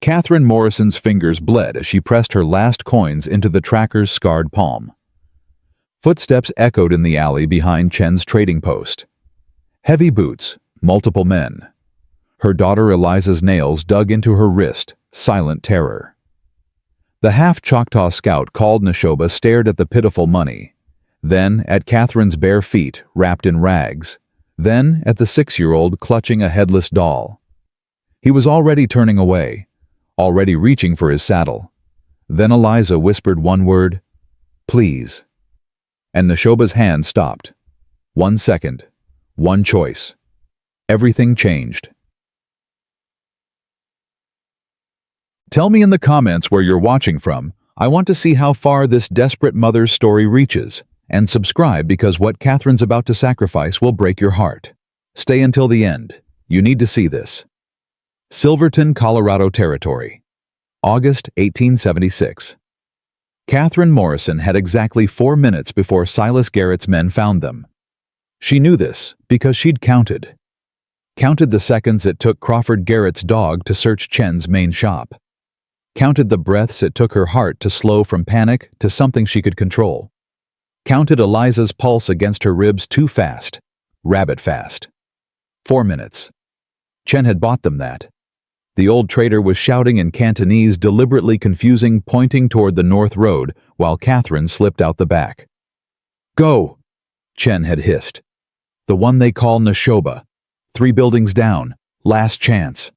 Catherine Morrison's fingers bled as she pressed her last coins into the tracker's scarred palm. Footsteps echoed in the alley behind Chen's trading post. Heavy boots, multiple men. Her daughter Eliza's nails dug into her wrist, silent terror. The half-Choctaw scout called Nashoba stared at the pitiful money, then at Catherine's bare feet wrapped in rags, then at the 6-year-old clutching a headless doll. He was already turning away, already reaching for his saddle. Then Eliza whispered one word, "Please." And Nashoba's hand stopped. 1 second, one choice. Everything changed. Tell me in the comments where you're watching from. I want to see how far this desperate mother's story reaches. And subscribe because what Catherine's about to sacrifice will break your heart. Stay until the end. You need to see this. Silverton, Colorado Territory. August 1876. Catherine Morrison had exactly 4 minutes before Silas Garrett's men found them. She knew this because she'd counted. Counted the seconds it took Crawford Garrett's dog to search Chen's main shop. Counted the breaths it took her heart to slow from panic to something she could control. Counted Eliza's pulse against her ribs too fast, rabbit fast. 4 minutes. Chen had bought them that. The old trader was shouting in Cantonese, deliberately confusing, pointing toward the north road, while Catherine slipped out the back. "Go!" Chen had hissed. "The one they call Nashoba. 3 buildings down. Last chance."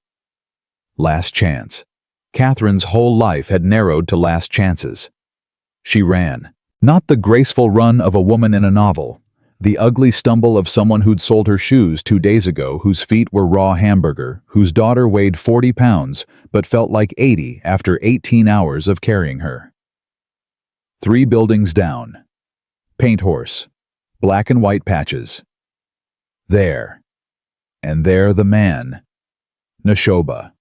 Last chance. Catherine's whole life had narrowed to last chances. She ran. Not the graceful run of a woman in a novel. The ugly stumble of someone who'd sold her shoes 2 days ago, whose feet were raw hamburger, whose daughter weighed 40 pounds, but felt like 80 after 18 hours of carrying her. 3 buildings down. Paint horse. Black and white patches. There. And there the man. Nashoba.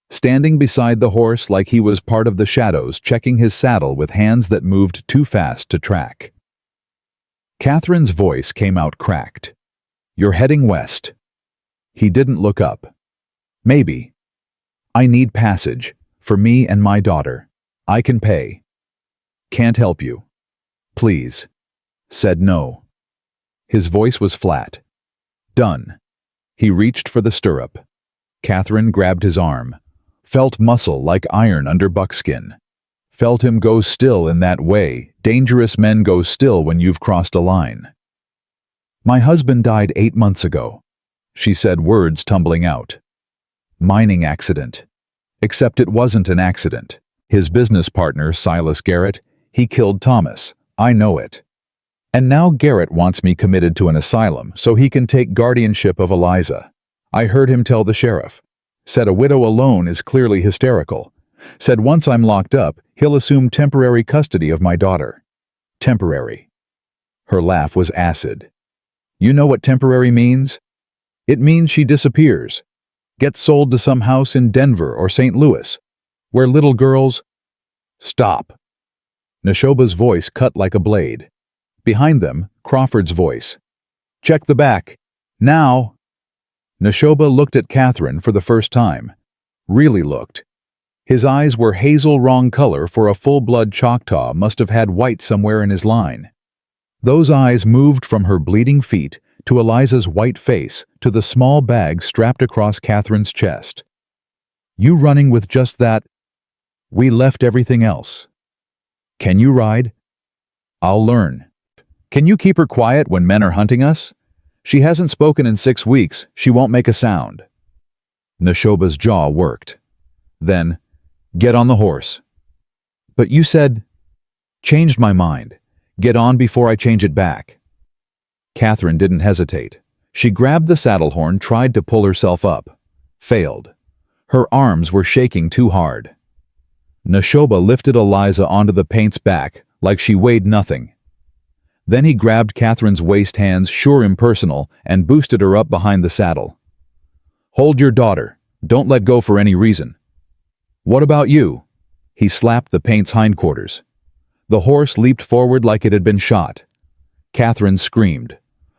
Standing beside the horse like he was part of the shadows, checking his saddle with hands that moved too fast to track. Catherine's voice came out cracked. "You're heading west." He didn't look up. "Maybe. I need passage, for me and my daughter. I can pay." "Can't help you." "Please." Said no. His voice was flat. "Done." He reached for the stirrup. Catherine grabbed his arm. Felt muscle like iron under buckskin. Felt him go still in that way. Dangerous men go still when you've crossed a line. "My husband died 8 months ago," she said, words tumbling out. "Mining accident." Except it wasn't an accident. His business partner, Silas Garrett, he killed Thomas. I know it. And now Garrett wants me committed to an asylum so he can take guardianship of Eliza. I heard him tell the sheriff. Said a widow alone is clearly hysterical. Said once I'm locked up, he'll assume temporary custody of my daughter. Temporary. Her laugh was acid. You know what temporary means? It means she disappears. Gets sold to some house in Denver or St. Louis, where little girls... Stop. Nashoba's voice cut like a blade. Behind them, Crawford's voice. Check the back. Now! Nashoba looked at Catherine for the first time. Really looked. His eyes were hazel wrong color for a full-blood Choctaw must have had white somewhere in his line. Those eyes moved from her bleeding feet to Eliza's white face to the small bag strapped across Catherine's chest. You running with just that? We left everything else. Can you ride? I'll learn. Can you keep her quiet when men are hunting us? She hasn't spoken in 6 weeks. She won't make a sound. Nashoba's jaw worked. Then, get on the horse. But you said... Changed my mind. Get on before I change it back. Catherine didn't hesitate. She grabbed the saddle horn, tried to pull herself up. Failed. Her arms were shaking too hard. Nashoba lifted Eliza onto the paint's back like she weighed nothing. Then he grabbed Catherine's waist hands, sure impersonal, and boosted her up behind the saddle. Hold your daughter. Don't let go for any reason. What about you? He slapped the paint's hindquarters. The horse leaped forward like it had been shot. Catherine screamed.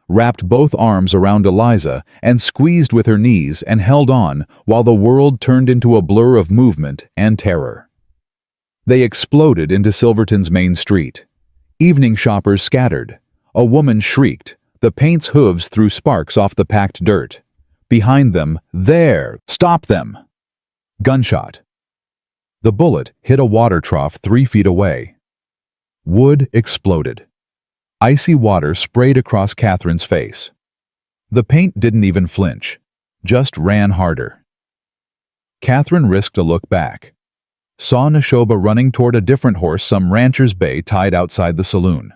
wrapped both arms around Eliza and squeezed with her knees and held on while the world turned into a blur of movement and terror. They exploded into Silverton's main street. Evening shoppers scattered. A woman shrieked. The paint's hooves threw sparks off the packed dirt. Behind them, there! Stop them! Gunshot. The bullet hit a water trough 3 feet away. Wood exploded. Icy water sprayed across Catherine's face. The paint didn't even flinch, just ran harder. Catherine risked a look back. Saw Nashoba running toward a different horse some rancher's bay tied outside the saloon.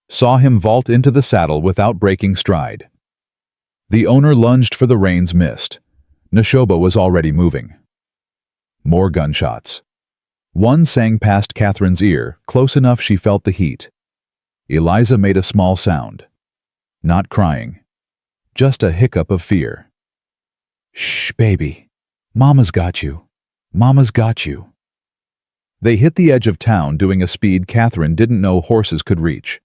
Saw him vault into the saddle without breaking stride. The owner lunged for the reins, missed. Nashoba was already moving. More gunshots. One sang past Catherine's ear, close enough she felt the heat. Eliza made a small sound. Not crying. Just a hiccup of fear. "Shh, baby. Mama's got you. Mama's got you." They hit the edge of town doing a speed Catherine didn't know horses could reach.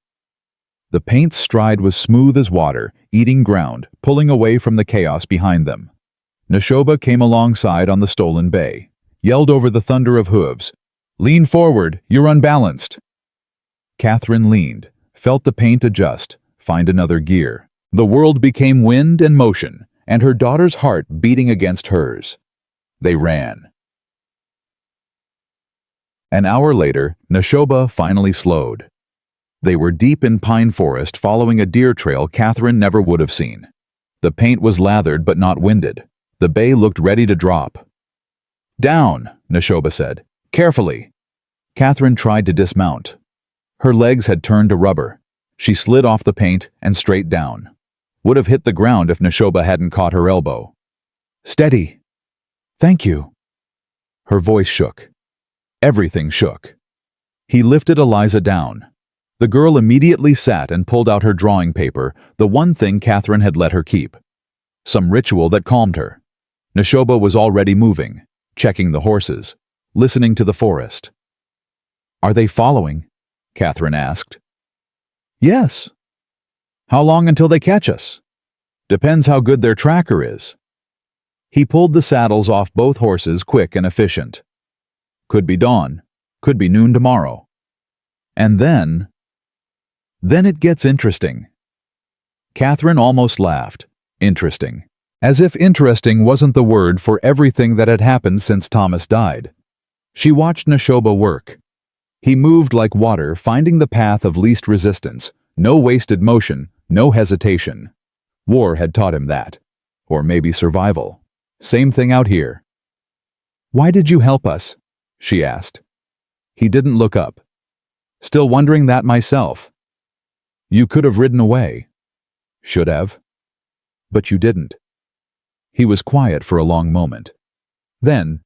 The paint's stride was smooth as water, eating ground, pulling away from the chaos behind them. Nashoba came alongside on the stolen bay, yelled over the thunder of hooves, "Lean forward, you're unbalanced." Catherine leaned, felt the paint adjust, find another gear. The world became wind and motion, and her daughter's heart beating against hers. They ran. An hour later, Nashoba finally slowed. They were deep in pine forest following a deer trail Catherine never would have seen. The paint was lathered but not winded. The bay looked ready to drop. "Down," Nashoba said. "Carefully." Catherine tried to dismount. Her legs had turned to rubber. She slid off the paint and straight down. Would have hit the ground if Nashoba hadn't caught her elbow. "Steady." "Thank you." Her voice shook. Everything shook. He lifted Eliza down. The girl immediately sat and pulled out her drawing paper, the one thing Catherine had let her keep. Some ritual that calmed her. Nashoba was already moving, checking the horses, listening to the forest. "Are they following?" Catherine asked. "Yes." "How long until they catch us?" "Depends how good their tracker is." He pulled the saddles off both horses quick and efficient. Could be dawn, could be noon tomorrow. And then it gets interesting. Catherine almost laughed. Interesting. As if interesting wasn't the word for everything that had happened since Thomas died. She watched Nashoba work. He moved like water, finding the path of least resistance. No wasted motion, no hesitation. War had taught him that. Or maybe survival. Same thing out here. "Why did you help us?" she asked. He didn't look up. "Still wondering that myself." "You could have ridden away." "Should have." "But you didn't." He was quiet for a long moment. Then,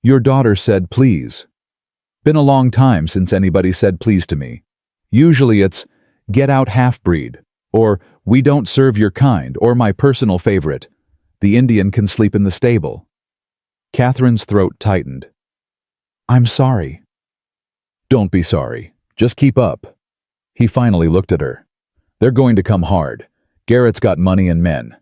"Your daughter said please." "Been a long time since anybody said please to me. Usually it's, 'Get out, half-breed,' or 'We don't serve your kind,' or my personal favorite, 'The Indian can sleep in the stable.'" Catherine's throat tightened. "I'm sorry." "Don't be sorry. Just keep up." He finally looked at her. "They're going to come hard. Garrett's got money and men.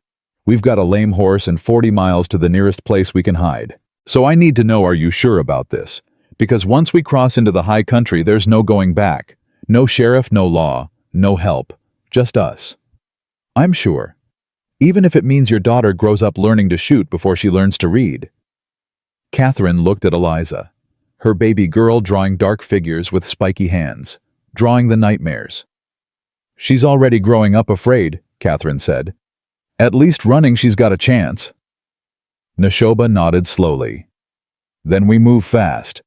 We've got a lame horse and 40 miles to the nearest place we can hide. So I need to know, are you sure about this? Because once we cross into the high country, there's no going back. No sheriff, no law, no help. Just us." "I'm sure. Even if it means your daughter grows up learning to shoot before she learns to read." Catherine looked at Eliza. Her baby girl drawing dark figures with spiky hands, drawing the nightmares. "She's already growing up afraid," Catherine said. "At least running she's got a chance." Nashoba nodded slowly. "Then we move fast.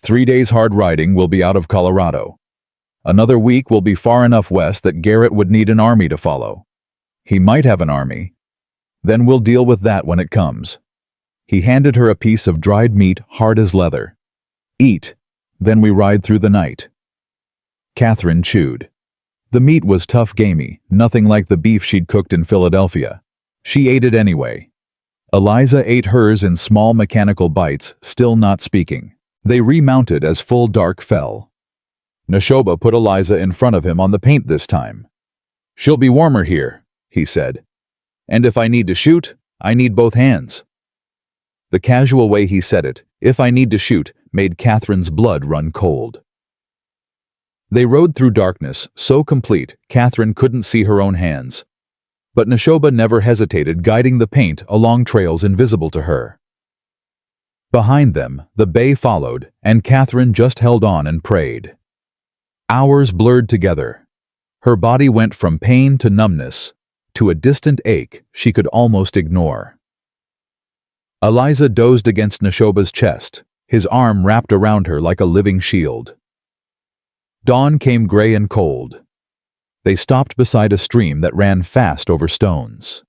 3 days hard riding, we'll be out of Colorado. Another week we'll be far enough west that Garrett would need an army to follow. He might have an army. Then we'll deal with that when it comes." He handed her a piece of dried meat hard as leather. "Eat, then we ride through the night." Catherine chewed. The meat was tough, gamey, nothing like the beef she'd cooked in Philadelphia. She ate it anyway. Eliza ate hers in small mechanical bites, still not speaking. They remounted as full dark fell. Nashoba put Eliza in front of him on the paint this time. "She'll be warmer here," he said. "And if I need to shoot, I need both hands." The casual way he said it, "if I need to shoot," made Catherine's blood run cold. They rode through darkness, so complete Catherine couldn't see her own hands. But Nashoba never hesitated, guiding the paint along trails invisible to her. Behind them, the bay followed, and Catherine just held on and prayed. Hours blurred together. Her body went from pain to numbness, to a distant ache she could almost ignore. Eliza dozed against Nashoba's chest, his arm wrapped around her like a living shield. Dawn came gray and cold. They stopped beside a stream that ran fast over stones.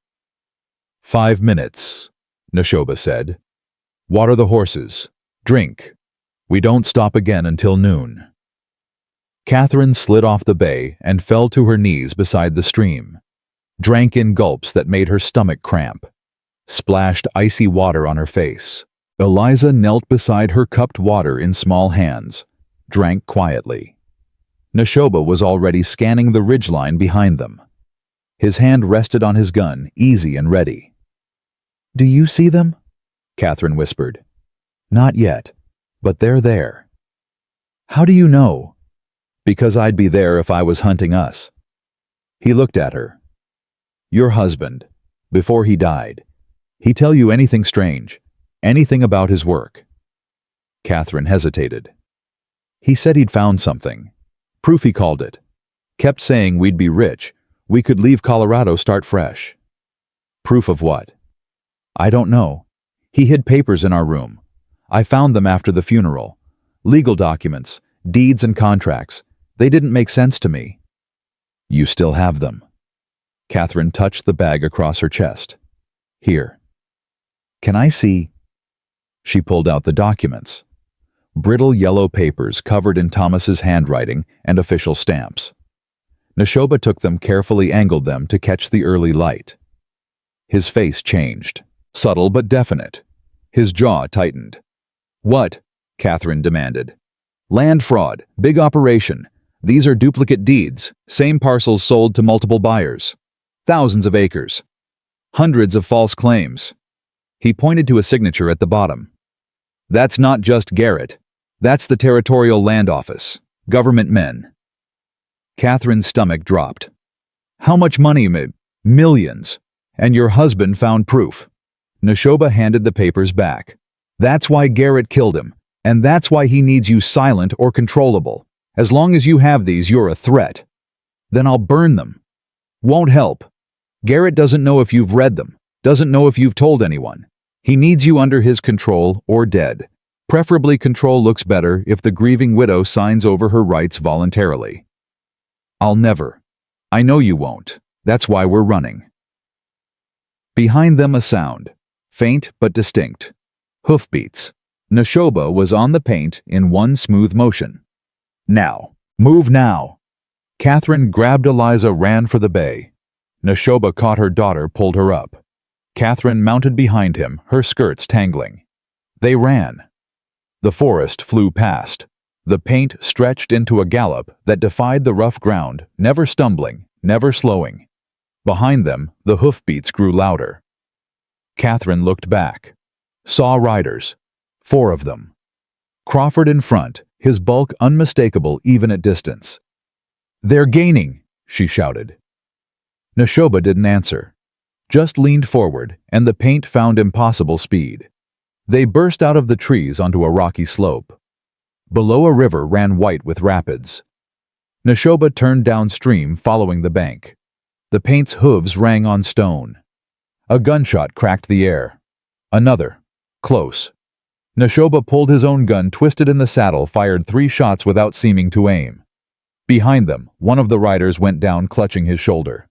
5 minutes, Nashoba said. "Water the horses. Drink. We don't stop again until noon." Catherine slid off the bay and fell to her knees beside the stream, drank in gulps that made her stomach cramp, splashed icy water on her face. Eliza knelt beside her, cupped water in small hands, drank quietly. Nashoba was already scanning the ridgeline behind them. His hand rested on his gun, easy and ready. "Do you see them?" Catherine whispered. "Not yet, but they're there." "How do you know?" "Because I'd be there if I was hunting us." He looked at her. "Your husband, before he died, he tell you anything strange? Anything about his work?" Catherine hesitated. "He said he'd found something. Proof, he called it. Kept saying we'd be rich. We could leave Colorado, start fresh." "Proof of what?" "I don't know. He hid papers in our room. I found them after the funeral. Legal documents, deeds and contracts. They didn't make sense to me." "You still have them?" Catherine touched the bag across her chest. "Here." "Can I see?" She pulled out the documents. Brittle yellow papers covered in Thomas's handwriting and official stamps. Nashoba took them, carefully angled them to catch the early light. His face changed, subtle but definite. His jaw tightened. "What?" Catherine demanded. "Land fraud, big operation. These are duplicate deeds, same parcels sold to multiple buyers. Thousands of acres. Hundreds of false claims." He pointed to a signature at the bottom. "That's not just Garrett. That's the Territorial Land Office. Government men." Catherine's stomach dropped. "How much money?" "Millions. And your husband found proof." Nashoba handed the papers back. "That's why Garrett killed him, and that's why he needs you silent or controllable. As long as you have these, you're a threat." "Then I'll burn them." "Won't help. Garrett doesn't know if you've read them, doesn't know if you've told anyone. He needs you under his control or dead. Preferably control looks better if the grieving widow signs over her rights voluntarily." "I'll never. I know you won't. That's why we're running." Behind them a sound, faint but distinct. Hoofbeats. Nashoba was on the paint in one smooth motion. "Now. Move now." Catherine grabbed Eliza, ran for the bay. Nashoba caught her daughter, pulled her up. Catherine mounted behind him, her skirts tangling. They ran. The forest flew past. The paint stretched into a gallop that defied the rough ground, never stumbling, never slowing. Behind them, the hoofbeats grew louder. Catherine looked back. Saw riders. 4 of them. Crawford in front, his bulk unmistakable even at distance. "They're gaining," she shouted. Nashoba didn't answer. Just leaned forward, and the paint found impossible speed. They burst out of the trees onto a rocky slope. Below, a river ran white with rapids. Nashoba turned downstream, following the bank. The paint's hooves rang on stone. A gunshot cracked the air. Another. Close. Nashoba pulled his own gun, twisted in the saddle, fired 3 shots without seeming to aim. Behind them, one of the riders went down, clutching his shoulder.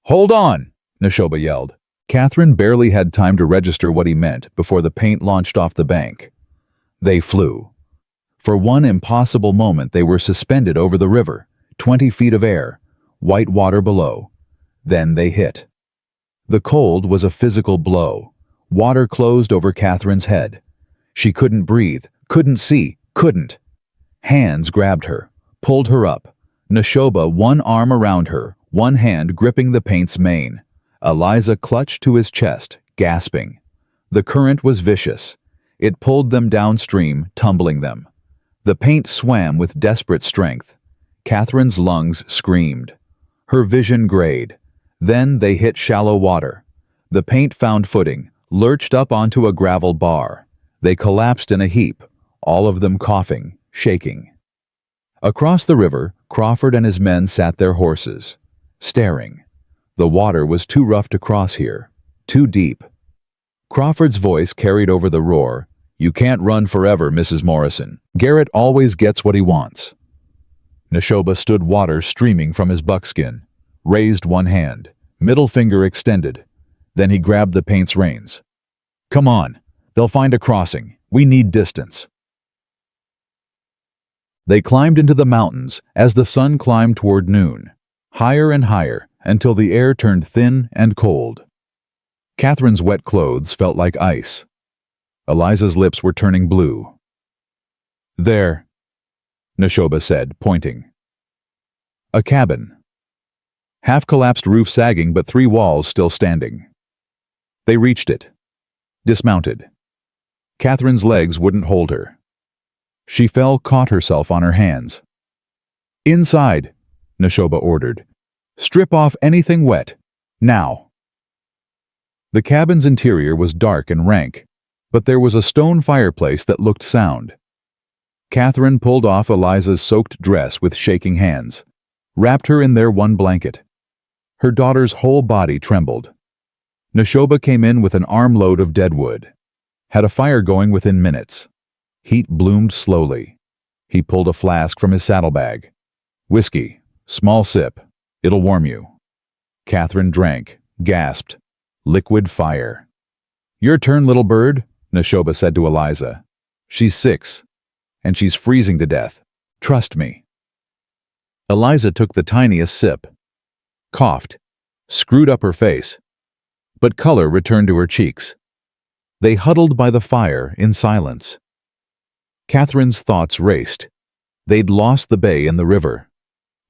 "Hold on!" Nashoba yelled. Catherine barely had time to register what he meant before the paint launched off the bank. They flew. For one impossible moment they were suspended over the river, 20 feet of air, white water below. Then they hit. The cold was a physical blow. Water closed over Catherine's head. She couldn't breathe, couldn't see, couldn't. Hands grabbed her, pulled her up. Nashoba, one arm around her, one hand gripping the paint's mane. Eliza clutched to his chest, gasping. The current was vicious. It pulled them downstream, tumbling them. The paint swam with desperate strength. Catherine's lungs screamed. Her vision grayed. Then they hit shallow water. The paint found footing, lurched up onto a gravel bar. They collapsed in a heap, all of them coughing, shaking. Across the river, Crawford and his men sat their horses, staring. The water was too rough to cross here, too deep. Crawford's voice carried over the roar. "You can't run forever, Mrs. Morrison. Garrett always gets what he wants." Nashoba stood, water streaming from his buckskin, raised one hand, middle finger extended. Then he grabbed the paint's reins. "Come on, they'll find a crossing. We need distance." They climbed into the mountains as the sun climbed toward noon, higher and higher until the air turned thin and cold. Catherine's wet clothes felt like ice. Eliza's lips were turning blue. "There," Nashoba said, pointing. A cabin. Half-collapsed roof sagging but 3 walls still standing. They reached it. Dismounted. Catherine's legs wouldn't hold her. She caught herself on her hands. "Inside," Nashoba ordered. "Strip off anything wet. Now." The cabin's interior was dark and rank, but there was a stone fireplace that looked sound. Catherine pulled off Eliza's soaked dress with shaking hands, wrapped her in their one blanket. Her daughter's whole body trembled. Nashoba came in with an armload of deadwood, had a fire going within minutes. Heat bloomed slowly. He pulled a flask from his saddlebag. "Whiskey, small sip, it'll warm you." Catherine drank, gasped. Liquid fire. "Your turn, little bird," Nashoba said to Eliza. "She's 6, and she's freezing to death. Trust me." Eliza took the tiniest sip, coughed, screwed up her face, but color returned to her cheeks. They huddled by the fire in silence. Catherine's thoughts raced. They'd lost the bay and the river.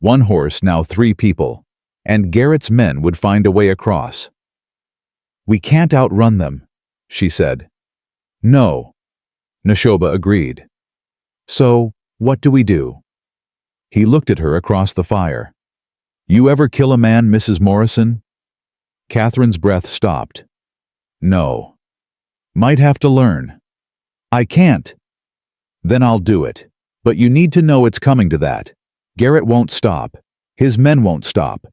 1 horse, now 3 people, and Garrett's men would find a way across. "We can't outrun them," she said. "No," Nashoba agreed. "So, what do we do?" He looked at her across the fire. "You ever kill a man, Mrs. Morrison?" Catherine's breath stopped. "No." "Might have to learn." "I can't." "Then I'll do it. But you need to know it's coming to that. Garrett won't stop. His men won't stop.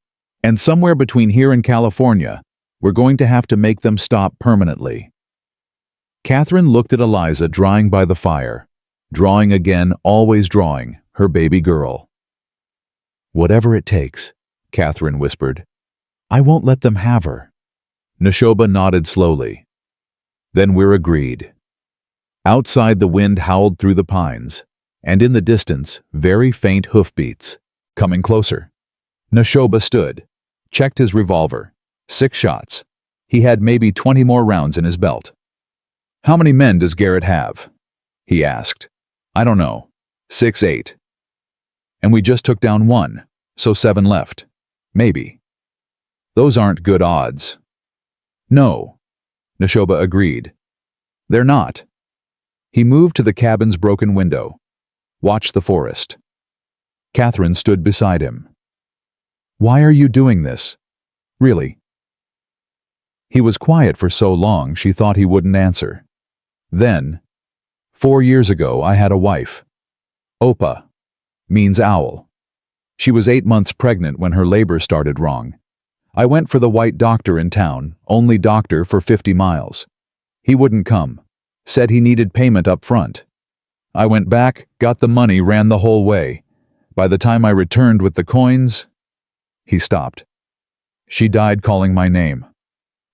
And somewhere between here and California, we're going to have to make them stop permanently." Catherine looked at Eliza drawing by the fire, drawing again, always drawing, her baby girl. "Whatever it takes," Catherine whispered. "I won't let them have her." Nashoba nodded slowly. "Then we're agreed." Outside, the wind howled through the pines, and in the distance, very faint hoofbeats, coming closer. Nashoba stood, checked his revolver. 6 shots. He had maybe 20 more rounds in his belt. "How many men does Garrett have?" he asked. "I don't know. 6, 8. And we just took down 1, so 7 left. Maybe." "Those aren't good odds." "No," Nashoba agreed. "They're not." He moved to the cabin's broken window, watched the forest. Catherine stood beside him. "Why are you doing this? Really?" He was quiet for so long she thought he wouldn't answer. Then, 4 years ago I had a wife. Opa means owl. She was 8 months pregnant when her labor started wrong. I went for the white doctor in town, only doctor for 50 miles. He wouldn't come. Said he needed payment up front. I went back, got the money, ran the whole way. By the time I returned with the coins... He stopped. She died calling my name.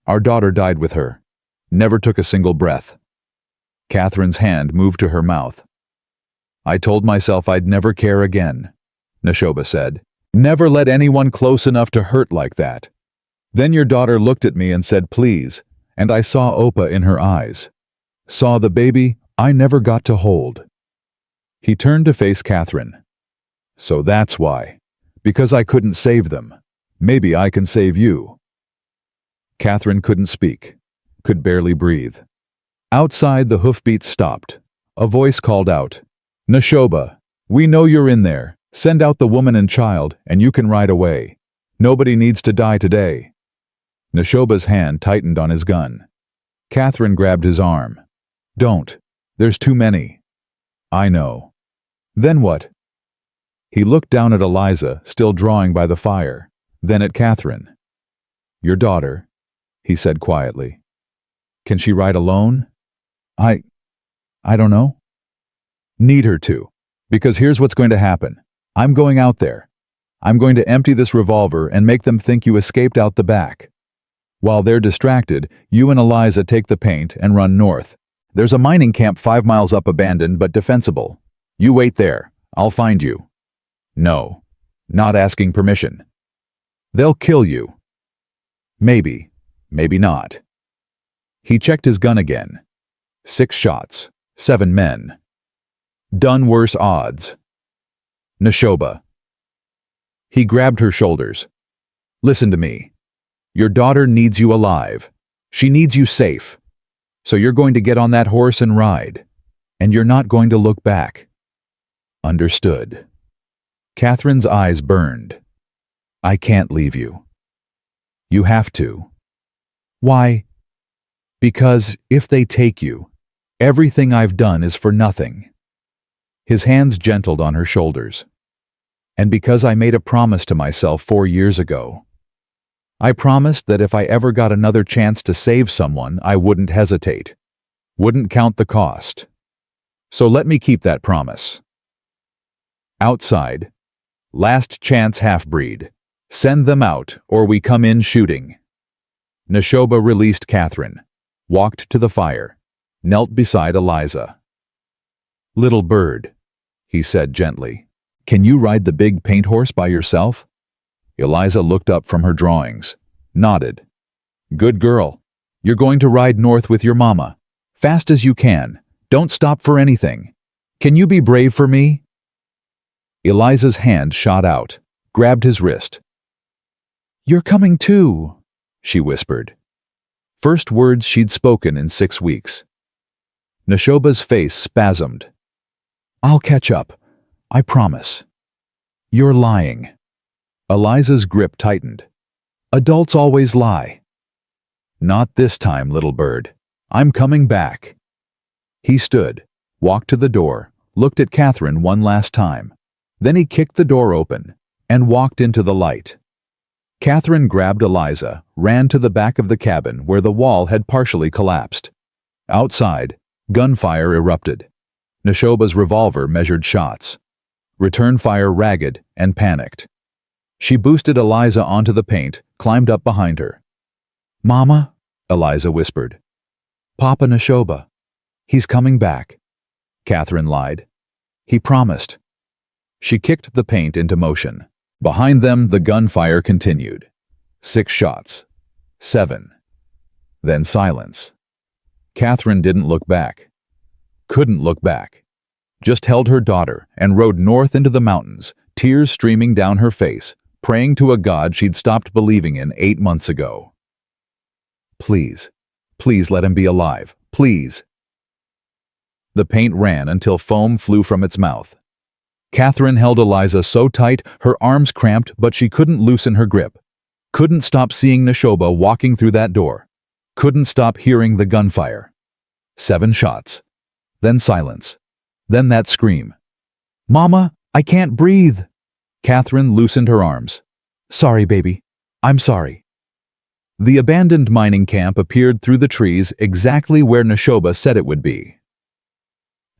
Our daughter died with her. Never took a single breath. Catherine's hand moved to her mouth. I told myself I'd never care again, Nashoba said. Never let anyone close enough to hurt like that. Then your daughter looked at me and said please, and I saw Opa in her eyes. Saw the baby I never got to hold. He turned to face Catherine. So that's why. Because I couldn't save them. Maybe I can save you." Catherine couldn't speak, could barely breathe. Outside, the hoofbeats stopped. A voice called out, "Nashoba, we know you're in there. Send out the woman and child, and you can ride away. Nobody needs to die today." Nashoba's hand tightened on his gun. Catherine grabbed his arm. "Don't. There's too many." "I know." "Then what?" He looked down at Eliza, still drawing by the fire, then at Catherine. "Your daughter," he said quietly. "Can she ride alone?" I don't know." "Need her to, because here's what's going to happen. I'm going out there. I'm going to empty this revolver and make them think you escaped out the back. While they're distracted, you and Eliza take the paint and run north. There's a mining camp 5 miles up, abandoned but defensible. You wait there. I'll find you." "No. Not asking permission." "They'll kill you." "Maybe. Maybe not." He checked his gun again. 6 shots. 7 men. Done worse odds. "Nashoba." He grabbed her shoulders. "Listen to me. Your daughter needs you alive. She needs you safe. So you're going to get on that horse and ride. And you're not going to look back." "Understood." Catherine's eyes burned. "I can't leave you." "You have to." "Why?" "Because if they take you, everything I've done is for nothing." His hands gentled on her shoulders. "And because I made a promise to myself 4 years ago. I promised that if I ever got another chance to save someone, I wouldn't hesitate, wouldn't count the cost. So let me keep that promise." Outside, "Last chance half-breed. Send them out, or we come in shooting." Nashoba released Catherine, walked to the fire, knelt beside Eliza. "Little bird," he said gently, "can you ride the big paint horse by yourself?" Eliza looked up from her drawings, nodded. "Good girl. You're going to ride north with your mama. Fast as you can. Don't stop for anything. Can you be brave for me?" Eliza's hand shot out, grabbed his wrist. "You're coming too," she whispered. First words she'd spoken in 6 weeks. Nashoba's face spasmed. "I'll catch up. I promise." "You're lying." Eliza's grip tightened. "Adults always lie." "Not this time, little bird. I'm coming back." He stood, walked to the door, looked at Catherine one last time. Then he kicked the door open and walked into the light. Catherine grabbed Eliza, ran to the back of the cabin where the wall had partially collapsed. Outside, gunfire erupted. Nashoba's revolver measured shots. Return fire ragged and panicked. She boosted Eliza onto the paint, climbed up behind her. "Mama," Eliza whispered. "Papa Nashoba. He's coming back." Catherine lied. "He promised." She kicked the paint into motion. Behind them, the gunfire continued. 6 shots. 7. Then silence. Catherine didn't look back. Couldn't look back. Just held her daughter and rode north into the mountains, tears streaming down her face, praying to a God she'd stopped believing in 8 months ago. "Please, please let him be alive. Please." The paint ran until foam flew from its mouth. Catherine held Eliza so tight her arms cramped, but she couldn't loosen her grip. Couldn't stop seeing Nashoba walking through that door. Couldn't stop hearing the gunfire. 7 shots. Then silence. Then that scream. "Mama, I can't breathe." Catherine loosened her arms. "Sorry, baby. I'm sorry." The abandoned mining camp appeared through the trees exactly where Nashoba said it would be.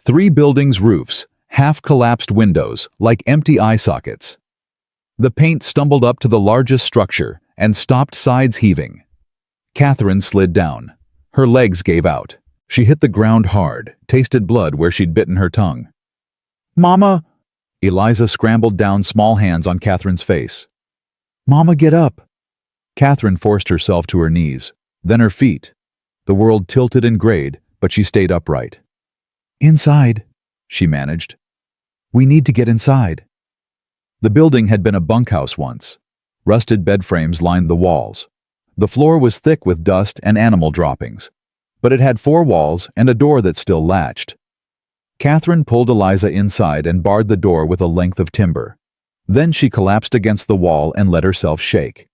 3 buildings' roofs, half-collapsed windows, like empty eye sockets. The paint stumbled up to the largest structure and stopped, sides heaving. Catherine slid down. Her legs gave out. She hit the ground hard, tasted blood where she'd bitten her tongue. "Mama!" Eliza scrambled down, small hands on Catherine's face. "Mama, get up!" Catherine forced herself to her knees, then her feet. The world tilted and grayed, but she stayed upright. "Inside," she managed. "We need to get inside." The building had been a bunkhouse once. Rusted bed frames lined the walls. The floor was thick with dust and animal droppings, but it had 4 walls and a door that still latched. Catherine pulled Eliza inside and barred the door with a length of timber. Then she collapsed against the wall and let herself shake.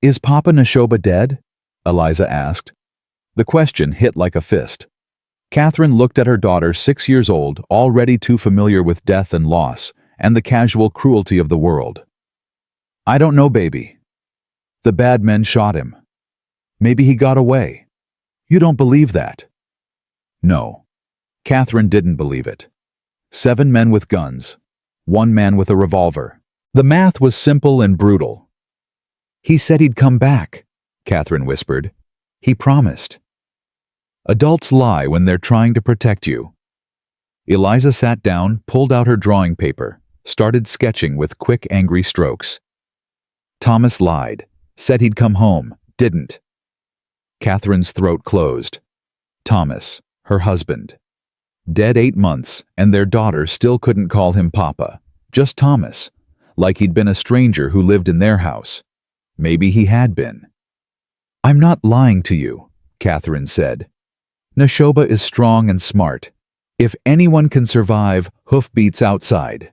"Is Papa Nashoba dead?" Eliza asked. The question hit like a fist. Catherine looked at her daughter, 6 years old, already too familiar with death and loss, and the casual cruelty of the world. "I don't know, baby. The bad men shot him. Maybe he got away." "You don't believe that?" No. Catherine didn't believe it. 7 men with guns. 1 man with a revolver. The math was simple and brutal. "He said he'd come back," Catherine whispered. "He promised." Adults lie when they're trying to protect you. Eliza sat down, pulled out her drawing paper, started sketching with quick, angry strokes. "Thomas lied. Said he'd come home. Didn't." Catherine's throat closed. Thomas, her husband. Dead 8 months, and their daughter still couldn't call him Papa. Just Thomas, like he'd been a stranger who lived in their house. Maybe he had been. "I'm not lying to you," Catherine said. "Nashoba is strong and smart. If anyone can survive, hoofbeats outside."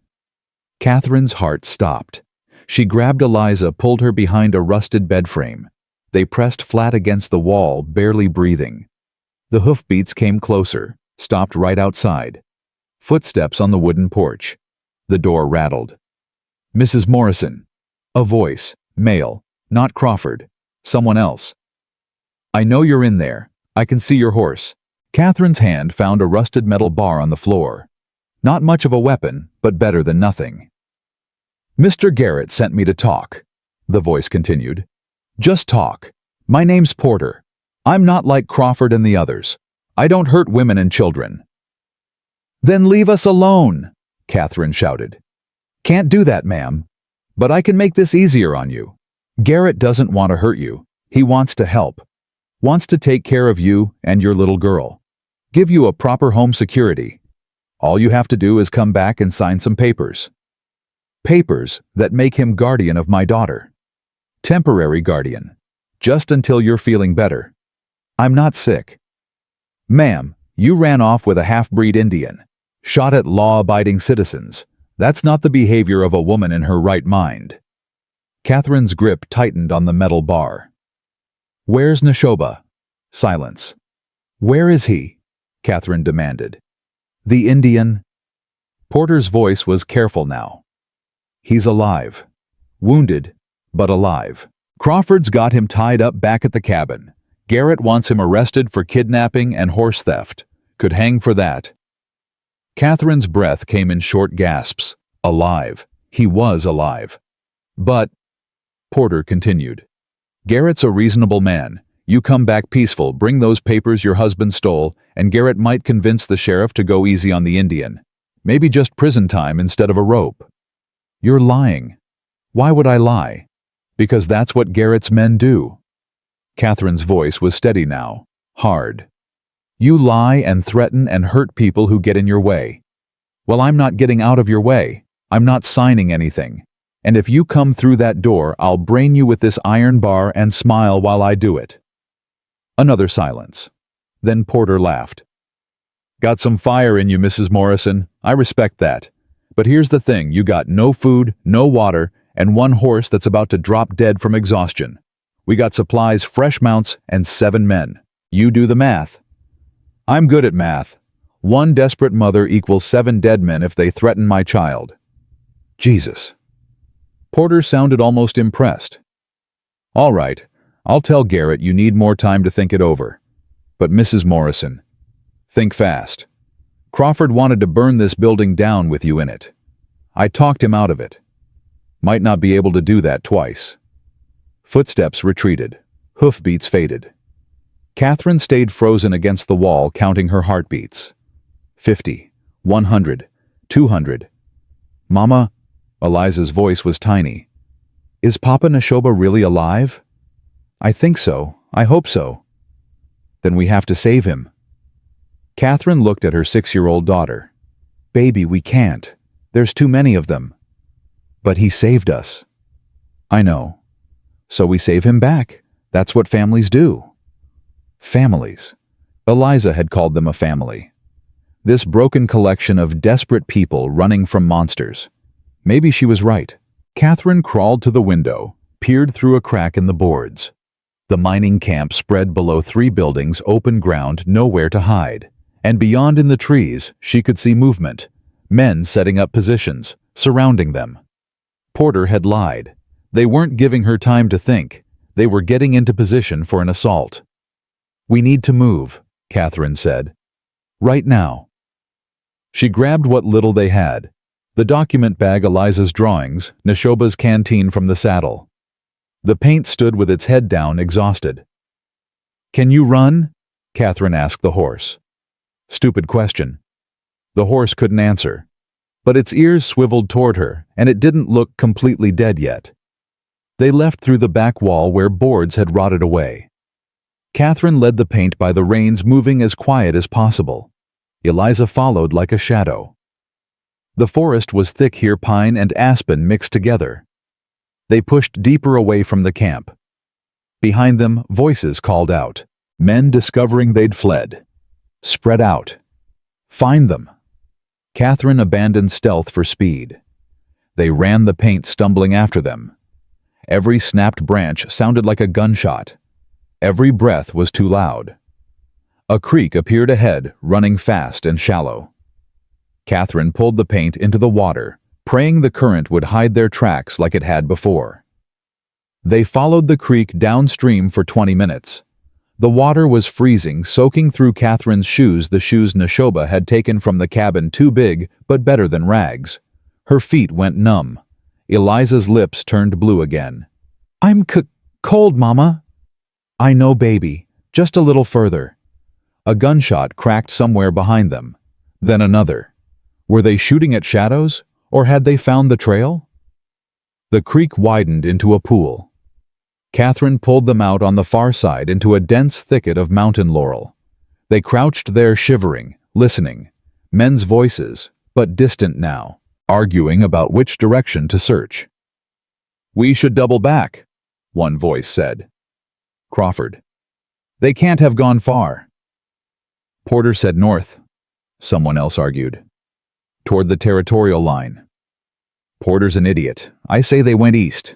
Catherine's heart stopped. She grabbed Eliza, pulled her behind a rusted bed frame. They pressed flat against the wall, barely breathing. The hoofbeats came closer, stopped right outside. Footsteps on the wooden porch. The door rattled. "Mrs. Morrison." A voice, male, not Crawford, someone else. "I know you're in there. I can see your horse." Catherine's hand found a rusted metal bar on the floor. Not much of a weapon, but better than nothing. "Mr. Garrett sent me to talk," the voice continued. "Just talk. My name's Porter. I'm not like Crawford and the others. I don't hurt women and children." "Then leave us alone," Catherine shouted. "Can't do that, ma'am. But I can make this easier on you. Garrett doesn't want to hurt you. He wants to help. Wants to take care of you and your little girl. Give you a proper home security. All you have to do is come back and sign some papers. Papers that make him guardian of my daughter. Temporary guardian. Just until you're feeling better. I'm not sick. Ma'am, you ran off with a half-breed Indian. Shot at law-abiding citizens. That's not the behavior of a woman in her right mind." Catherine's grip tightened on the metal bar. "Where's Nashoba?" Silence. "Where is he?" Catherine demanded. "The Indian?" Porter's voice was careful now. "He's alive. Wounded, but alive. Crawford's got him tied up back at the cabin. Garrett wants him arrested for kidnapping and horse theft. Could hang for that." Catherine's breath came in short gasps. Alive. He was alive. "But," Porter continued, "Garrett's a reasonable man. You come back peaceful, bring those papers your husband stole, and Garrett might convince the sheriff to go easy on the Indian. Maybe just prison time instead of a rope." "You're lying." "Why would I lie?" "Because that's what Garrett's men do." Catherine's voice was steady now, hard. "You lie and threaten and hurt people who get in your way. Well, I'm not getting out of your way. I'm not signing anything. And if you come through that door, I'll brain you with this iron bar and smile while I do it." Another silence. Then Porter laughed. "Got some fire in you, Mrs. Morrison. I respect that. But here's the thing, you got no food, no water, and 1 horse that's about to drop dead from exhaustion. We got supplies, fresh mounts, and 7 men. You do the math." "I'm good at math. 1 desperate mother equals 7 dead men if they threaten my child." "Jesus." Porter sounded almost impressed. "All right, I'll tell Garrett you need more time to think it over. But Mrs. Morrison, think fast. Crawford wanted to burn this building down with you in it. I talked him out of it. Might not be able to do that twice." Footsteps retreated. Hoofbeats faded. Catherine stayed frozen against the wall, counting her heartbeats. 50, 100, 200. "Mama," Eliza's voice was tiny. "Is Papa Nashoba really alive?" "I think so. I hope so." "Then we have to save him." Catherine looked at her 6-year-old daughter. "Baby, we can't. There's too many of them." "But he saved us." "I know. So we save him back. That's what families do. Families. Eliza had called them a family. This broken collection of desperate people running from monsters. Maybe she was right. Catherine crawled to the window, peered through a crack in the boards. The mining camp spread below 3 buildings, open ground, nowhere to hide. And beyond in the trees, she could see movement. Men setting up positions, surrounding them. Porter had lied. They weren't giving her time to think. They were getting into position for an assault. "We need to move," Catherine said. "Right now." She grabbed what little they had. The document bag, Eliza's drawings, Nashoba's canteen from the saddle. The paint stood with its head down, exhausted. "Can you run?" Catherine asked the horse. Stupid question. The horse couldn't answer. But its ears swiveled toward her, and it didn't look completely dead yet. They left through the back wall where boards had rotted away. Catherine led the paint by the reins, moving as quiet as possible. Eliza followed like a shadow. The forest was thick here, pine and aspen mixed together. They pushed deeper away from the camp. Behind them, voices called out. Men discovering they'd fled. Spread out. Find them. Catherine abandoned stealth for speed. They ran, the paint stumbling after them. Every snapped branch sounded like a gunshot. Every breath was too loud. A creek appeared ahead, running fast and shallow. Catherine pulled the paint into the water, praying the current would hide their tracks like it had before. They followed the creek downstream for 20 minutes. The water was freezing, soaking through Catherine's shoes, the shoes Nashoba had taken from the cabin, too big, but better than rags. Her feet went numb. Eliza's lips turned blue again. "I'm cold, Mama." "I know, baby. Just a little further." A gunshot cracked somewhere behind them. Then another. Were they shooting at shadows, or had they found the trail? The creek widened into a pool. Catherine pulled them out on the far side into a dense thicket of mountain laurel. They crouched there, shivering, listening. Men's voices, but distant now, arguing about which direction to search. "We should double back," one voice said. Crawford. "They can't have gone far." Porter said north, someone else argued. "Toward the territorial line." "Porter's an idiot. I say they went east."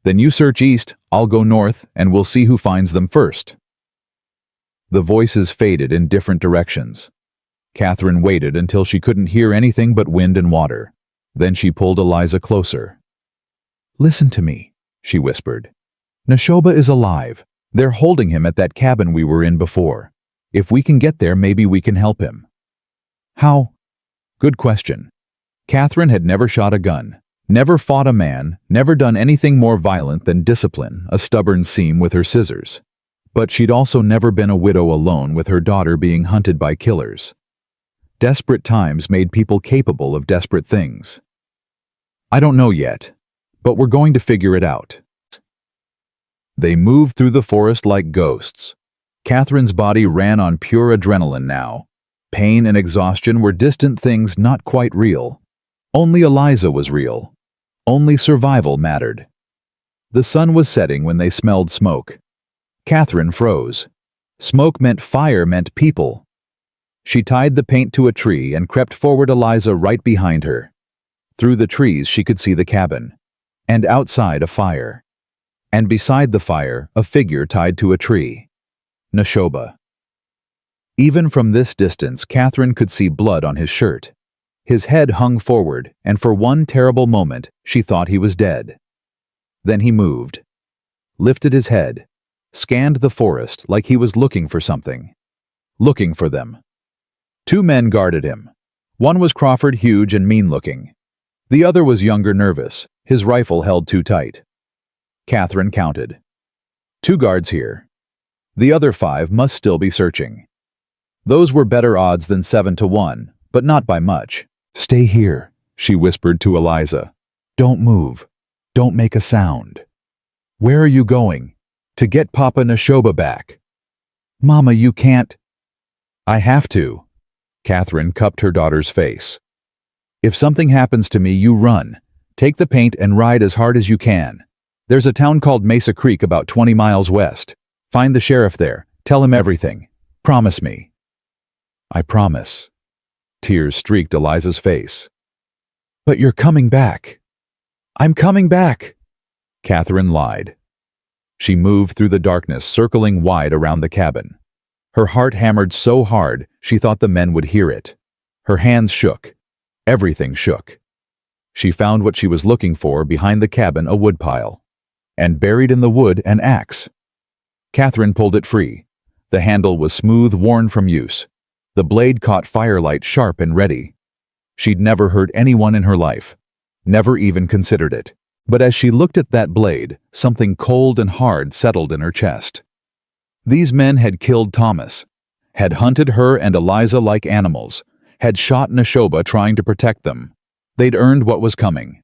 "Then you search east, I'll go north, and we'll see who finds them first." The voices faded in different directions. Catherine waited until she couldn't hear anything but wind and water. Then she pulled Eliza closer. "Listen to me," she whispered. "Nashoba is alive. They're holding him at that cabin we were in before. If we can get there, maybe we can help him." "How?" Good question. Catherine had never shot a gun, never fought a man, never done anything more violent than discipline a stubborn seam with her scissors. But she'd also never been a widow alone with her daughter being hunted by killers. Desperate times made people capable of desperate things. "I don't know yet, but we're going to figure it out." They moved through the forest like ghosts. Catherine's body ran on pure adrenaline now. Pain and exhaustion were distant things, not quite real. Only Eliza was real. Only survival mattered. The sun was setting when they smelled smoke. Catherine froze. Smoke meant fire, meant people. She tied the paint to a tree and crept forward, Eliza right behind her. Through the trees she could see the cabin. And outside, a fire. And beside the fire, a figure tied to a tree. Nashoba. Even from this distance, Catherine could see blood on his shirt. His head hung forward, and for one terrible moment, she thought he was dead. Then he moved, lifted his head, scanned the forest like he was looking for something. Looking for them. 2 men guarded him. One was Crawford, huge and mean-looking. The other was younger, nervous, his rifle held too tight. Catherine counted. 2 guards here. The other 5 must still be searching. Those were better odds than 7 to 1, but not by much. "Stay here," she whispered to Eliza. "Don't move. Don't make a sound." "Where are you going?" "To get Papa Nashoba back." "Mama, you can't." "I have to." Catherine cupped her daughter's face. "If something happens to me, you run. Take the paint and ride as hard as you can. There's a town called Mesa Creek about 20 miles west. Find the sheriff there. Tell him everything. Promise me." "I promise." Tears streaked Eliza's face. "But you're coming back." "I'm coming back." Catherine lied. She moved through the darkness, circling wide around the cabin. Her heart hammered so hard she thought the men would hear it. Her hands shook. Everything shook. She found what she was looking for behind the cabin, a woodpile. And buried in the wood, an axe. Catherine pulled it free. The handle was smooth, worn from use. The blade caught firelight, sharp and ready. She'd never hurt anyone in her life. Never even considered it. But as she looked at that blade, something cold and hard settled in her chest. These men had killed Thomas, had hunted her and Eliza like animals, had shot Nashoba trying to protect them. They'd earned what was coming.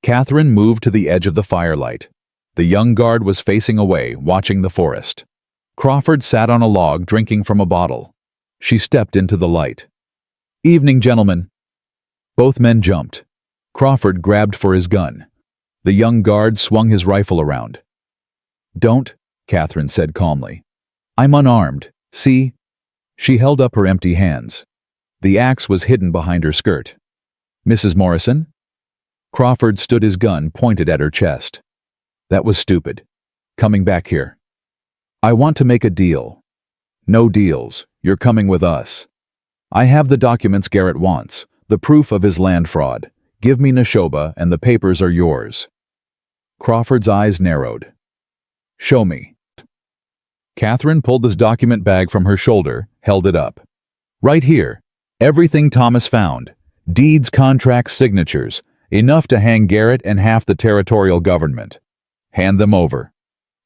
Catherine moved to the edge of the firelight. The young guard was facing away, watching the forest. Crawford sat on a log, drinking from a bottle. She stepped into the light. "Evening, gentlemen." Both men jumped. Crawford grabbed for his gun. The young guard swung his rifle around. "Don't," Catherine said calmly. "I'm unarmed. See?" She held up her empty hands. The axe was hidden behind her skirt. "Mrs. Morrison?" Crawford stood his gun pointed at her chest. "That was stupid. Coming back here. I want to make a deal." "No deals. You're coming with us. I have the documents Garrett wants, the proof of his land fraud. Give me Nashoba and the papers are yours." Crawford's eyes narrowed. "Show me." Catherine pulled the document bag from her shoulder, held it up. "Right here. Everything Thomas found. Deeds, contracts, signatures. Enough to hang Garrett and half the territorial government. Hand them over."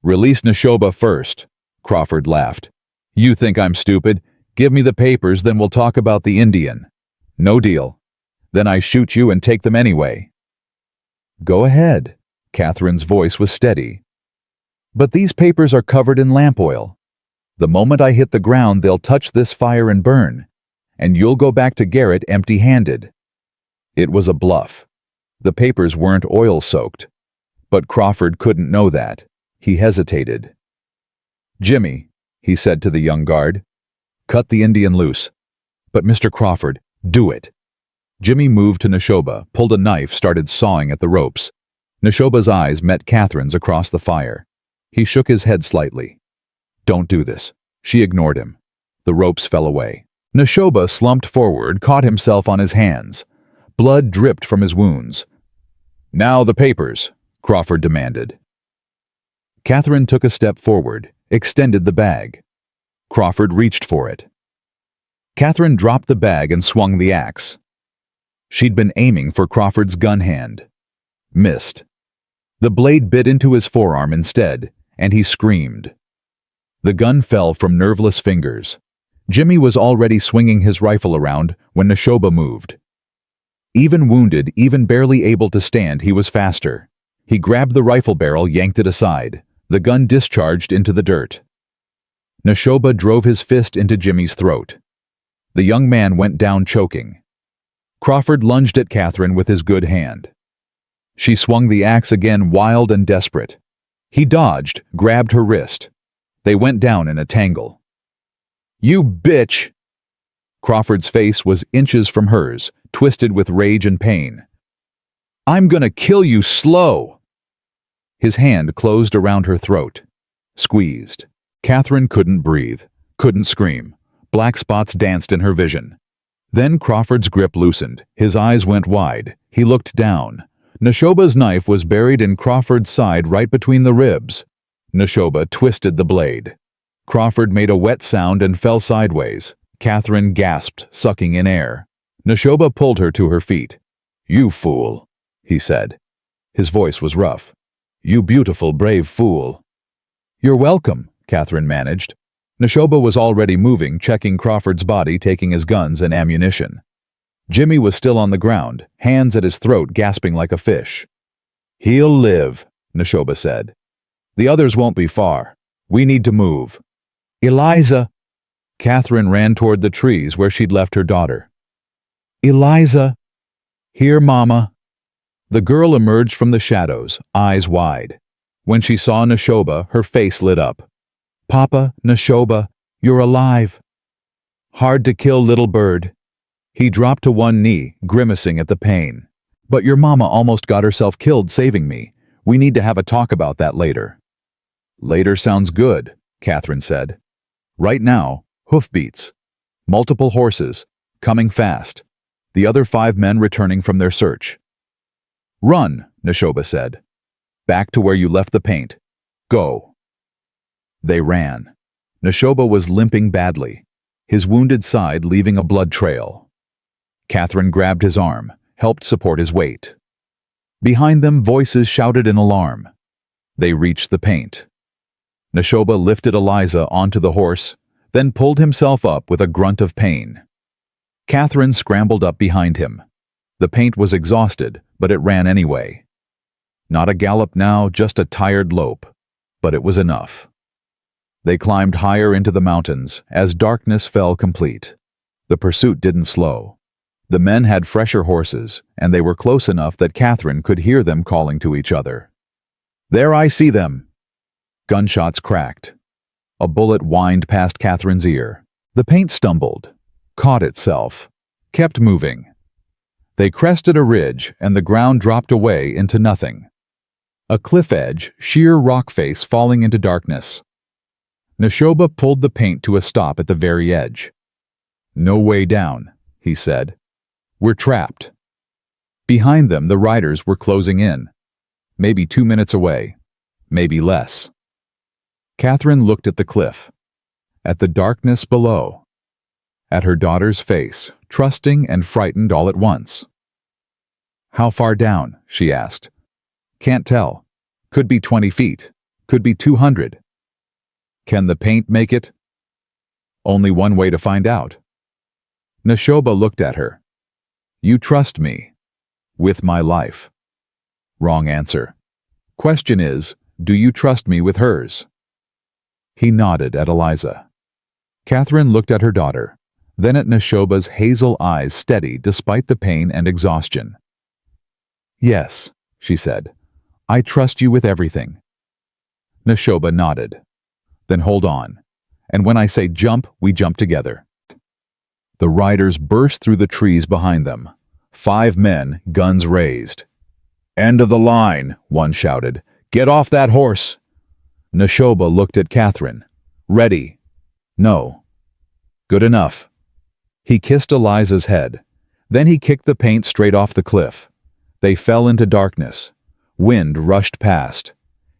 "Release Nashoba first," Crawford laughed. "You think I'm stupid? Give me the papers, then we'll talk about the Indian." "No deal. Then I shoot you and take them anyway." "Go ahead." Catherine's voice was steady. "But these papers are covered in lamp oil. The moment I hit the ground, they'll touch this fire and burn. And you'll go back to Garrett empty-handed." It was a bluff. The papers weren't oil-soaked. But Crawford couldn't know that. He hesitated. "Jimmy," he said to the young guard, "cut the Indian loose." "But Mr. Crawford, do it." Jimmy moved to Nashoba, pulled a knife, started sawing at the ropes. Nashoba's eyes met Catherine's across the fire. He shook his head slightly. "Don't do this." She ignored him. The ropes fell away. Nashoba slumped forward, caught himself on his hands. Blood dripped from his wounds. "Now the papers," Crawford demanded. Catherine took a step forward, extended the bag. Crawford reached for it. Catherine dropped the bag and swung the axe. She'd been aiming for Crawford's gun hand. Missed. The blade bit into his forearm instead, and he screamed. The gun fell from nerveless fingers. Jimmy was already swinging his rifle around when Nashoba moved. Even wounded, even barely able to stand, he was faster. He grabbed the rifle barrel, yanked it aside. The gun discharged into the dirt. Nashoba drove his fist into Jimmy's throat. The young man went down choking. Crawford lunged at Catherine with his good hand. She swung the axe again, wild and desperate. He dodged, grabbed her wrist. They went down in a tangle. "You bitch!" Crawford's face was inches from hers, twisted with rage and pain. "I'm gonna kill you slow!" His hand closed around her throat. Squeezed. Catherine couldn't breathe, couldn't scream. Black spots danced in her vision. Then Crawford's grip loosened. His eyes went wide. He looked down. Nashoba's knife was buried in Crawford's side right between the ribs. Nashoba twisted the blade. Crawford made a wet sound and fell sideways. Catherine gasped, sucking in air. Nashoba pulled her to her feet. "You fool," he said. His voice was rough. "You beautiful, brave fool." "You're welcome," Catherine managed. Nashoba was already moving, checking Crawford's body, taking his guns and ammunition. Jimmy was still on the ground, hands at his throat, gasping like a fish. "He'll live," Nashoba said. "The others won't be far. We need to move." "Eliza!" Catherine ran toward the trees where she'd left her daughter. "Eliza!" "Here, Mama." The girl emerged from the shadows, eyes wide. When she saw Nashoba, her face lit up. "Papa, Nashoba, you're alive." "Hard to kill, little bird." He dropped to one knee, grimacing at the pain. "But your mama almost got herself killed saving me. We need to have a talk about that later." "Later sounds good," Catherine said. "Right now, hoofbeats. Multiple horses, coming fast. The other 5 men returning from their search." "Run," Nashoba said. "Back to where you left the paint. Go." They ran. Nashoba was limping badly, his wounded side leaving a blood trail. Catherine grabbed his arm, helped support his weight. Behind them, voices shouted in alarm. They reached the paint. Nashoba lifted Eliza onto the horse, then pulled himself up with a grunt of pain. Catherine scrambled up behind him. The paint was exhausted, but it ran anyway. Not a gallop now, just a tired lope, but it was enough. They climbed higher into the mountains as darkness fell complete. The pursuit didn't slow. The men had fresher horses, and they were close enough that Catherine could hear them calling to each other. "There, I see them!" Gunshots cracked. A bullet whined past Catherine's ear. The paint stumbled, caught itself, kept moving. They crested a ridge, and the ground dropped away into nothing. A cliff edge, sheer rock face falling into darkness. Nashoba pulled the paint to a stop at the very edge. "No way down," he said. "We're trapped." Behind them, the riders were closing in. Maybe 2 minutes away, maybe less. Catherine looked at the cliff, at the darkness below, at her daughter's face, trusting and frightened all at once. "How far down?" she asked. "Can't tell. Could be 20 feet. Could be 200. "Can the paint make it?" "Only one way to find out." Nashoba looked at her. "You trust me." "With my life." Wrong answer. Question is, do you trust me with hers? He nodded at Eliza. Catherine looked at her daughter, then at Nashoba's hazel eyes steady despite the pain and exhaustion. "Yes," she said. "I trust you with everything." Nashoba nodded. "Then hold on. And when I say jump, we jump together." The riders burst through the trees behind them. 5 men, guns raised. "End of the line," one shouted. "Get off that horse." Nashoba looked at Catherine. "Ready." "No." "Good enough." He kissed Eliza's head. Then he kicked the paint straight off the cliff. They fell into darkness. Wind rushed past.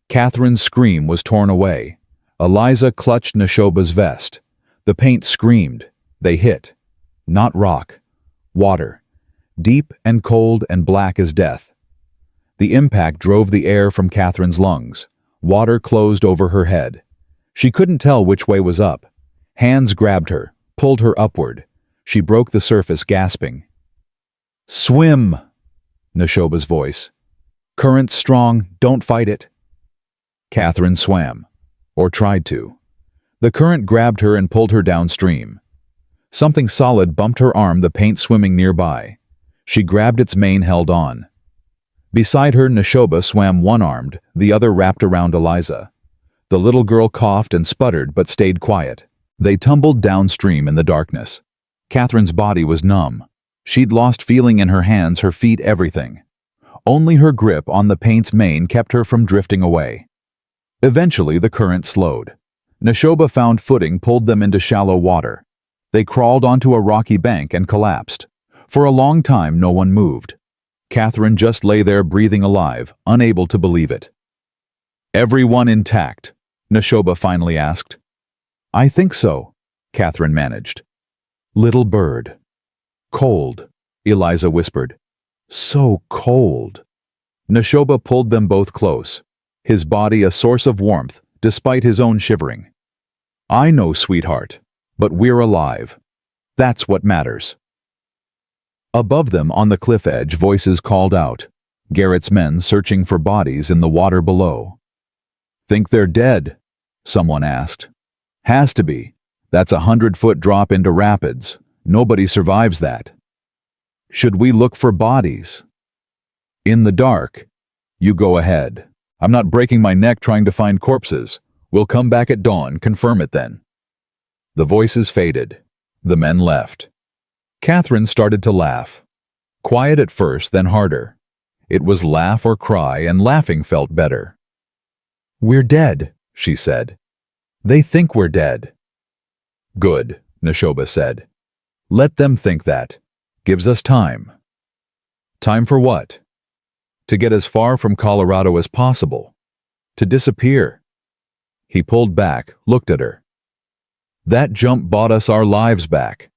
Catherine's scream was torn away. Eliza clutched Nashoba's vest. The paint screamed. They hit. Not rock. Water. Deep and cold and black as death. The impact drove the air from Catherine's lungs. Water closed over her head. She couldn't tell which way was up. Hands grabbed her, pulled her upward. She broke the surface, gasping. "Swim!" Nashoba's voice. "Current strong, don't fight it." Catherine swam, or tried to. The current grabbed her and pulled her downstream. Something solid bumped her arm, the paint swimming nearby. She grabbed its mane, held on. Beside her, Nashoba swam one-armed, the other wrapped around Eliza. The little girl coughed and sputtered but stayed quiet. They tumbled downstream in the darkness. Catherine's body was numb. She'd lost feeling in her hands, her feet, everything. Only her grip on the paint's mane kept her from drifting away. Eventually, the current slowed. Nashoba found footing, pulled them into shallow water. They crawled onto a rocky bank and collapsed. For a long time, no one moved. Catherine just lay there, breathing alive, unable to believe it. "Everyone intact?" Nashoba finally asked. "I think so," Catherine managed. "Little bird." "Cold," Eliza whispered. "So cold." Nashoba pulled them both close, his body a source of warmth, despite his own shivering. "I know, sweetheart, but we're alive. That's what matters." Above them, on the cliff edge, voices called out. Garrett's men searching for bodies in the water below. "Think they're dead?" someone asked. "Has to be. That's a 100-foot drop into rapids. Nobody survives that." "Should we look for bodies?" "In the dark. You go ahead." I'm not breaking my neck trying to find corpses. We'll come back at dawn, confirm it then. The voices faded. The men left. Catherine started to laugh. Quiet at first, then harder. It was laugh or cry, and laughing felt better. "We're dead," she said. "They think we're dead." "Good," Nashoba said. "Let them think that. Gives us time." Time for what? To get as far from Colorado as possible. To disappear. He pulled back, looked at her. "That jump bought us our lives back.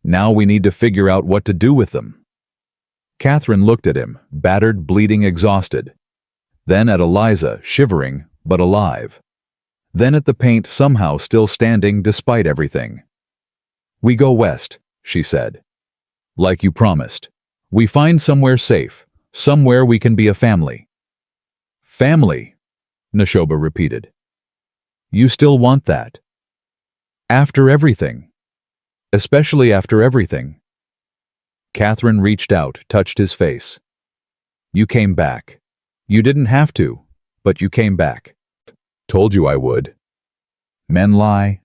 Now we need to figure out what to do with them." Catherine looked at him, battered, bleeding, exhausted. Then at Eliza, shivering, but alive. Then at the paint somehow still standing despite everything. "We go west," she said. "Like you promised. We find somewhere safe, somewhere we can be a family." "Family," Nashoba repeated. "You still want that?" "After everything. Especially after everything." Catherine reached out, touched his face. "You came back. You didn't have to, but you came back. Told you I would." "Men lie."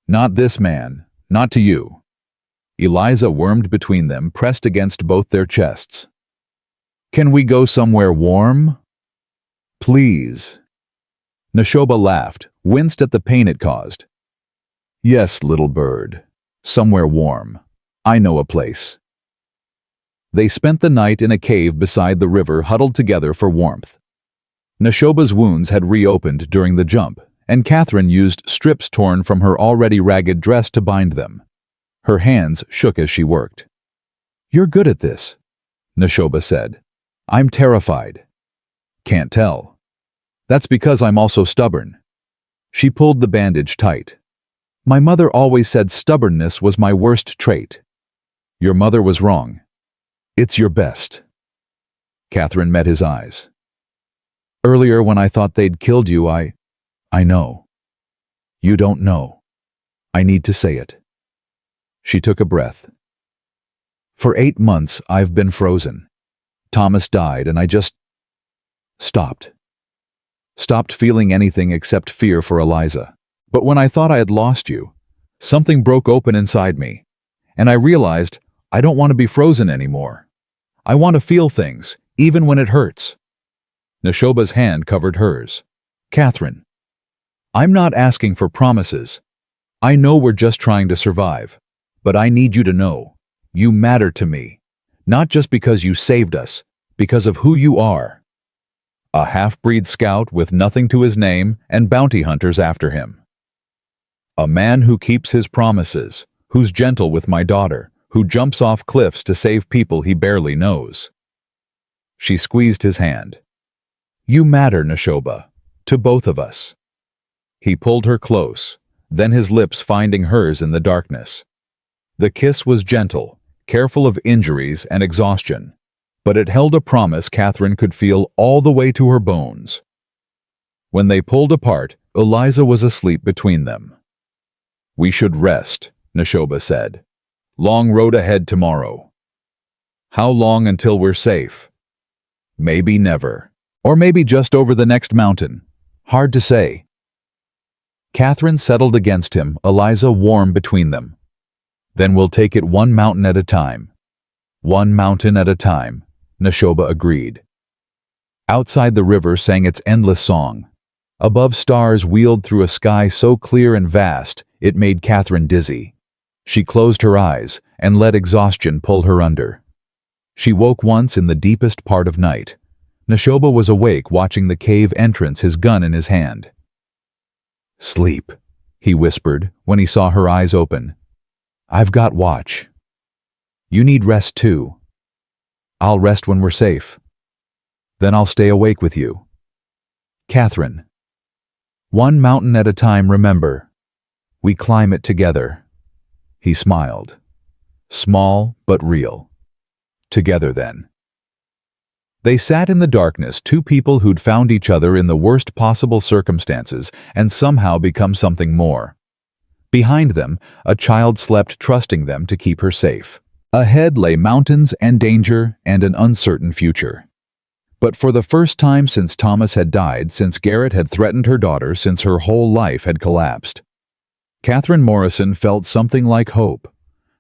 "Not this man, not to you." Eliza wormed between them, pressed against both their chests. "Can we go somewhere warm?" "Please." Nashoba laughed, winced at the pain it caused. "Yes, little bird. Somewhere warm. I know a place." They spent the night in a cave beside the river, huddled together for warmth. Nashoba's wounds had reopened during the jump, and Catherine used strips torn from her already ragged dress to bind them. Her hands shook as she worked. "You're good at this," Nashoba said. "I'm terrified." "Can't tell." "That's because I'm also stubborn." She pulled the bandage tight. "My mother always said stubbornness was my worst trait." "Your mother was wrong. It's your best." Catherine met his eyes. "Earlier when I thought they'd killed you, I know. You don't know. I need to say it." She took a breath. "For 8 months I've been frozen. Thomas died and I just stopped. Stopped feeling anything except fear for Eliza. But when I thought I had lost you, something broke open inside me, and I realized I don't want to be frozen anymore. I want to feel things, even when it hurts." Nashoba's hand covered hers. "Catherine, I'm not asking for promises. I know we're just trying to survive, but I need you to know, you matter to me, not just because you saved us, because of who you are." A half-breed scout with nothing to his name and bounty hunters after him. A man who keeps his promises, who's gentle with my daughter, who jumps off cliffs to save people he barely knows. She squeezed his hand. "You matter, Nashoba, to both of us." He pulled her close, then his lips finding hers in the darkness. The kiss was gentle, careful of injuries and exhaustion, but it held a promise Catherine could feel all the way to her bones. When they pulled apart, Eliza was asleep between them. "We should rest," Nashoba said. "Long road ahead tomorrow." "How long until we're safe?" "Maybe never. Or maybe just over the next mountain. Hard to say." Catherine settled against him, Eliza warm between them. "Then we'll take it one mountain at a time." "One mountain at a time," Nashoba agreed. Outside the river sang its endless song. Above stars wheeled through a sky so clear and vast, it made Catherine dizzy. She closed her eyes and let exhaustion pull her under. She woke once in the deepest part of night. Nashoba was awake watching the cave entrance, his gun in his hand. "Sleep," he whispered when he saw her eyes open. "I've got watch. You need rest too." "I'll rest when we're safe. Then I'll stay awake with you." "Catherine, one mountain at a time, remember. We climb it together." He smiled. Small but real. Together then. They sat in the darkness, two people who'd found each other in the worst possible circumstances and somehow become something more. Behind them, a child slept, trusting them to keep her safe. Ahead lay mountains and danger and an uncertain future. But for the first time since Thomas had died, since Garrett had threatened her daughter, since her whole life had collapsed, Catherine Morrison felt something like hope.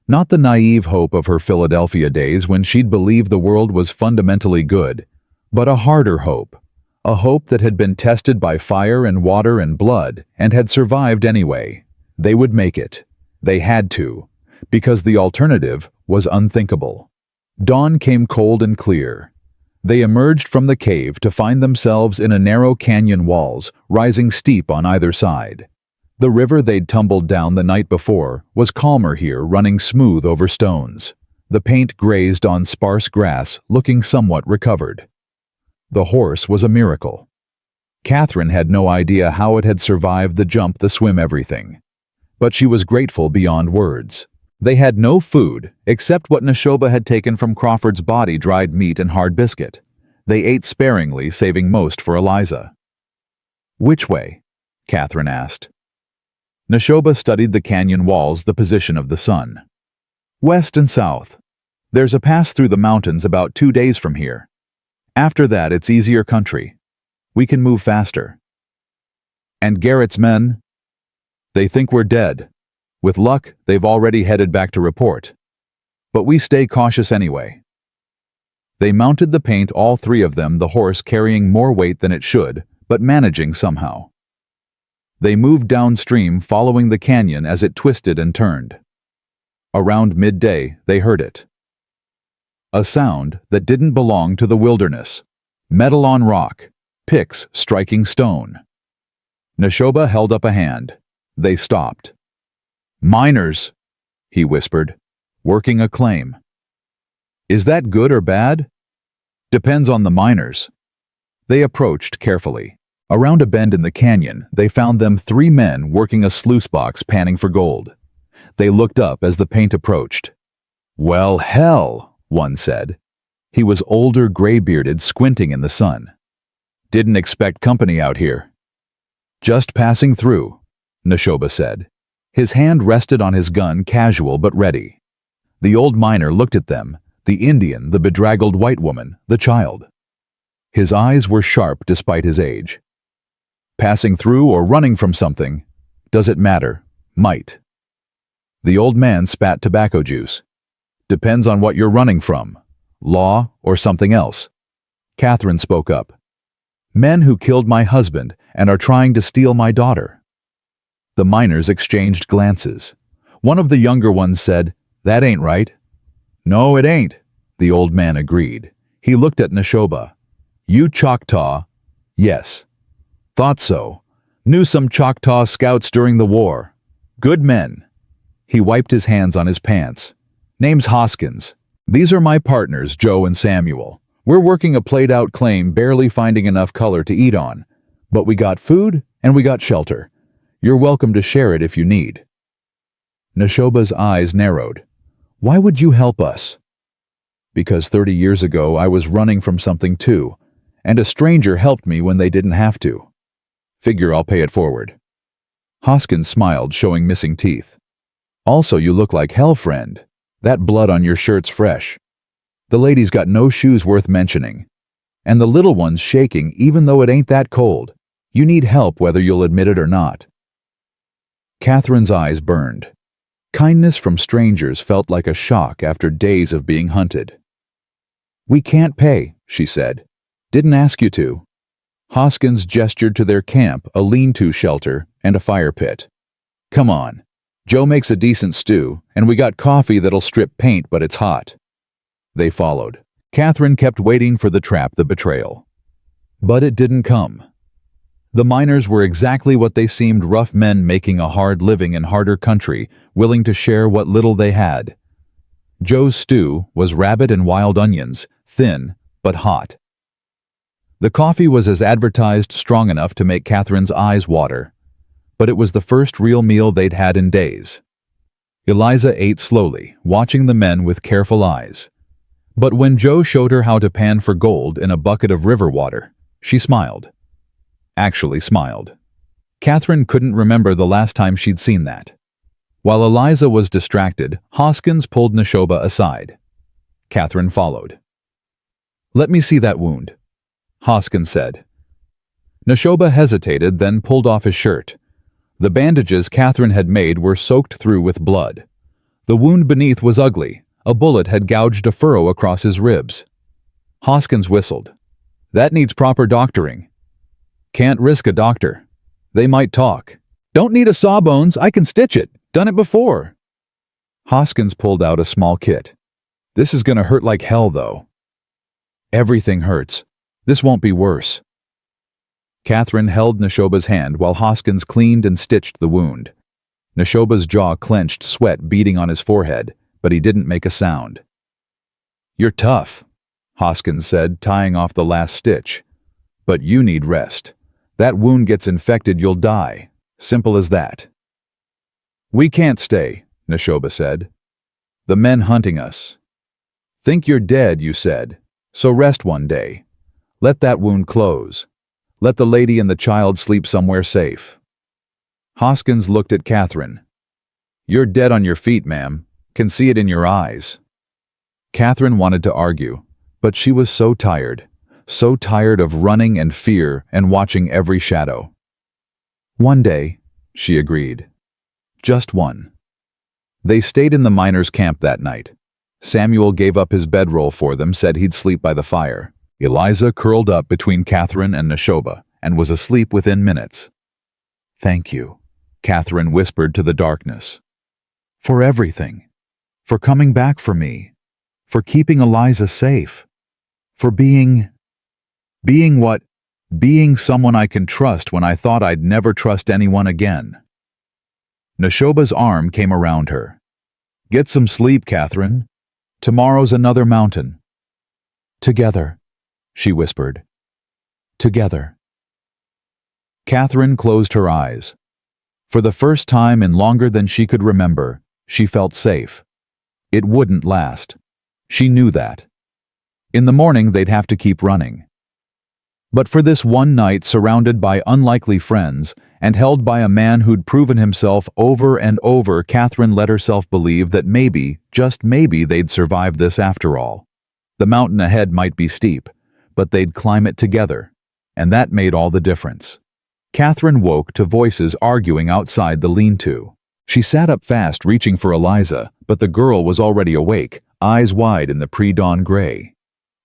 Not the naive hope of her Philadelphia days when she'd believed the world was fundamentally good, but a harder hope. A hope that had been tested by fire and water and blood and had survived anyway. They would make it. They had to, because the alternative was unthinkable. Dawn came cold and clear. They emerged from the cave to find themselves in a narrow canyon walls, rising steep on either side. The river they'd tumbled down the night before was calmer here, running smooth over stones. The paint grazed on sparse grass, looking somewhat recovered. The horse was a miracle. Catherine had no idea how it had survived the jump, the swim, everything. But she was grateful beyond words. They had no food, except what Nashoba had taken from Crawford's body, dried meat and hard biscuit. They ate sparingly, saving most for Eliza. "Which way?" Catherine asked. Nashoba studied the canyon walls, the position of the sun. "West and south. There's a pass through the mountains about 2 days from here. After that, it's easier country. We can move faster." "And Garrett's men?" "They think we're dead. With luck, they've already headed back to report. But we stay cautious anyway." They mounted the paint, all three of them, the horse carrying more weight than it should, but managing somehow. They moved downstream, following the canyon as it twisted and turned. Around midday, they heard it. A sound that didn't belong to the wilderness. Metal on rock, picks striking stone. Nashoba held up a hand. They stopped. "Miners," he whispered, "working a claim." "Is that good or bad?" "Depends on the miners." They approached carefully. Around a bend in the canyon, they found them 3 men working a sluice box, panning for gold. They looked up as the paint approached. "Well, hell," one said. He was older, gray-bearded, squinting in the sun. "Didn't expect company out here." "Just passing through," Nashoba said. His hand rested on his gun, casual but ready. The old miner looked at them, the Indian, the bedraggled white woman, the child. His eyes were sharp despite his age. "Passing through or running from something? Does it matter? Might." The old man spat tobacco juice. "Depends on what you're running from. Law or something else." Catherine spoke up. "Men who killed my husband and are trying to steal my daughter." The miners exchanged glances. One of the younger ones said, "That ain't right." "No, it ain't," the old man agreed. He looked at Nashoba. "You Choctaw?" "Yes." "Thought so. Knew some Choctaw scouts during the war. Good men." He wiped his hands on his pants. "Name's Hoskins. These are my partners, Joe and Samuel. We're working a played-out claim, barely finding enough color to eat on. But we got food and we got shelter. You're welcome to share it if you need." Nashoba's eyes narrowed. "Why would you help us?" "Because 30 years ago I was running from something too, and a stranger helped me when they didn't have to. Figure I'll pay it forward." Hoskins smiled, showing missing teeth. "Also, you look like hell, friend. That blood on your shirt's fresh. The lady's got no shoes worth mentioning. And the little one's shaking even though it ain't that cold. You need help whether you'll admit it or not." Catherine's eyes burned. Kindness from strangers felt like a shock after days of being hunted. "We can't pay," she said. "Didn't ask you to." Hoskins gestured to their camp, a lean-to shelter, and a fire pit. "Come on. Joe makes a decent stew, and we got coffee that'll strip paint, but it's hot." They followed. Catherine kept waiting for the trap, the betrayal. But it didn't come. The miners were exactly what they seemed, rough men making a hard living in harder country, willing to share what little they had. Joe's stew was rabbit and wild onions, thin but hot. The coffee was as advertised, strong enough to make Catherine's eyes water. But it was the first real meal they'd had in days. Eliza ate slowly, watching the men with careful eyes. But when Joe showed her how to pan for gold in a bucket of river water, she smiled. Actually smiled. Catherine couldn't remember the last time she'd seen that. While Eliza was distracted, Hoskins pulled Nashoba aside. Catherine followed. "Let me see that wound." Hoskins said. Nashoba hesitated, then pulled off his shirt. The bandages Catherine had made were soaked through with blood. The wound beneath was ugly. A bullet had gouged a furrow across his ribs. Hoskins whistled. That needs proper doctoring. Can't risk a doctor. They might talk. Don't need a sawbones, I can stitch it. Done it before. Hoskins pulled out a small kit. This is gonna hurt like hell, though. Everything hurts. This won't be worse. Catherine held Nashoba's hand while Hoskins cleaned and stitched the wound. Nashoba's jaw clenched, sweat beading on his forehead, but he didn't make a sound. You're tough, Hoskins said, tying off the last stitch. But you need rest. That wound gets infected, you'll die. Simple as that. We can't stay, Nashoba said. The men hunting us. Think you're dead, you said. So rest one day. Let that wound close. Let the lady and the child sleep somewhere safe. Hoskins looked at Catherine. You're dead on your feet, ma'am. Can see it in your eyes. Catherine wanted to argue, but she was so tired of running and fear and watching every shadow. One day, she agreed. Just one. They stayed in the miners' camp that night. Samuel gave up his bedroll for them, said he'd sleep by the fire. Eliza curled up between Catherine and Nashoba and was asleep within minutes. Thank you, Catherine whispered to the darkness. For everything. For coming back for me. For keeping Eliza safe. For being what? Being someone I can trust when I thought I'd never trust anyone again. Nashoba's arm came around her. Get some sleep, Catherine. Tomorrow's another mountain. Together, she whispered. Together. Catherine closed her eyes. For the first time in longer than she could remember, she felt safe. It wouldn't last. She knew that. In the morning, they'd have to keep running. But for this one night, surrounded by unlikely friends and held by a man who'd proven himself over and over, Catherine let herself believe that maybe, just maybe, they'd survive this after all. The mountain ahead might be steep, but they'd climb it together, and that made all the difference. Catherine woke to voices arguing outside the lean-to. She sat up fast, reaching for Eliza, but the girl was already awake, eyes wide in the pre-dawn gray.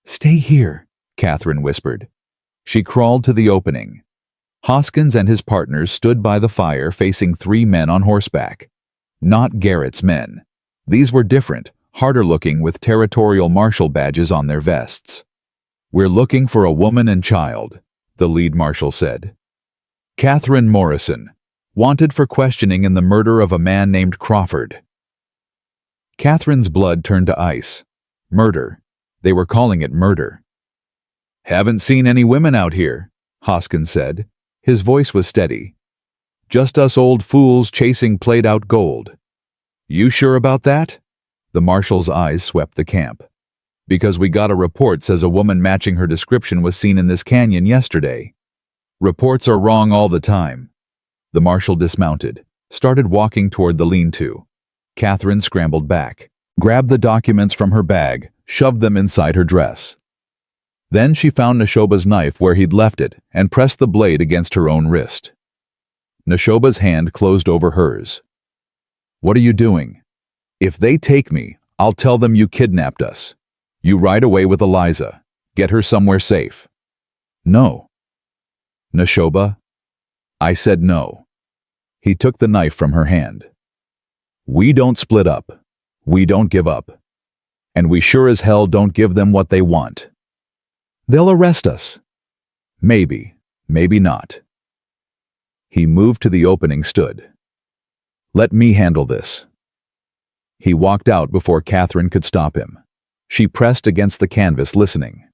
Stay here, Catherine whispered. She crawled to the opening. Hoskins and his partners stood by the fire facing 3 men on horseback. Not Garrett's men. These were different, harder looking, with territorial marshal badges on their vests. We're looking for a woman and child, the lead marshal said. Catherine Morrison, wanted for questioning in the murder of a man named Crawford. Catherine's blood turned to ice. Murder. They were calling it murder. Haven't seen any women out here, Hoskins said. His voice was steady. Just us old fools chasing played-out gold. You sure about that? The marshal's eyes swept the camp. Because we got a report says a woman matching her description was seen in this canyon yesterday. Reports are wrong all the time. The marshal dismounted, started walking toward the lean-to. Catherine scrambled back, grabbed the documents from her bag, shoved them inside her dress. Then she found Nashoba's knife where he'd left it and pressed the blade against her own wrist. Nashoba's hand closed over hers. What are you doing? If they take me, I'll tell them you kidnapped us. You ride away with Eliza. Get her somewhere safe. No. Nashoba? I said no. He took the knife from her hand. We don't split up. We don't give up. And we sure as hell don't give them what they want. They'll arrest us. Maybe, maybe not. He moved to the opening, stood. Let me handle this. He walked out before Catherine could stop him. She pressed against the canvas, listening.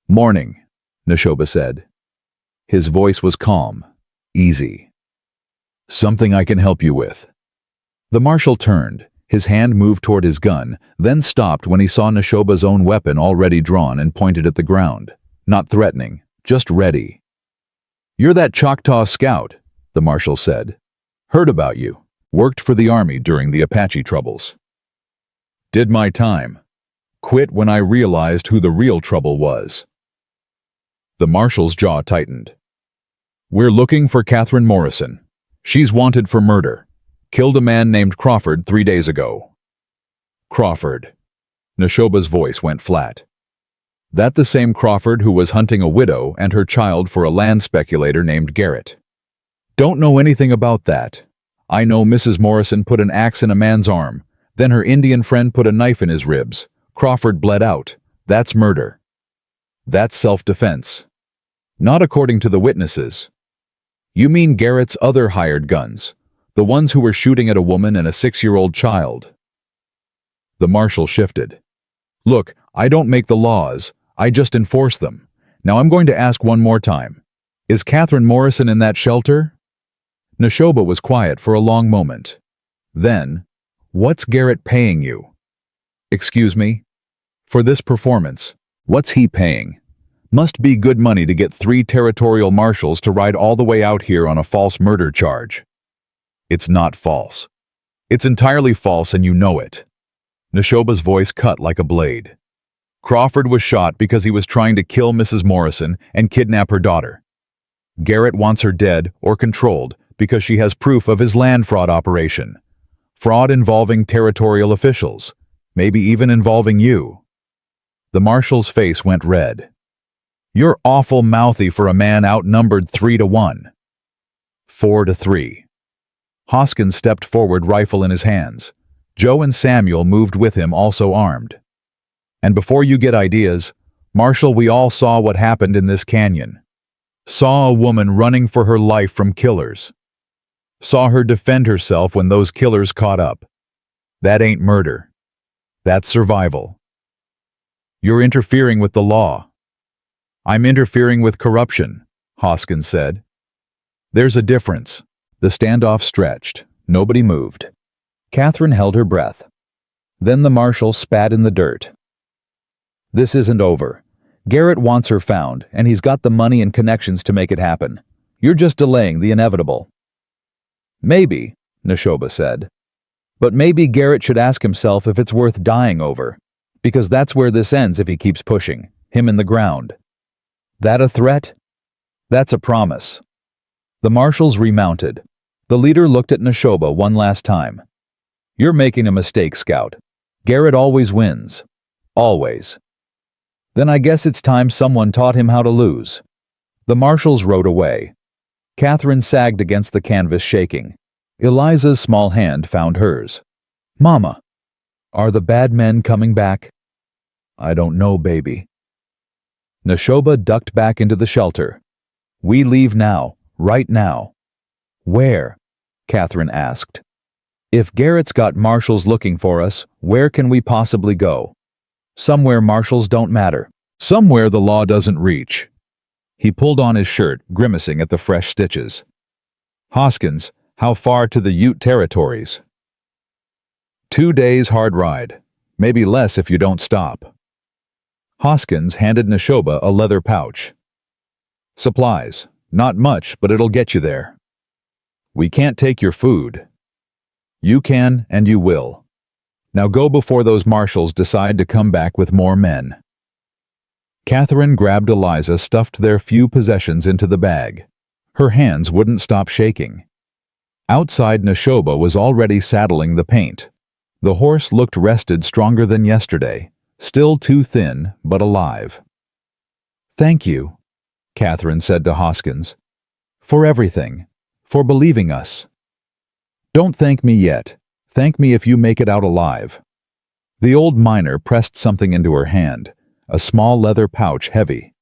Morning, Nashoba said. His voice was calm, easy. Something I can help you with. The marshal turned. His hand moved toward his gun, then stopped when he saw Nashoba's own weapon already drawn and pointed at the ground. Not threatening, just ready. You're that Choctaw scout, the marshal said. Heard about you. Worked for the army during the Apache troubles. Did my time. Quit when I realized who the real trouble was. The marshal's jaw tightened. "We're looking for Catherine Morrison. She's wanted for murder. Killed a man named Crawford 3 days ago." Crawford. Nashoba's voice went flat. "That the same Crawford who was hunting a widow and her child for a land speculator named Garrett?" "Don't know anything about that. I know Mrs. Morrison put an axe in a man's arm, then her Indian friend put a knife in his ribs. Crawford bled out. That's murder." "That's self-defense." "Not according to the witnesses." "You mean Garrett's other hired guns, the ones who were shooting at a woman and a 6-year-old child?" The marshal shifted. "Look, I don't make the laws, I just enforce them. Now I'm going to ask one more time. Is Catherine Morrison in that shelter?" Nashoba was quiet for a long moment. Then, "What's Garrett paying you?" "Excuse me?" "For this performance, what's he paying?" "Must be good money to get 3 territorial marshals to ride all the way out here on a false murder charge." "It's not false. It's entirely false and you know it." Nashoba's voice cut like a blade. "Crawford was shot because he was trying to kill Mrs. Morrison and kidnap her daughter. Garrett wants her dead or controlled because she has proof of his land fraud operation. Fraud involving territorial officials, maybe even involving you." The marshal's face went red. "You're awful mouthy for a man outnumbered 3-1. 4-3. Hoskins stepped forward, rifle in his hands. Joe and Samuel moved with him, also armed. "And before you get ideas, Marshal, we all saw what happened in this canyon. Saw a woman running for her life from killers. Saw her defend herself when those killers caught up. That ain't murder. That's survival. You're interfering with the law." "I'm interfering with corruption," Hoskins said. "There's a difference." The standoff stretched. Nobody moved. Catherine held her breath. Then the marshal spat in the dirt. "This isn't over. Garrett wants her found, and he's got the money and connections to make it happen. You're just delaying the inevitable." "Maybe," Nashoba said. "But maybe Garrett should ask himself if it's worth dying over, because that's where this ends if he keeps pushing, him in the ground." "That a threat?" "That's a promise." The marshals remounted. The leader looked at Nashoba one last time. "You're making a mistake, Scout. Garrett always wins. Always." "Then I guess it's time someone taught him how to lose." The marshals rode away. Catherine sagged against the canvas, shaking. Eliza's small hand found hers. "Mama, are the bad men coming back?" "I don't know, baby." Nashoba ducked back into the shelter. "We leave now, right now." "Where?" Catherine asked. "If Garrett's got marshals looking for us, where can we possibly go?" "Somewhere marshals don't matter. Somewhere the law doesn't reach." He pulled on his shirt, grimacing at the fresh stitches. "Hoskins, how far to the Ute territories?" 2 days hard ride. Maybe less if you don't stop." Hoskins handed Nashoba a leather pouch. "Supplies. Not much, but it'll get you there." "We can't take your food." "You can, and you will. Now go before those marshals decide to come back with more men." Catherine grabbed Eliza, stuffed their few possessions into the bag. Her hands wouldn't stop shaking. Outside, Nashoba was already saddling the paint. The horse looked rested, stronger than yesterday, still too thin, but alive. "Thank you," Catherine said to Hoskins. "For everything. For believing us." "Don't thank me yet. Thank me if you make it out alive." The old miner pressed something into her hand, a small leather pouch, heavy.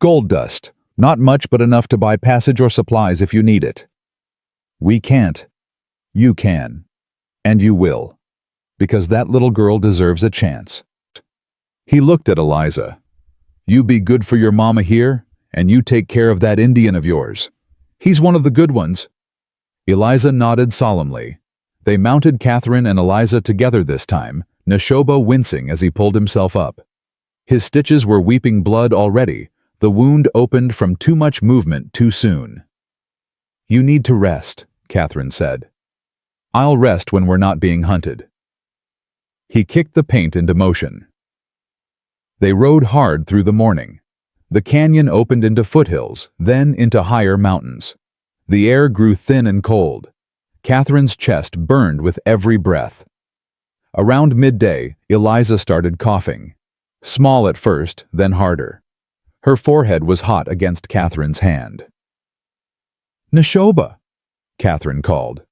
"Gold dust. Not much, but enough to buy passage or supplies if you need it." "We can't." "You can. And you will. Because that little girl deserves a chance." He looked at Eliza. "You be good for your mama here, and you take care of that Indian of yours. He's one of the good ones." Eliza nodded solemnly. They mounted Catherine and Eliza together this time, Nashoba wincing as he pulled himself up. His stitches were weeping blood already, the wound opened from too much movement too soon. "You need to rest," Catherine said. "I'll rest when we're not being hunted." He kicked the paint into motion. They rode hard through the morning. The canyon opened into foothills, then into higher mountains. The air grew thin and cold. Catherine's chest burned with every breath. Around midday, Eliza started coughing. Small at first, then harder. Her forehead was hot against Catherine's hand. "Nashoba," Catherine called.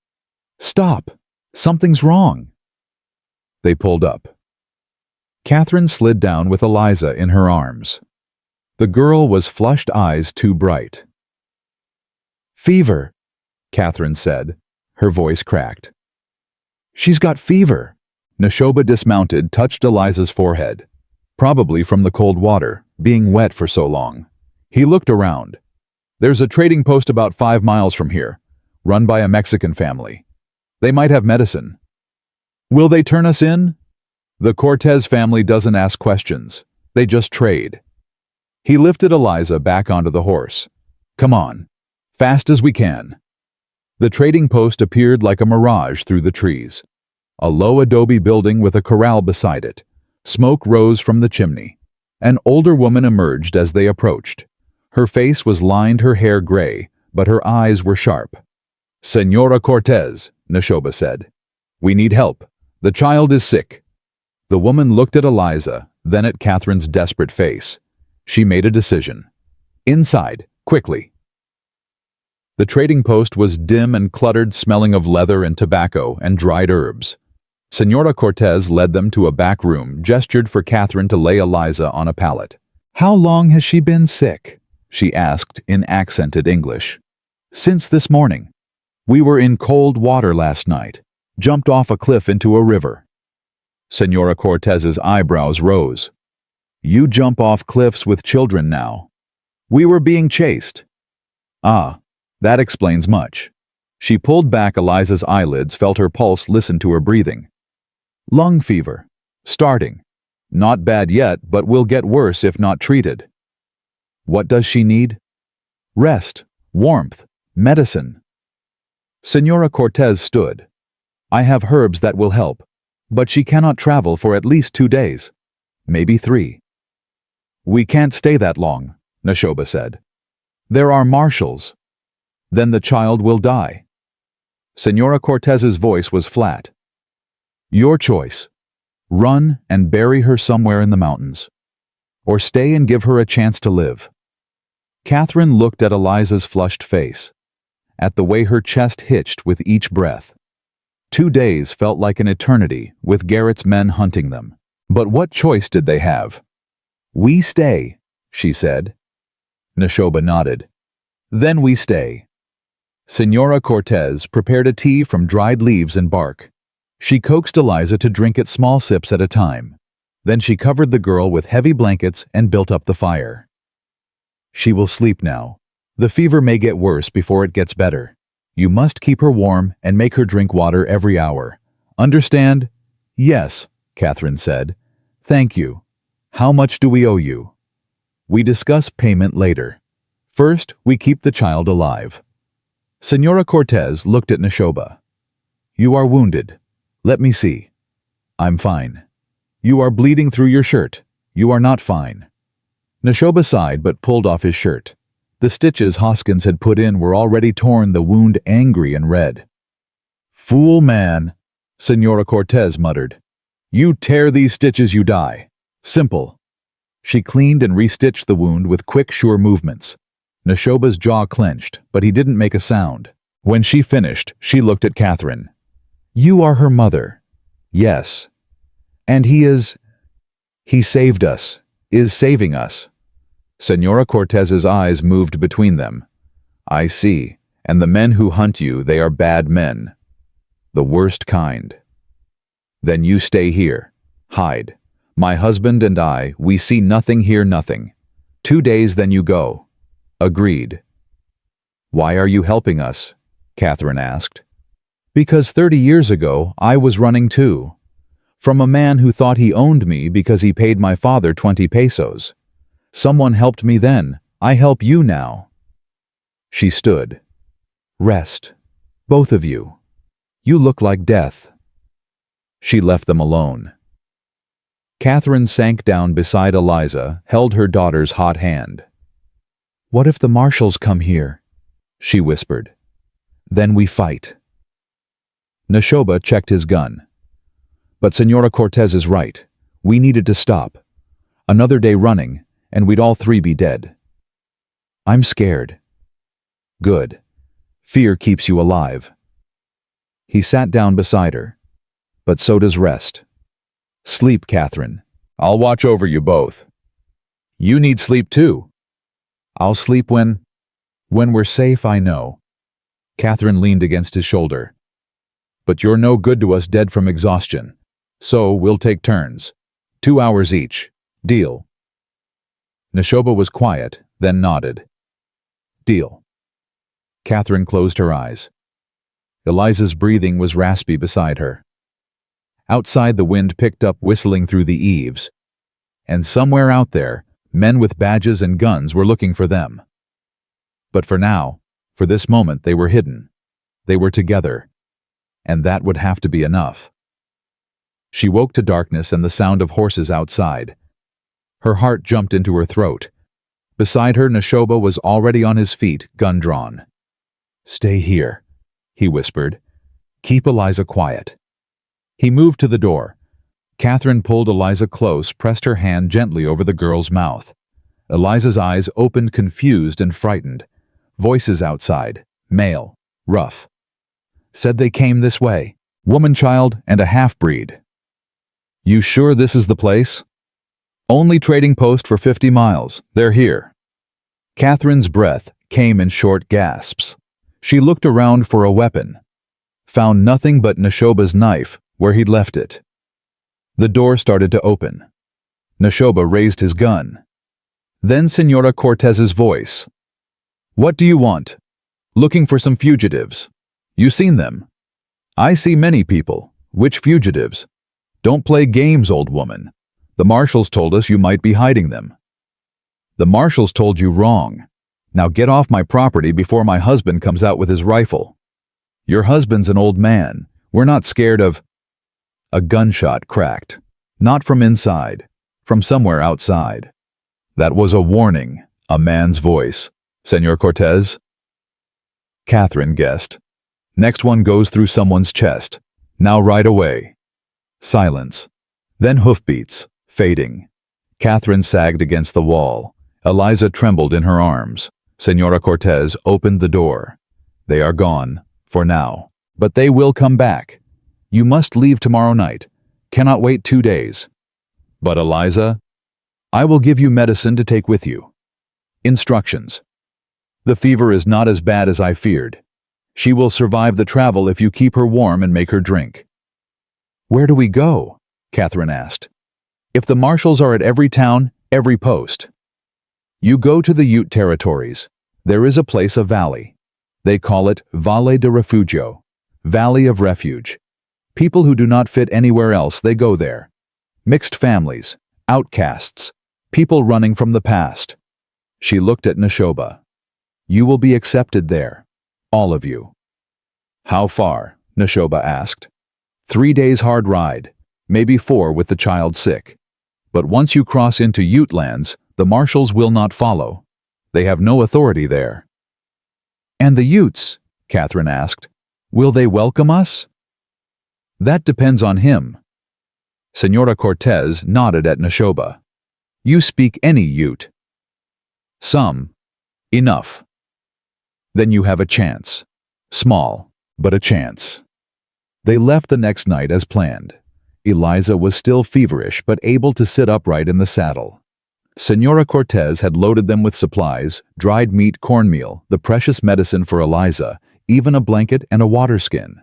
"Stop! Something's wrong." They pulled up. Catherine slid down with Eliza in her arms. The girl was flushed eyes too bright. "Fever," Catherine said, her voice cracked. "She's got fever." Nashoba dismounted, touched Eliza's forehead. Probably from the cold water, being wet for so long. He looked around. "There's a trading post about 5 miles from here, run by a Mexican family. They might have medicine." "Will they turn us in?" "The Cortez family doesn't ask questions. They just trade." He lifted Eliza back onto the horse. "Come on, fast as we can." The trading post appeared like a mirage through the trees. A low adobe building with a corral beside it. Smoke rose from the chimney. An older woman emerged as they approached. Her face was lined, her hair gray, but her eyes were sharp. "Senora Cortez," Nashoba said. "We need help. The child is sick." The woman looked at Eliza, then at Catherine's desperate face. She made a decision. "Inside, quickly." The trading post was dim and cluttered, smelling of leather and tobacco and dried herbs. Senora Cortez led them to a back room, gestured for Catherine to lay Eliza on a pallet. "How long has she been sick?" she asked in accented English. "Since this morning. We were in cold water last night, jumped off a cliff into a river." Senora Cortez's eyebrows rose. "You jump off cliffs with children now." "We were being chased." "Ah, that explains much." She pulled back Eliza's eyelids, felt her pulse, listened to her breathing. "Lung fever. Starting. Not bad yet, but will get worse if not treated." "What does she need?" "Rest, warmth, medicine." Senora Cortez stood. "I have herbs that will help, but she cannot travel for at least 2 days, maybe 3. "We can't stay that long," Nashoba said. "There are marshals. Then the child will die." Senora Cortez's voice was flat. "Your choice. Run and bury her somewhere in the mountains. Or stay and give her a chance to live." Catherine looked at Eliza's flushed face, at the way her chest hitched with each breath. 2 days felt like an eternity, with Garrett's men hunting them. But what choice did they have? "We stay," she said. Nashoba nodded. "Then we stay." Senora Cortez prepared a tea from dried leaves and bark. She coaxed Eliza to drink it small sips at a time. Then she covered the girl with heavy blankets and built up the fire. "She will sleep now. The fever may get worse before it gets better. You must keep her warm and make her drink water every hour. Understand?" "Yes," Catherine said. "Thank you. How much do we owe you?" "We discuss payment later. First, we keep the child alive." Senora Cortez looked at Nashoba. "You are wounded. Let me see." "I'm fine." "You are bleeding through your shirt. You are not fine." Nashoba sighed but pulled off his shirt. The stitches Hoskins had put in were already torn, the wound angry and red. "Fool man," Senora Cortez muttered. "You tear these stitches, you die. Simple." She cleaned and restitched the wound with quick, sure movements. Nashoba's jaw clenched, but he didn't make a sound. When she finished, she looked at Catherine. "You are her mother." "Yes." "And he saved us, is saving us." Senora Cortez's eyes moved between them. "I see. And the men who hunt you, they are bad men. The worst kind." "Then you stay here. Hide. My husband and I, we see nothing, hear nothing. 2 days, then you go." "Agreed." "Why are you helping us?" Catherine asked. "Because 30 years ago, I was running too. From a man who thought he owned me because he paid my father 20 pesos. Someone helped me then. I help you now." She stood. "Rest. Both of you. You look like death." She left them alone. Catherine sank down beside Eliza, held her daughter's hot hand. What if the marshals come here? She whispered. Then we fight. Nashoba checked his gun. But Senora Cortez is right. We needed to stop. Another day running, and we'd all three be dead. I'm scared. Good. Fear keeps you alive. He sat down beside her. But so does rest. Sleep, Catherine. I'll watch over you both. You need sleep too. I'll sleep when we're safe, I know. Catherine leaned against his shoulder. But you're no good to us dead from exhaustion. So we'll take turns. 2 hours each. Deal. Nashoba was quiet, then nodded. Deal. Catherine closed her eyes. Eliza's breathing was raspy beside her. Outside, the wind picked up, whistling through the eaves. And somewhere out there, men with badges and guns were looking for them. But for now, for this moment, they were hidden. They were together. And that would have to be enough. She woke to darkness and the sound of horses outside. Her heart jumped into her throat. Beside her, Nashoba was already on his feet, gun drawn. Stay here, he whispered. Keep Eliza quiet. He moved to the door. Catherine pulled Eliza close, pressed her hand gently over the girl's mouth. Eliza's eyes opened, confused and frightened. Voices outside, male, rough. Said they came this way. Woman-child and a half-breed. You sure this is the place? Only trading post for 50 miles. They're here. Catherine's breath came in short gasps. She looked around for a weapon. Found nothing but Nashoba's knife where he'd left it. The door started to open. Nashoba raised his gun. Then Senora Cortez's voice. What do you want? Looking for some fugitives. You seen them? I see many people. Which fugitives? Don't play games, old woman. The marshals told us you might be hiding them. The marshals told you wrong. Now get off my property before my husband comes out with his rifle. Your husband's an old man. We're not scared of... A gunshot cracked. Not from inside. From somewhere outside. That was a warning. A man's voice. Senor Cortez? Catherine guessed. Next one goes through someone's chest. Now right away. Silence. Then hoofbeats, fading. Catherine sagged against the wall. Eliza trembled in her arms. Senora Cortez opened the door. They are gone, for now. But they will come back. You must leave tomorrow night. Cannot wait 2 days. But Eliza, I will give you medicine to take with you. Instructions. The fever is not as bad as I feared. She will survive the travel if you keep her warm and make her drink. Where do we go? Catherine asked. If the marshals are at every town, every post. You go to the Ute territories. There is a place, a valley. They call it Valle de Refugio, Valley of Refuge. People who do not fit anywhere else, they go there. Mixed families, outcasts, people running from the past. She looked at Nashoba. You will be accepted there. All of you. How far? Nashoba asked. 3 days hard ride, maybe 4 with the child sick. But once you cross into Ute lands, the marshals will not follow. They have no authority there. And the Utes? Catherine asked. Will they welcome us? That depends on him. Senora Cortez nodded at Nashoba. You speak any Ute? Some. Enough. Then you have a chance. Small, but a chance. They left the next night as planned. Eliza was still feverish but able to sit upright in the saddle. Senora Cortez had loaded them with supplies, dried meat, cornmeal, the precious medicine for Eliza, even a blanket and a water skin.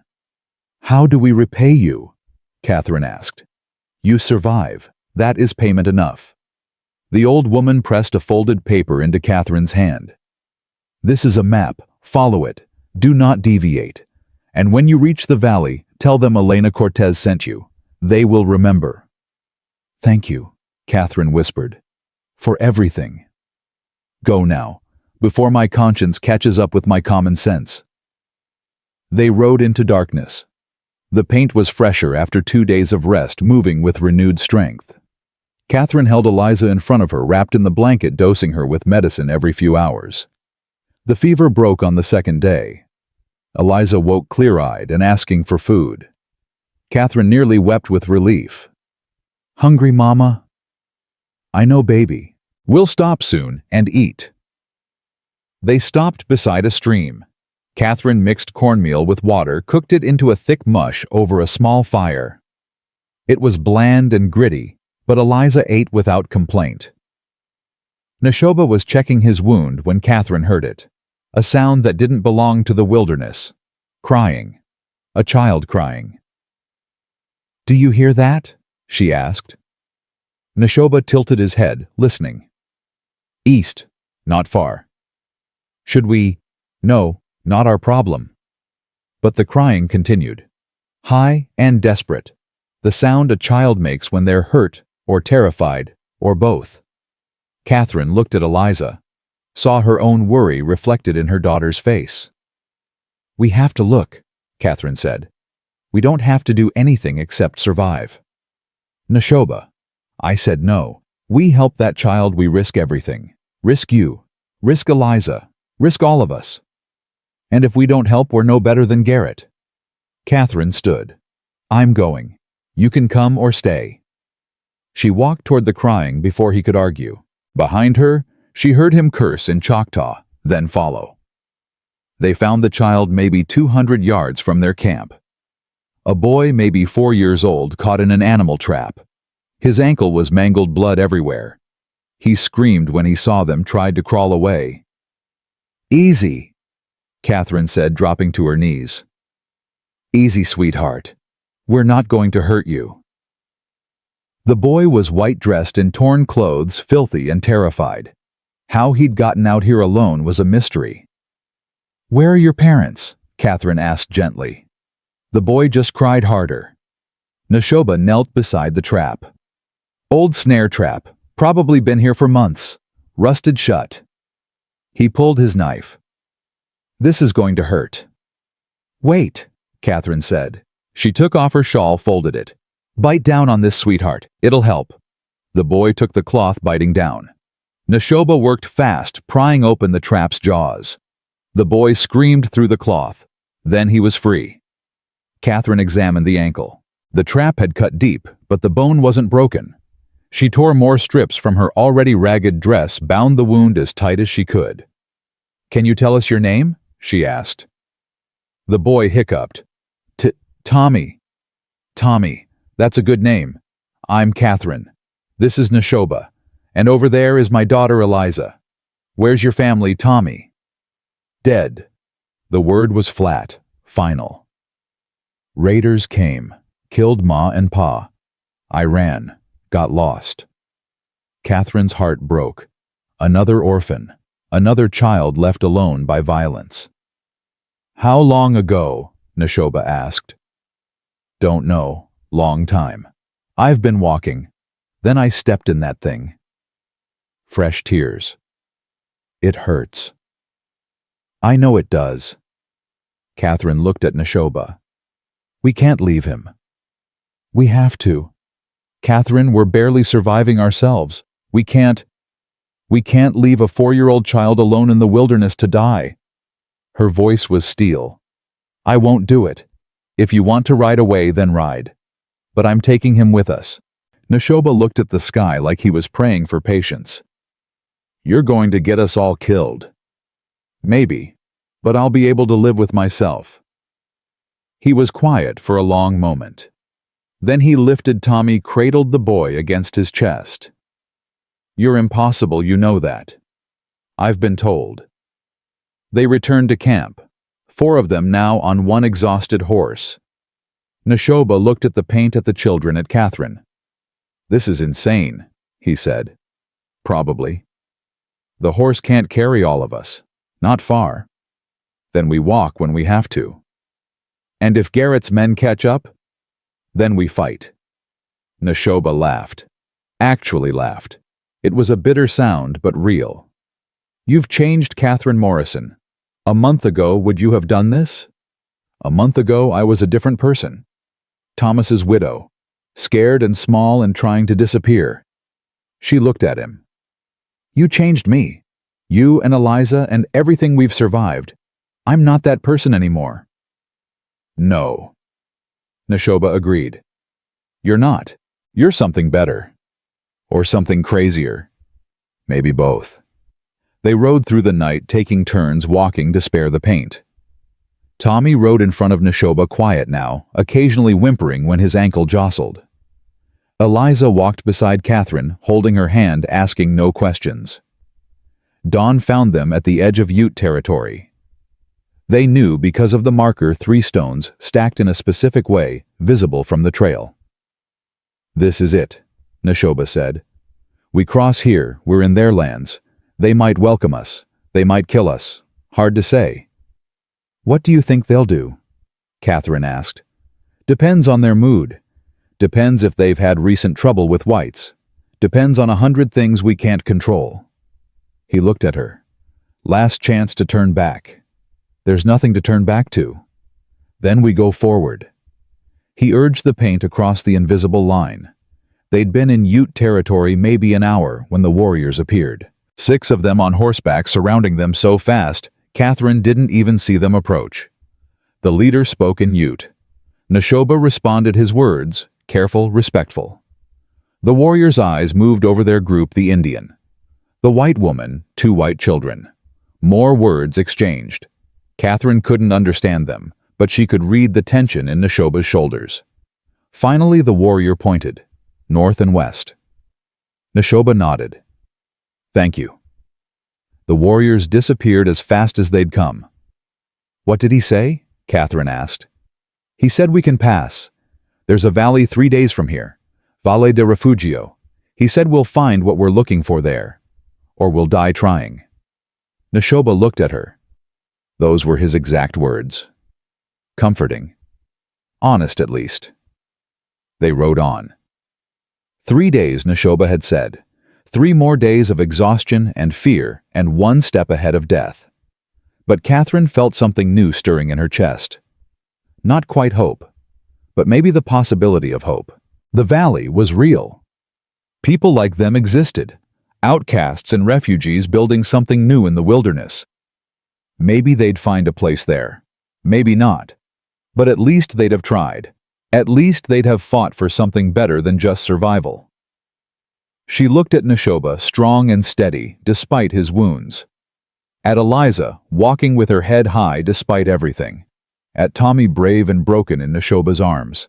How do we repay you? Catherine asked. You survive. That is payment enough. The old woman pressed a folded paper into Catherine's hand. This is a map. Follow it. Do not deviate. And when you reach the valley, tell them Elena Cortez sent you. They will remember. Thank you, Catherine whispered. For everything. Go now, before my conscience catches up with my common sense. They rode into darkness. The paint was fresher after 2 days of rest, moving with renewed strength. Catherine held Eliza in front of her, wrapped in the blanket, dosing her with medicine every few hours. The fever broke on the second day. Eliza woke clear-eyed and asking for food. Catherine nearly wept with relief. "Hungry, Mama?" "I know, baby. We'll stop soon and eat." They stopped beside a stream. Catherine mixed cornmeal with water, cooked it into a thick mush over a small fire. It was bland and gritty, but Eliza ate without complaint. Nashoba was checking his wound when Catherine heard it. A sound that didn't belong to the wilderness. Crying. A child crying. "Do you hear that?" she asked. Nashoba tilted his head, listening. "East. Not far." "Should we—" "No, not our problem." But the crying continued. High and desperate. The sound a child makes when they're hurt or terrified or both. Catherine looked at Eliza, saw her own worry reflected in her daughter's face. "We have to look," Catherine said. "We don't have to do anything except survive." "Nashoba," I said, "no. We help that child, we risk everything. Risk you. Risk Eliza. Risk all of us. And if we don't help, we're no better than Garrett." Catherine stood. "I'm going. You can come or stay." She walked toward the crying before he could argue. Behind her, she heard him curse in Choctaw, then follow. They found the child maybe 200 yards from their camp. A boy maybe 4 years old caught in an animal trap. His ankle was mangled, blood everywhere. He screamed when he saw them, tried to crawl away. "Easy," Catherine said, dropping to her knees. "Easy, sweetheart. We're not going to hurt you." The boy was white-dressed in torn clothes, filthy and terrified. How he'd gotten out here alone was a mystery. "Where are your parents?" Catherine asked gently. The boy just cried harder. Nashoba knelt beside the trap. "Old snare trap, probably been here for months. Rusted shut." He pulled his knife. "This is going to hurt." "Wait," Catherine said. She took off her shawl, folded it. "Bite down on this, sweetheart. It'll help." The boy took the cloth, biting down. Nashoba worked fast, prying open the trap's jaws. The boy screamed through the cloth. Then he was free. Catherine examined the ankle. The trap had cut deep, but the bone wasn't broken. She tore more strips from her already ragged dress, bound the wound as tight as she could. "Can you tell us your name?" she asked. The boy hiccuped. Tommy. "Tommy. That's a good name. I'm Catherine. This is Nashoba. And over there is my daughter Eliza. Where's your family, Tommy?" "Dead." The word was flat, final. "Raiders came, killed Ma and Pa. I ran, got lost." Catherine's heart broke. Another orphan, another child left alone by violence. "How long ago?" Nashoba asked. "Don't know. Long time. I've been walking. Then I stepped in that thing." Fresh tears. "It hurts." "I know it does." Catherine looked at Nashoba. "We can't leave him." "We have to. Catherine, we're barely surviving ourselves. We can't leave a 4-year-old child alone in the wilderness to die." Her voice was steel. "I won't do it. If you want to ride away, then ride. But I'm taking him with us." Nashoba looked at the sky like he was praying for patience. "You're going to get us all killed." "Maybe, but I'll be able to live with myself." He was quiet for a long moment. Then he lifted Tommy, cradled the boy against his chest. "You're impossible, you know that. I've been told." They returned to camp, 4 of them now on one exhausted horse. Nashoba looked at the paint, at the children, at Catherine. "This is insane," he said. "Probably. The horse can't carry all of us. Not far. Then we walk when we have to. And if Garrett's men catch up, then we fight." Nashoba laughed. Actually laughed. It was a bitter sound, but real. "You've changed, Catherine Morrison. A month ago, would you have done this?" "A month ago, I was a different person. Thomas's widow. Scared and small and trying to disappear. She looked at him. You changed me. You and Eliza and everything we've survived. I'm not that person anymore. No. Nashoba agreed. You're not. You're something better. Or something crazier. Maybe both. They rode through the night, taking turns walking to spare the paint. Tommy rode in front of Nashoba, quiet now, occasionally whimpering when his ankle jostled. Eliza walked beside Catherine, holding her hand, asking no questions. Dawn found them at the edge of Ute territory. They knew because of the marker, 3 stones stacked in a specific way, visible from the trail. This is it, Nashoba said. We cross here, we're in their lands. They might welcome us. They might kill us. Hard to say. What do you think they'll do? Catherine asked. Depends on their mood. Depends if they've had recent trouble with whites. Depends on 100 things we can't control. He looked at her. Last chance to turn back. There's nothing to turn back to. Then we go forward. He urged the paint across the invisible line. They'd been in Ute territory maybe an hour when the warriors appeared. 6 of them on horseback surrounding them so fast, Catherine didn't even see them approach. The leader spoke in Ute. Nashoba responded his words, careful, respectful. The warrior's eyes moved over their group, the Indian. The white woman, 2 white children. More words exchanged. Catherine couldn't understand them, but she could read the tension in Nashoba's shoulders. Finally, the warrior pointed, north and west. Nashoba nodded. Thank you. The warriors disappeared as fast as they'd come. What did he say? Catherine asked. He said we can pass. There's a valley 3 days from here. Valle de Refugio. He said we'll find what we're looking for there. Or we'll die trying. Nashoba looked at her. Those were his exact words. Comforting. Honest, at least. They rode on. 3 days, Nashoba had said. 3 more days of exhaustion and fear, and 1 step ahead of death. But Catherine felt something new stirring in her chest. Not quite hope, but maybe the possibility of hope. The valley was real. People like them existed, outcasts and refugees building something new in the wilderness. Maybe they'd find a place there. Maybe not. But at least they'd have tried. At least they'd have fought for something better than just survival. She looked at Nashoba, strong and steady, despite his wounds. At Eliza, walking with her head high despite everything. At Tommy, brave and broken in Nashoba's arms.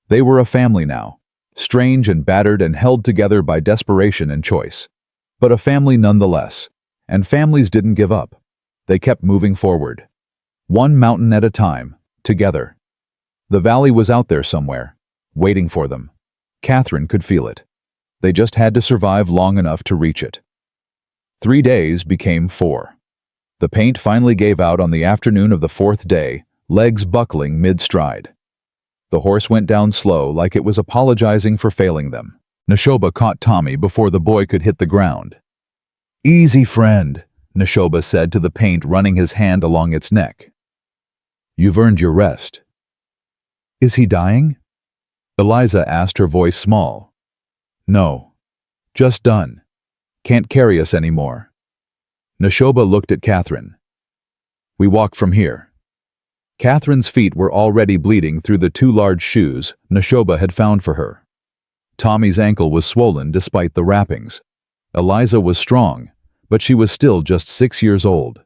They were a family now, strange and battered and held together by desperation and choice. But a family nonetheless. And families didn't give up. They kept moving forward. 1 mountain at a time, together. The valley was out there somewhere, waiting for them. Catherine could feel it. They just had to survive long enough to reach it. 3 days became 4. The paint finally gave out on the afternoon of the 4th day, legs buckling mid-stride. The horse went down slow, like it was apologizing for failing them. Nashoba caught Tommy before the boy could hit the ground. Easy, friend, Nashoba said to the paint, running his hand along its neck. You've earned your rest. Is he dying? Eliza asked, her voice small. No. Just done. Can't carry us anymore. Nashoba looked at Catherine. We walk from here. Catherine's feet were already bleeding through the 2 large shoes Nashoba had found for her. Tommy's ankle was swollen despite the wrappings. Eliza was strong, but she was still just 6 years old.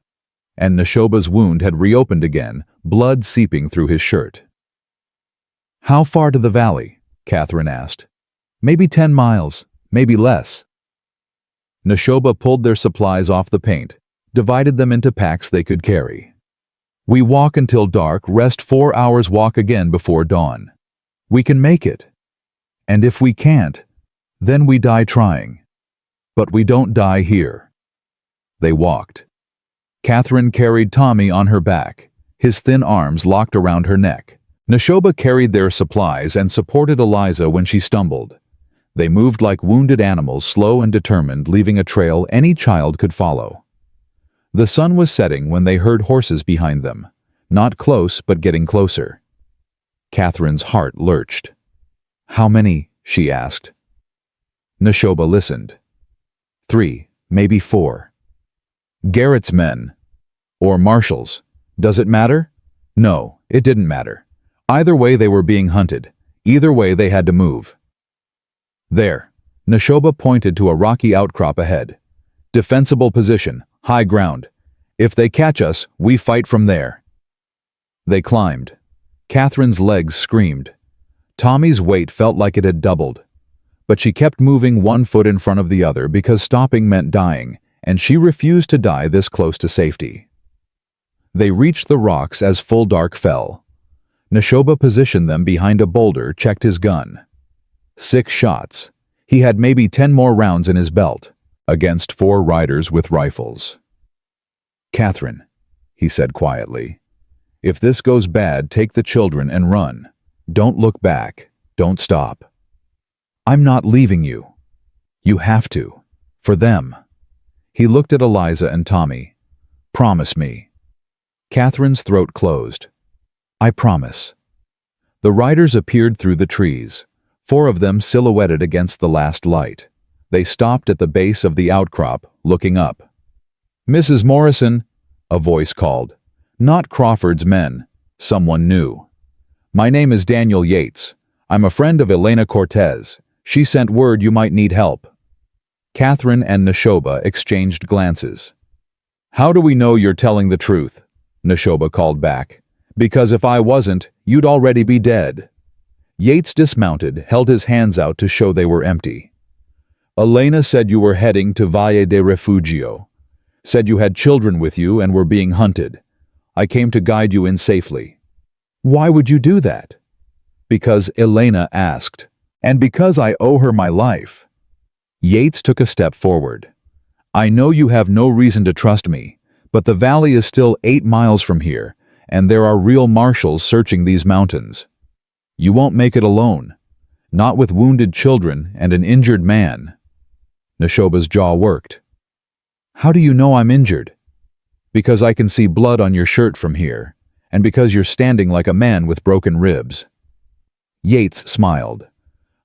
And Nashoba's wound had reopened again, blood seeping through his shirt. How far to the valley? Catherine asked. Maybe 10 miles, maybe less. Nashoba pulled their supplies off the paint, divided them into packs they could carry. We walk until dark, rest 4 hours, walk again before dawn. We can make it. And if we can't, then we die trying. But we don't die here. They walked. Catherine carried Tommy on her back, his thin arms locked around her neck. Nashoba carried their supplies and supported Eliza when she stumbled. They moved like wounded animals, slow and determined, leaving a trail any child could follow. The sun was setting when they heard horses behind them, not close but getting closer. Catherine's heart lurched. How many? She asked. Nashoba listened. 3, maybe 4. Garrett's men. Or marshals. Does it matter? No, it didn't matter. Either way they were being hunted. Either way they had to move. There. Nashoba pointed to a rocky outcrop ahead. Defensible position, high ground. If they catch us, we fight from there. They climbed. Catherine's legs screamed. Tommy's weight felt like it had doubled. But she kept moving one foot in front of the other because stopping meant dying, and she refused to die this close to safety. They reached the rocks as full dark fell. Nashoba positioned them behind a boulder, checked his gun. 6 shots. He had maybe 10 more rounds in his belt, against 4 riders with rifles. "Catherine," he said quietly, "if this goes bad, take the children and run. Don't look back. Don't stop. I'm not leaving you. You have to. For them." He looked at Eliza and Tommy. "Promise me." Catherine's throat closed. "I promise." The riders appeared through the trees, 4 of them silhouetted against the last light. They stopped at the base of the outcrop, looking up. "Mrs. Morrison," a voice called. Not Crawford's men. Someone new. "My name is Daniel Yates. I'm a friend of Elena Cortez. She sent word you might need help." Catherine and Nashoba exchanged glances. "How do we know you're telling the truth?" Nashoba called back. "Because if I wasn't, you'd already be dead." Yates dismounted, held his hands out to show they were empty. "Elena said you were heading to Valle de Refugio. Said you had children with you and were being hunted. I came to guide you in safely." "Why would you do that?" "Because Elena asked. And because I owe her my life." Yates took a step forward. "I know you have no reason to trust me, but the valley is still 8 miles from here, and there are real marshals searching these mountains. You won't make it alone. Not with wounded children and an injured man." Nashoba's jaw worked. "How do you know I'm injured?" "Because I can see blood on your shirt from here, and because you're standing like a man with broken ribs." Yates smiled.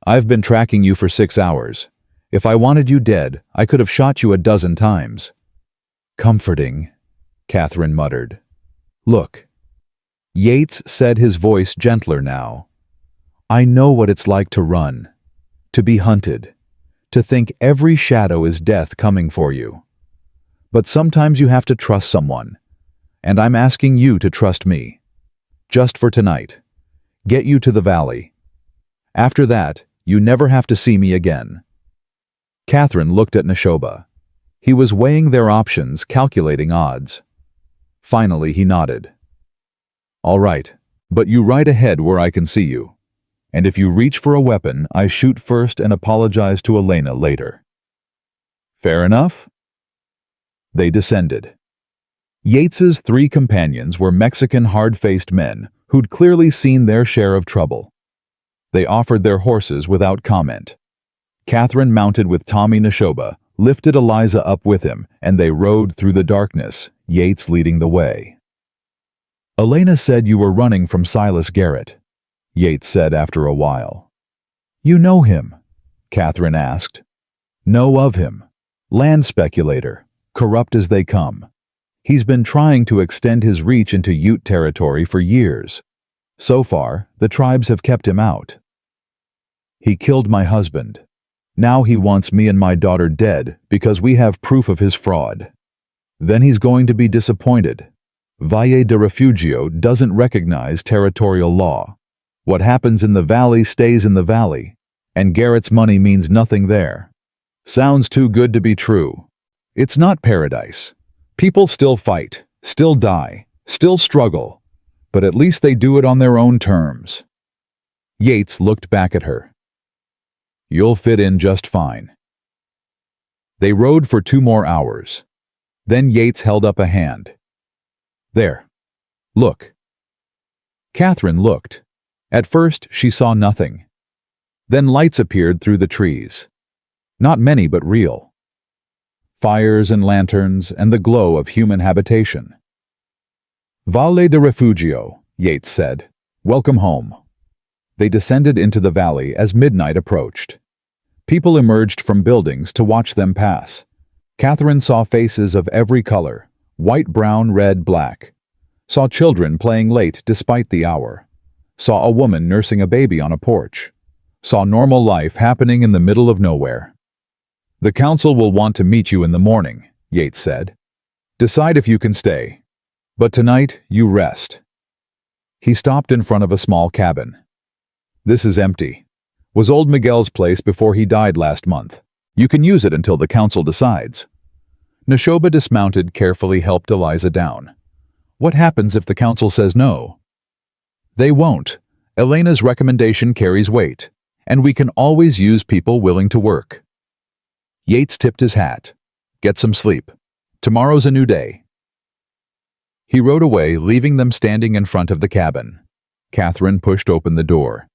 "I've been tracking you for 6 hours. If I wanted you dead, I could have shot you a dozen times." "Comforting," Catherine muttered. "Look." Yates said, his voice gentler now. "I know what it's like to run, to be hunted, to think every shadow is death coming for you. But sometimes you have to trust someone, and I'm asking you to trust me. Just for tonight. Get you to the valley. After that, you never have to see me again." Catherine looked at Nashoba. He was weighing their options, calculating odds. Finally, he nodded. "All right, but you ride ahead where I can see you. And if you reach for a weapon, I shoot first and apologize to Elena later." "Fair enough?" They descended. Yates's 3 companions were Mexican hard-faced men who'd clearly seen their share of trouble. They offered their horses without comment. Catherine mounted with Tommy Nashoba, lifted Eliza up with him, and they rode through the darkness, Yates leading the way. "Elena said you were running from Silas Garrett," Yates said after a while. "You know him?" Catherine asked. "Know of him. Land speculator, corrupt as they come. He's been trying to extend his reach into Ute territory for years. So far, the tribes have kept him out. He killed my husband. Now he wants me and my daughter dead because we have proof of his fraud. Then he's going to be disappointed. Valle de Refugio doesn't recognize territorial law. What happens in the valley stays in the valley, and Garrett's money means nothing there. Sounds too good to be true. It's not paradise. People still fight, still die, still struggle, but at least they do it on their own terms." Yates looked back at her. "You'll fit in just fine." They rode for 2 more hours. Then Yates held up a hand. "There. Look." Catherine looked. At first, she saw nothing. Then lights appeared through the trees. Not many, but real. Fires and lanterns and the glow of human habitation. "Valle de Refugio," Yates said. "Welcome home." They descended into the valley as midnight approached. People emerged from buildings to watch them pass, Catherine saw faces of every color, white, brown, red, black. Saw children playing late despite the hour. Saw a woman nursing a baby on a porch. Saw normal life happening in the middle of nowhere. "The council will want to meet you in the morning," Yates said. "Decide if you can stay. But tonight, you rest." He stopped in front of a small cabin. "This is empty. Was old Miguel's place before he died last month. You can use it until the council decides." Nashoba dismounted, carefully helped Eliza down. "What happens if the council says no?" "They won't. Elena's recommendation carries weight, and we can always use people willing to work." Yates tipped his hat. "Get some sleep. Tomorrow's a new day." He rode away, leaving them standing in front of the cabin. Catherine pushed open the door.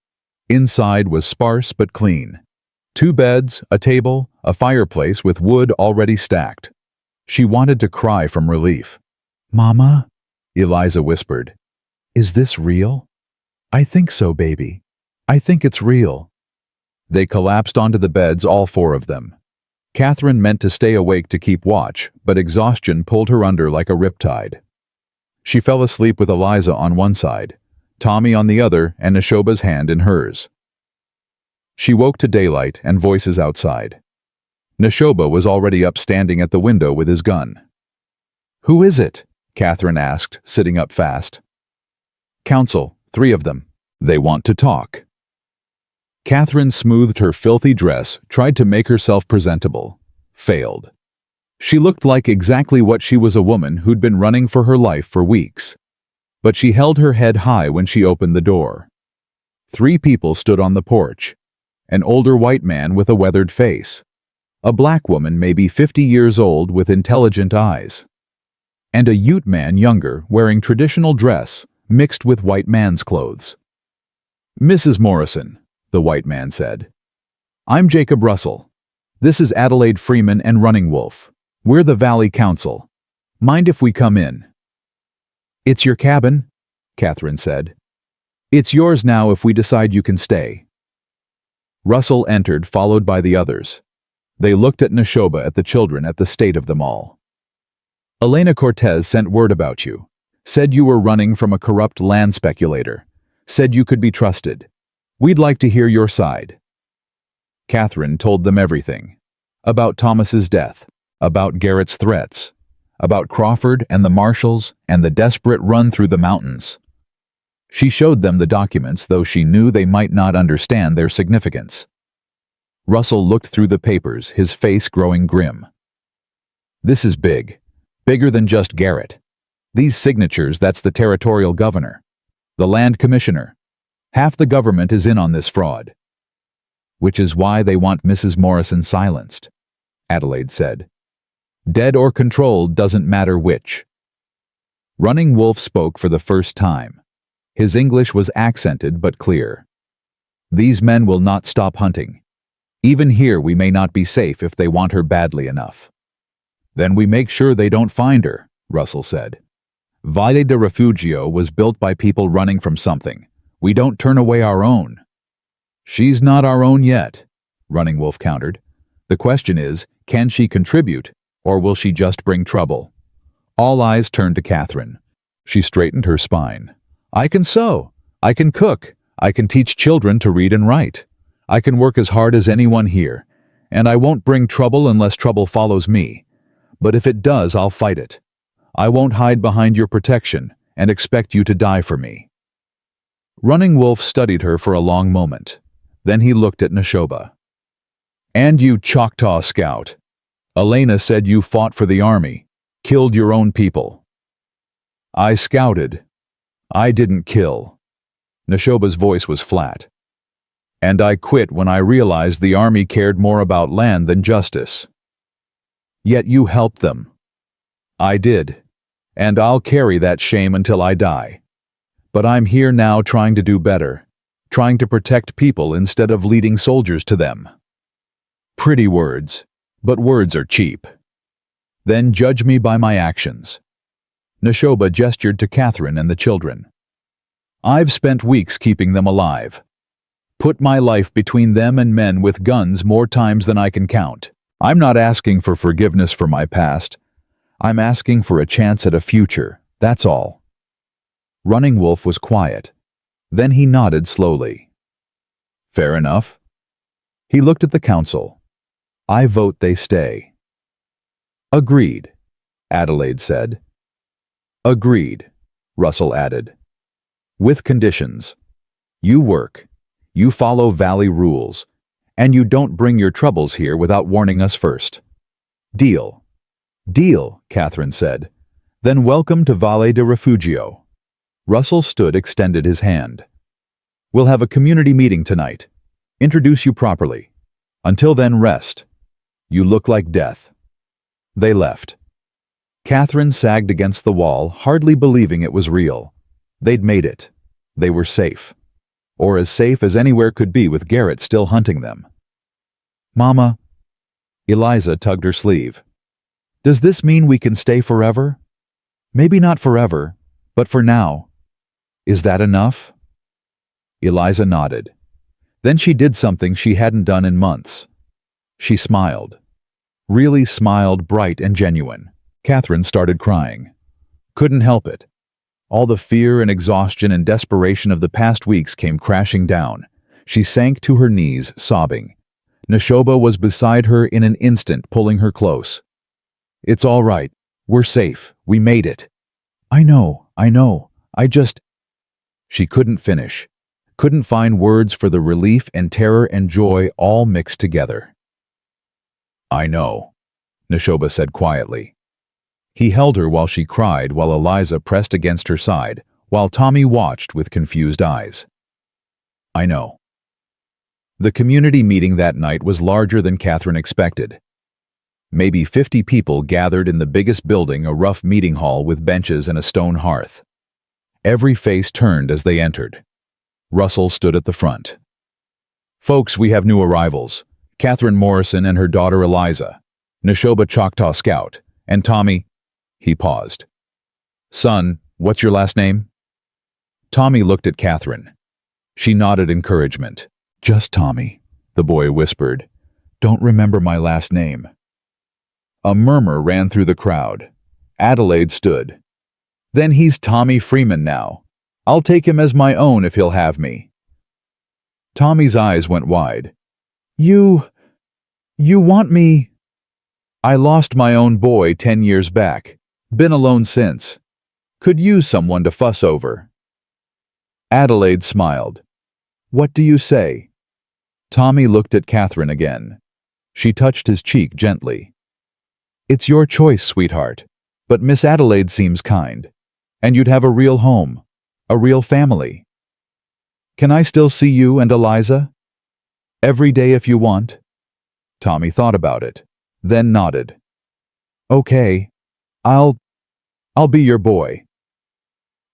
Inside was sparse but clean. 2 beds, a table, a fireplace with wood already stacked. She wanted to cry from relief. "Mama?" Eliza whispered. "Is this real?" "I think so, baby. I think it's real." They collapsed onto the beds, all 4 of them. Catherine meant to stay awake to keep watch, but exhaustion pulled her under like a riptide. She fell asleep with Eliza on one side, Tommy on the other, and Nashoba's hand in hers. She woke to daylight and voices outside. Nashoba was already up, standing at the window with his gun. "Who is it?" Catherine asked, sitting up fast. "Council, 3 of them. They want to talk." Catherine smoothed her filthy dress, tried to make herself presentable. Failed. She looked like exactly what she was, a woman who'd been running for her life for weeks. But she held her head high when she opened the door. 3 people stood on the porch. An older white man with a weathered face. A black woman, maybe 50 years old, with intelligent eyes. And a Ute man, younger, wearing traditional dress, mixed with white man's clothes. "Mrs. Morrison," the white man said. "I'm Jacob Russell. This is Adelaide Freeman and Running Wolf. We're the Valley Council. Mind if we come in?" "It's your cabin," Catherine said. "It's yours now if we decide you can stay." Russell entered, followed by the others. They looked at Nashoba, at the children, at the state of them all. "Elena Cortez sent word about you. Said you were running from a corrupt land speculator. Said you could be trusted. We'd like to hear your side." Catherine told them everything. About Thomas's death. About Garrett's threats. About Crawford and the marshals and the desperate run through the mountains. She showed them the documents, though she knew they might not understand their significance. Russell looked through the papers, his face growing grim. "This is big. Bigger than just Garrett. These signatures, that's the territorial governor. The land commissioner. Half the government is in on this fraud." "Which is why they want Mrs. Morrison silenced," Adelaide said. "Dead or controlled, doesn't matter which." Running Wolf spoke for the first time. His English was accented but clear. "These men will not stop hunting. Even here we may not be safe if they want her badly enough." "Then we make sure they don't find her," Russell said. "Valle de Refugio was built by people running from something. We don't turn away our own." "She's not our own yet," Running Wolf countered. "The question is, can she contribute, or will she just bring trouble?" All eyes turned to Catherine. She straightened her spine. "I can sew. I can cook. I can teach children to read and write. I can work as hard as anyone here, and I won't bring trouble unless trouble follows me. But if it does, I'll fight it. I won't hide behind your protection and expect you to die for me." Running Wolf studied her for a long moment. Then he looked at Nashoba. "And you Choctaw scout. Elena said you fought for the army, killed your own people." "I scouted. I didn't kill." Nashoba's voice was flat. "And I quit when I realized the army cared more about land than justice." "Yet you helped them." "I did. And I'll carry that shame until I die. But I'm here now trying to do better, trying to protect people instead of leading soldiers to them." "Pretty words, but words are cheap." "Then judge me by my actions." Nashoba gestured to Catherine and the children. "I've spent weeks keeping them alive. Put my life between them and men with guns more times than I can count. I'm not asking for forgiveness for my past. I'm asking for a chance at a future, that's all. Running Wolf was quiet. Then he nodded slowly. Fair enough. He looked at the council. I vote they stay. Agreed, Adelaide said. Agreed, Russell added. With conditions. You work, you follow Valley rules, and you don't bring your troubles here without warning us first. Deal. Deal, Catherine said. Then welcome to Valle de Refugio. Russell extended his hand. We'll have a community meeting tonight. Introduce you properly. Until then, rest. You look like death. They left. Catherine sagged against the wall, hardly believing it was real. They'd made it. They were safe. Or as safe as anywhere could be with Garrett still hunting them. Mama. Eliza tugged her sleeve. Does this mean we can stay forever? Maybe not forever, but for now. Is that enough? Eliza nodded. Then she did something she hadn't done in months. She smiled. Really smiled, bright and genuine. Catherine started crying. Couldn't help it. All the fear and exhaustion and desperation of the past weeks came crashing down. She sank to her knees, sobbing. Nashoba was beside her in an instant, pulling her close. It's all right. We're safe. We made it. I know. I just... She couldn't finish. Couldn't find words for the relief and terror and joy all mixed together. I know, Nashoba said quietly. He held her while she cried, while Eliza pressed against her side, while Tommy watched with confused eyes. I know. The community meeting that night was larger than Catherine expected. Maybe 50 people gathered in the biggest building, a rough meeting hall with benches and a stone hearth. Every face turned as they entered. Russell stood at the front. Folks, we have new arrivals. Catherine Morrison and her daughter Eliza, Nashoba Choctaw Scout, and Tommy... He paused. Son, what's your last name? Tommy looked at Catherine. She nodded encouragement. Just Tommy, the boy whispered. Don't remember my last name. A murmur ran through the crowd. Adelaide stood. Then he's Tommy Freeman now. I'll take him as my own if he'll have me. Tommy's eyes went wide. You want me? I lost my own boy 10 years back. Been alone since. Could use someone to fuss over. Adelaide smiled. What do you say? Tommy looked at Catherine again. She touched his cheek gently. It's your choice, sweetheart, but Miss Adelaide seems kind. And you'd have a real home, a real family. Can I still see you and Eliza? Every day if you want. Tommy thought about it, then nodded. Okay, I'll be your boy.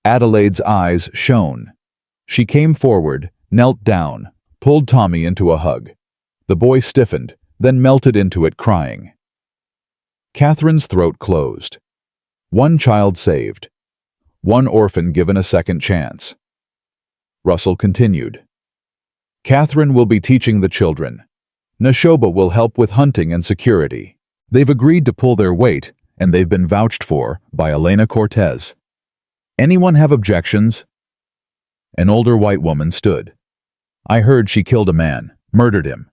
Adelaide's eyes shone. She came forward, knelt down, pulled Tommy into a hug. The boy stiffened, then melted into it, crying. Catherine's throat closed. One child saved. One orphan given a second chance. Russell continued. Catherine will be teaching the children. Nashoba will help with hunting and security. They've agreed to pull their weight, and they've been vouched for by Elena Cortez. Anyone have objections? An older white woman stood. I heard she killed a man, murdered him.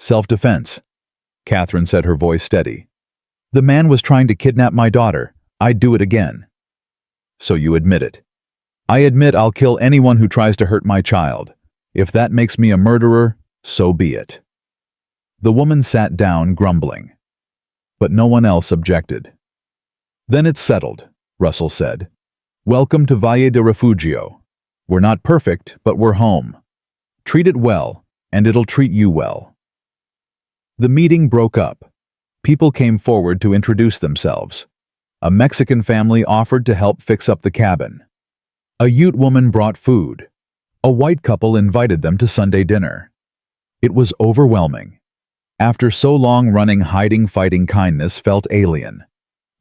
Self-defense. Catherine said, her voice steady. The man was trying to kidnap my daughter. I'd do it again. So you admit it. I admit I'll kill anyone who tries to hurt my child. If that makes me a murderer, so be it. The woman sat down, grumbling. But no one else objected. Then it's settled, Russell said. Welcome to Valle de Refugio. We're not perfect, but we're home. Treat it well, and it'll treat you well. The meeting broke up. People came forward to introduce themselves. A Mexican family offered to help fix up the cabin. A Ute woman brought food. A white couple invited them to Sunday dinner. It was overwhelming. After so long running, hiding, fighting kindness felt alien.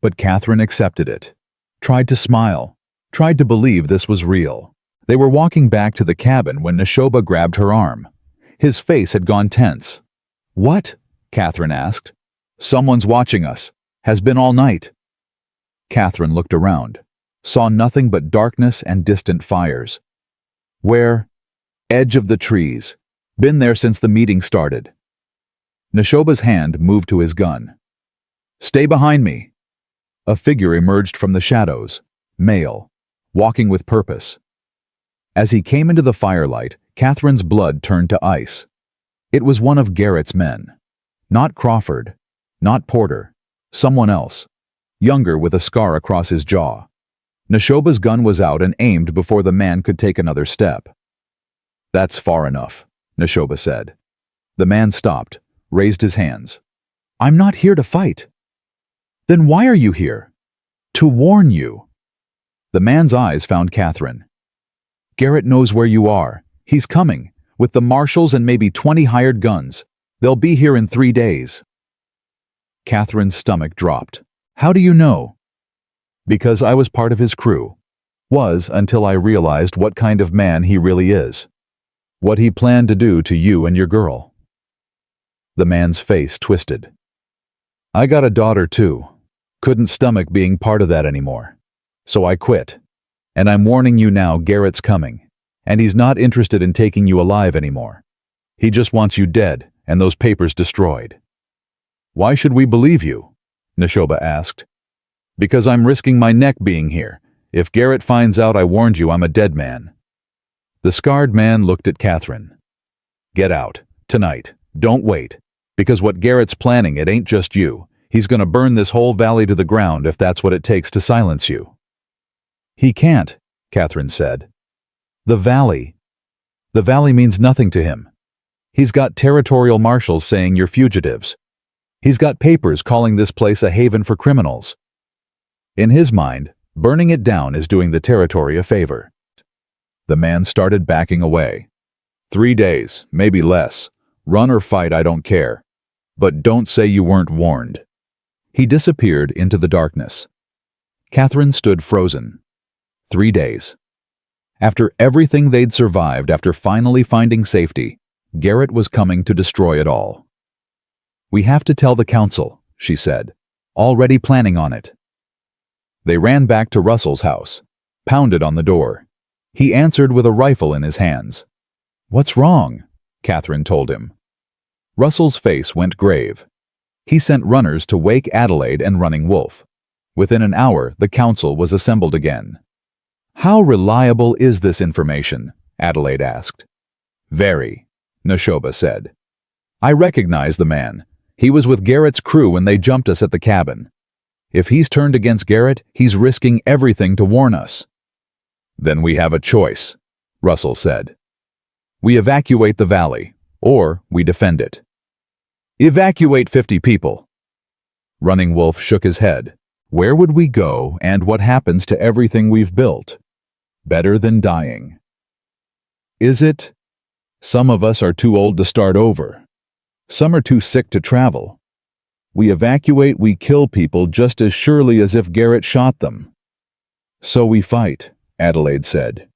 But Catherine accepted it. Tried to smile. Tried to believe this was real. They were walking back to the cabin when Nashoba grabbed her arm. His face had gone tense. What? Catherine asked. Someone's watching us. Has been all night. Catherine looked around, saw nothing but darkness and distant fires. Where? Edge of the trees. Been there since the meeting started. Nashoba's hand moved to his gun. Stay behind me. A figure emerged from the shadows, male, walking with purpose. As he came into the firelight, Catherine's blood turned to ice. It was one of Garrett's men. Not Crawford, not Porter, someone else, younger with a scar across his jaw. Nashoba's gun was out and aimed before the man could take another step. That's far enough, Nashoba said. The man stopped, raised his hands. I'm not here to fight. Then why are you here? To warn you. The man's eyes found Catherine. Garrett knows where you are. He's coming, with the marshals and maybe 20 hired guns. They'll be here in 3 days. Catherine's stomach dropped. How do you know? Because I was part of his crew. Was until I realized what kind of man he really is. What he planned to do to you and your girl. The man's face twisted. I got a daughter too. Couldn't stomach being part of that anymore. So I quit. And I'm warning you now, Garrett's coming. And he's not interested in taking you alive anymore. He just wants you dead and those papers destroyed. Why should we believe you? Nashoba asked. Because I'm risking my neck being here. If Garrett finds out I warned you, I'm a dead man. The scarred man looked at Catherine. Get out, tonight. Don't wait. Because what Garrett's planning, it ain't just you. He's gonna burn this whole valley to the ground if that's what it takes to silence you. He can't, Catherine said. The valley means nothing to him. He's got territorial marshals saying you're fugitives. He's got papers calling this place a haven for criminals. In his mind, burning it down is doing the territory a favor. The man started backing away. 3 days, maybe less. Run or fight, I don't care. But don't say you weren't warned. He disappeared into the darkness. Catherine stood frozen. 3 days. After everything they'd survived, after finally finding safety, Garrett was coming to destroy it all. We have to tell the council, she said, already planning on it. They ran back to Russell's house, pounded on the door. He answered with a rifle in his hands. What's wrong? Catherine told him. Russell's face went grave. He sent runners to wake Adelaide and Running Wolf. Within an hour, the council was assembled again. How reliable is this information? Adelaide asked. Very, Nashoba said. I recognize the man. He was with Garrett's crew when they jumped us at the cabin. If he's turned against Garrett, he's risking everything to warn us. Then we have a choice, Russell said. We evacuate the valley, or we defend it. Evacuate 50 people. Running Wolf shook his head. Where would we go, and what happens to everything we've built? Better than dying. Is it? Some of us are too old to start over. Some are too sick to travel. We evacuate, we kill people just as surely as if Garrett shot them. So we fight, Adelaide said.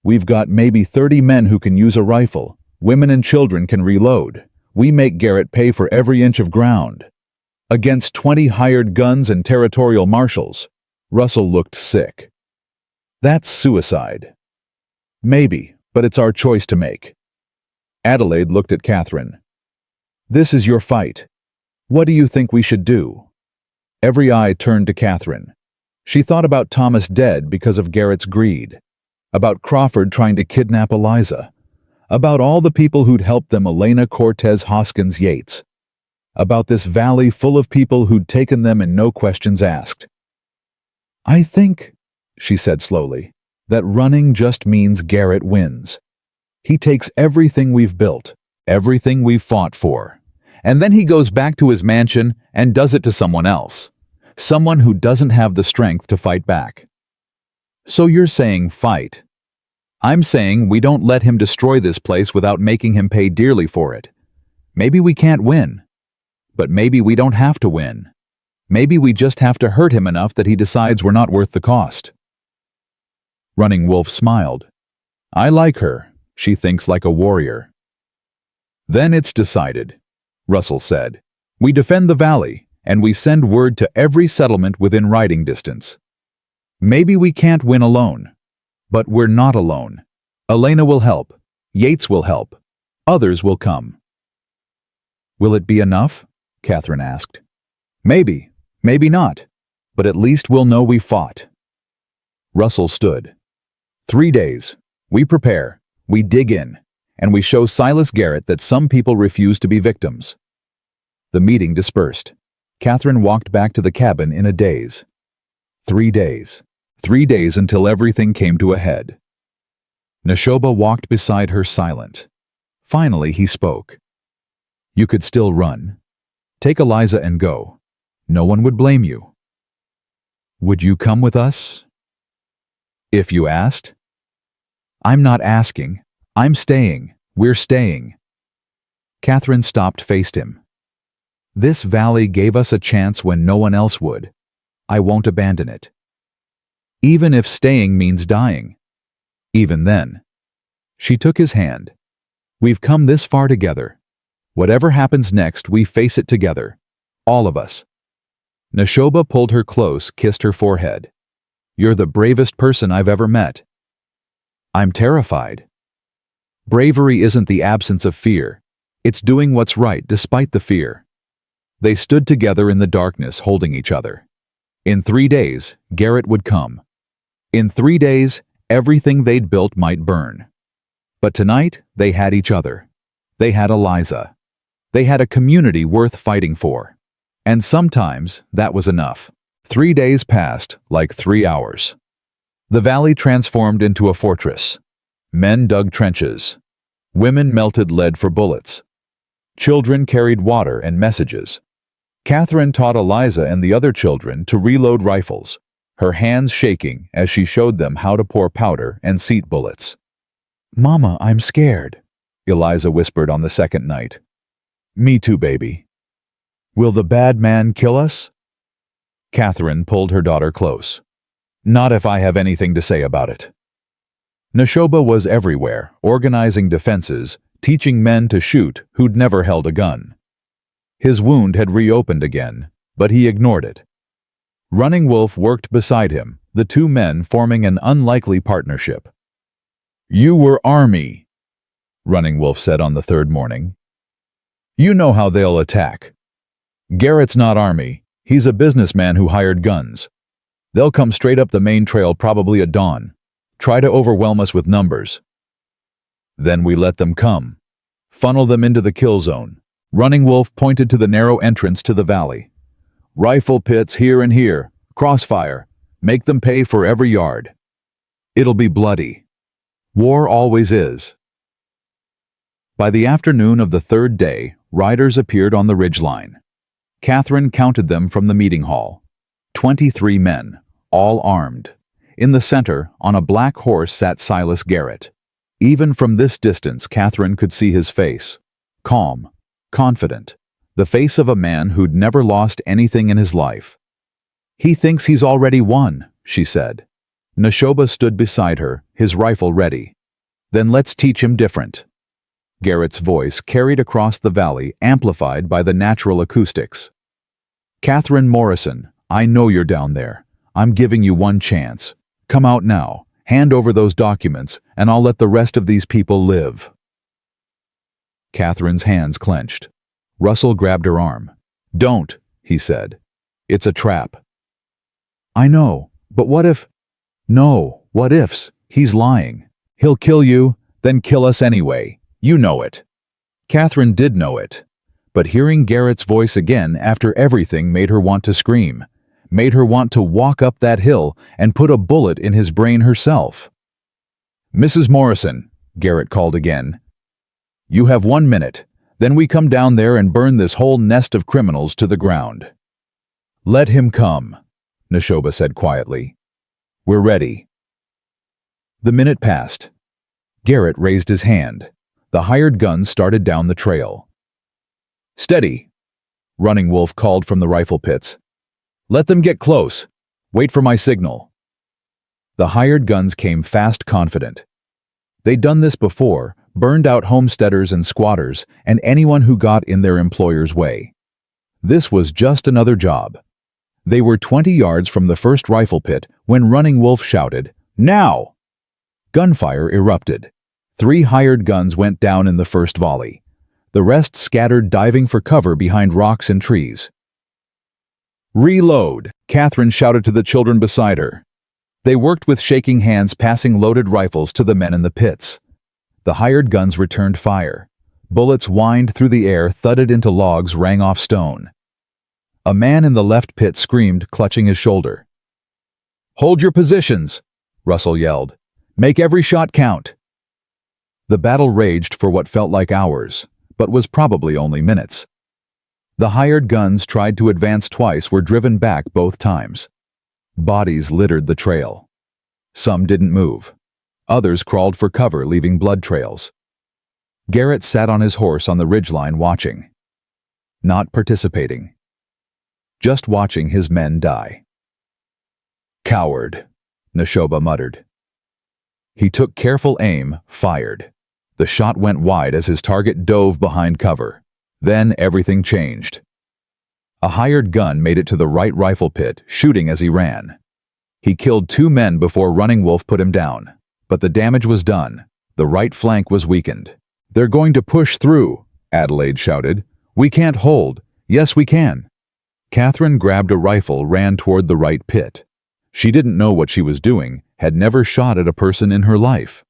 We've got maybe 30 men who can use a rifle. Women and children can reload. We make Garrett pay for every inch of ground. Against 20 hired guns and territorial marshals. Russell looked sick. That's suicide. Maybe, but it's our choice to make. Adelaide looked at Catherine. This is your fight. What do you think we should do? Every eye turned to Catherine. She thought about Thomas dead because of Garrett's greed. About Crawford trying to kidnap Eliza. About all the people who'd helped them, Elena, Cortez, Hoskins, Yates. About this valley full of people who'd taken them and no questions asked. I think, she said slowly, that running just means Garrett wins. He takes everything we've built, everything we've fought for, and then he goes back to his mansion and does it to someone else. Someone who doesn't have the strength to fight back. So you're saying fight. I'm saying we don't let him destroy this place without making him pay dearly for it. Maybe we can't win. But maybe we don't have to win. Maybe we just have to hurt him enough that he decides we're not worth the cost. Running Wolf smiled. I like her. She thinks like a warrior. Then it's decided, Russell said. We defend the valley, and we send word to every settlement within riding distance. Maybe we can't win alone, but we're not alone. Elena will help. Yates will help. Others will come. Will it be enough? Catherine asked. Maybe, maybe not, but at least we'll know we fought. Russell stood. 3 days. We prepare, we dig in, and we show Silas Garrett that some people refuse to be victims. The meeting dispersed. Catherine walked back to the cabin in a daze. 3 days. 3 days until everything came to a head. Nashoba walked beside her silent. Finally he spoke. You could still run. Take Eliza and go. No one would blame you. Would you come with us? If you asked? I'm not asking. I'm staying. We're staying. Catherine stopped, faced him. This valley gave us a chance when no one else would. I won't abandon it. Even if staying means dying. Even then. She took his hand. We've come this far together. Whatever happens next, we face it together. All of us. Nashoba pulled her close, kissed her forehead. You're the bravest person I've ever met. I'm terrified. Bravery isn't the absence of fear. It's doing what's right despite the fear. They stood together in the darkness, holding each other. In 3 days, Garrett would come. In 3 days, everything they'd built might burn. But tonight, they had each other. They had Eliza. They had a community worth fighting for. And sometimes, that was enough. 3 days passed like 3 hours. The valley transformed into a fortress. Men dug trenches. Women melted lead for bullets. Children carried water and messages. Catherine taught Eliza and the other children to reload rifles, her hands shaking as she showed them how to pour powder and seat bullets. Mama, I'm scared, Eliza whispered on the second night. Me too, baby. Will the bad man kill us? Catherine pulled her daughter close. Not if I have anything to say about it. Nashoba was everywhere, organizing defenses, teaching men to shoot who'd never held a gun. His wound had reopened again, but he ignored it. Running Wolf worked beside him, the two men forming an unlikely partnership. You were Army, Running Wolf said on the third morning. You know how they'll attack. Garrett's not Army. He's a businessman who hired guns. They'll come straight up the main trail probably at dawn. Try to overwhelm us with numbers. Then we let them come. Funnel them into the kill zone. Running Wolf pointed to the narrow entrance to the valley. Rifle pits here and here. Crossfire. Make them pay for every yard. It'll be bloody. War always is. By the afternoon of the third day, riders appeared on the ridgeline. Catherine counted them from the meeting hall. 23 men, all armed. In the center, on a black horse, sat Silas Garrett. Even from this distance, Catherine could see his face. Calm, confident, the face of a man who'd never lost anything in his life. He thinks he's already won, she said. Nashoba stood beside her, his rifle ready. Then let's teach him different. Garrett's voice carried across the valley, amplified by the natural acoustics. Catherine Morrison, I know you're down there. I'm giving you one chance. Come out now, hand over those documents, and I'll let the rest of these people live. Catherine's hands clenched. Russell grabbed her arm. Don't, he said. It's a trap. I know, but what if... No, what ifs? He's lying. He'll kill you, then kill us anyway. You know it. Catherine did know it. But hearing Garrett's voice again after everything made her want to scream, made her want to walk up that hill and put a bullet in his brain herself. Mrs. Morrison, Garrett called again. You have 1 minute, then we come down there and burn this whole nest of criminals to the ground. Let him come, Nashoba said quietly. We're ready. The minute passed. Garrett raised his hand. The hired guns started down the trail. Steady, Running Wolf called from the rifle pits. Let them get close. Wait for my signal. The hired guns came fast, confident. They'd done this before, burned out homesteaders and squatters and anyone who got in their employer's way. This was just another job. They were 20 yards from the first rifle pit when Running Wolf shouted, "Now!" Gunfire erupted. 3 hired guns went down in the first volley. The rest scattered, diving for cover behind rocks and trees. "Reload!" Catherine shouted to the children beside her. They worked with shaking hands, passing loaded rifles to the men in the pits. The hired guns returned fire. Bullets whined through the air, thudded into logs, rang off stone. A man in the left pit screamed, clutching his shoulder. "Hold your positions!" Russell yelled. "Make every shot count!" The battle raged for what felt like hours, but was probably only minutes. The hired guns tried to advance twice, were driven back both times. Bodies littered the trail. Some didn't move. Others crawled for cover, leaving blood trails. Garrett sat on his horse on the ridgeline watching. Not participating. Just watching his men die. "Coward," Nashoba muttered. He took careful aim, fired. The shot went wide as his target dove behind cover. Then everything changed. A hired gun made it to the right rifle pit, shooting as he ran. He killed 2 men before Running Wolf put him down. But the damage was done. The right flank was weakened. "They're going to push through," Adelaide shouted. "We can't hold." "Yes, we can." Catherine grabbed a rifle, ran toward the right pit. She didn't know what she was doing, had never shot at a person in her life.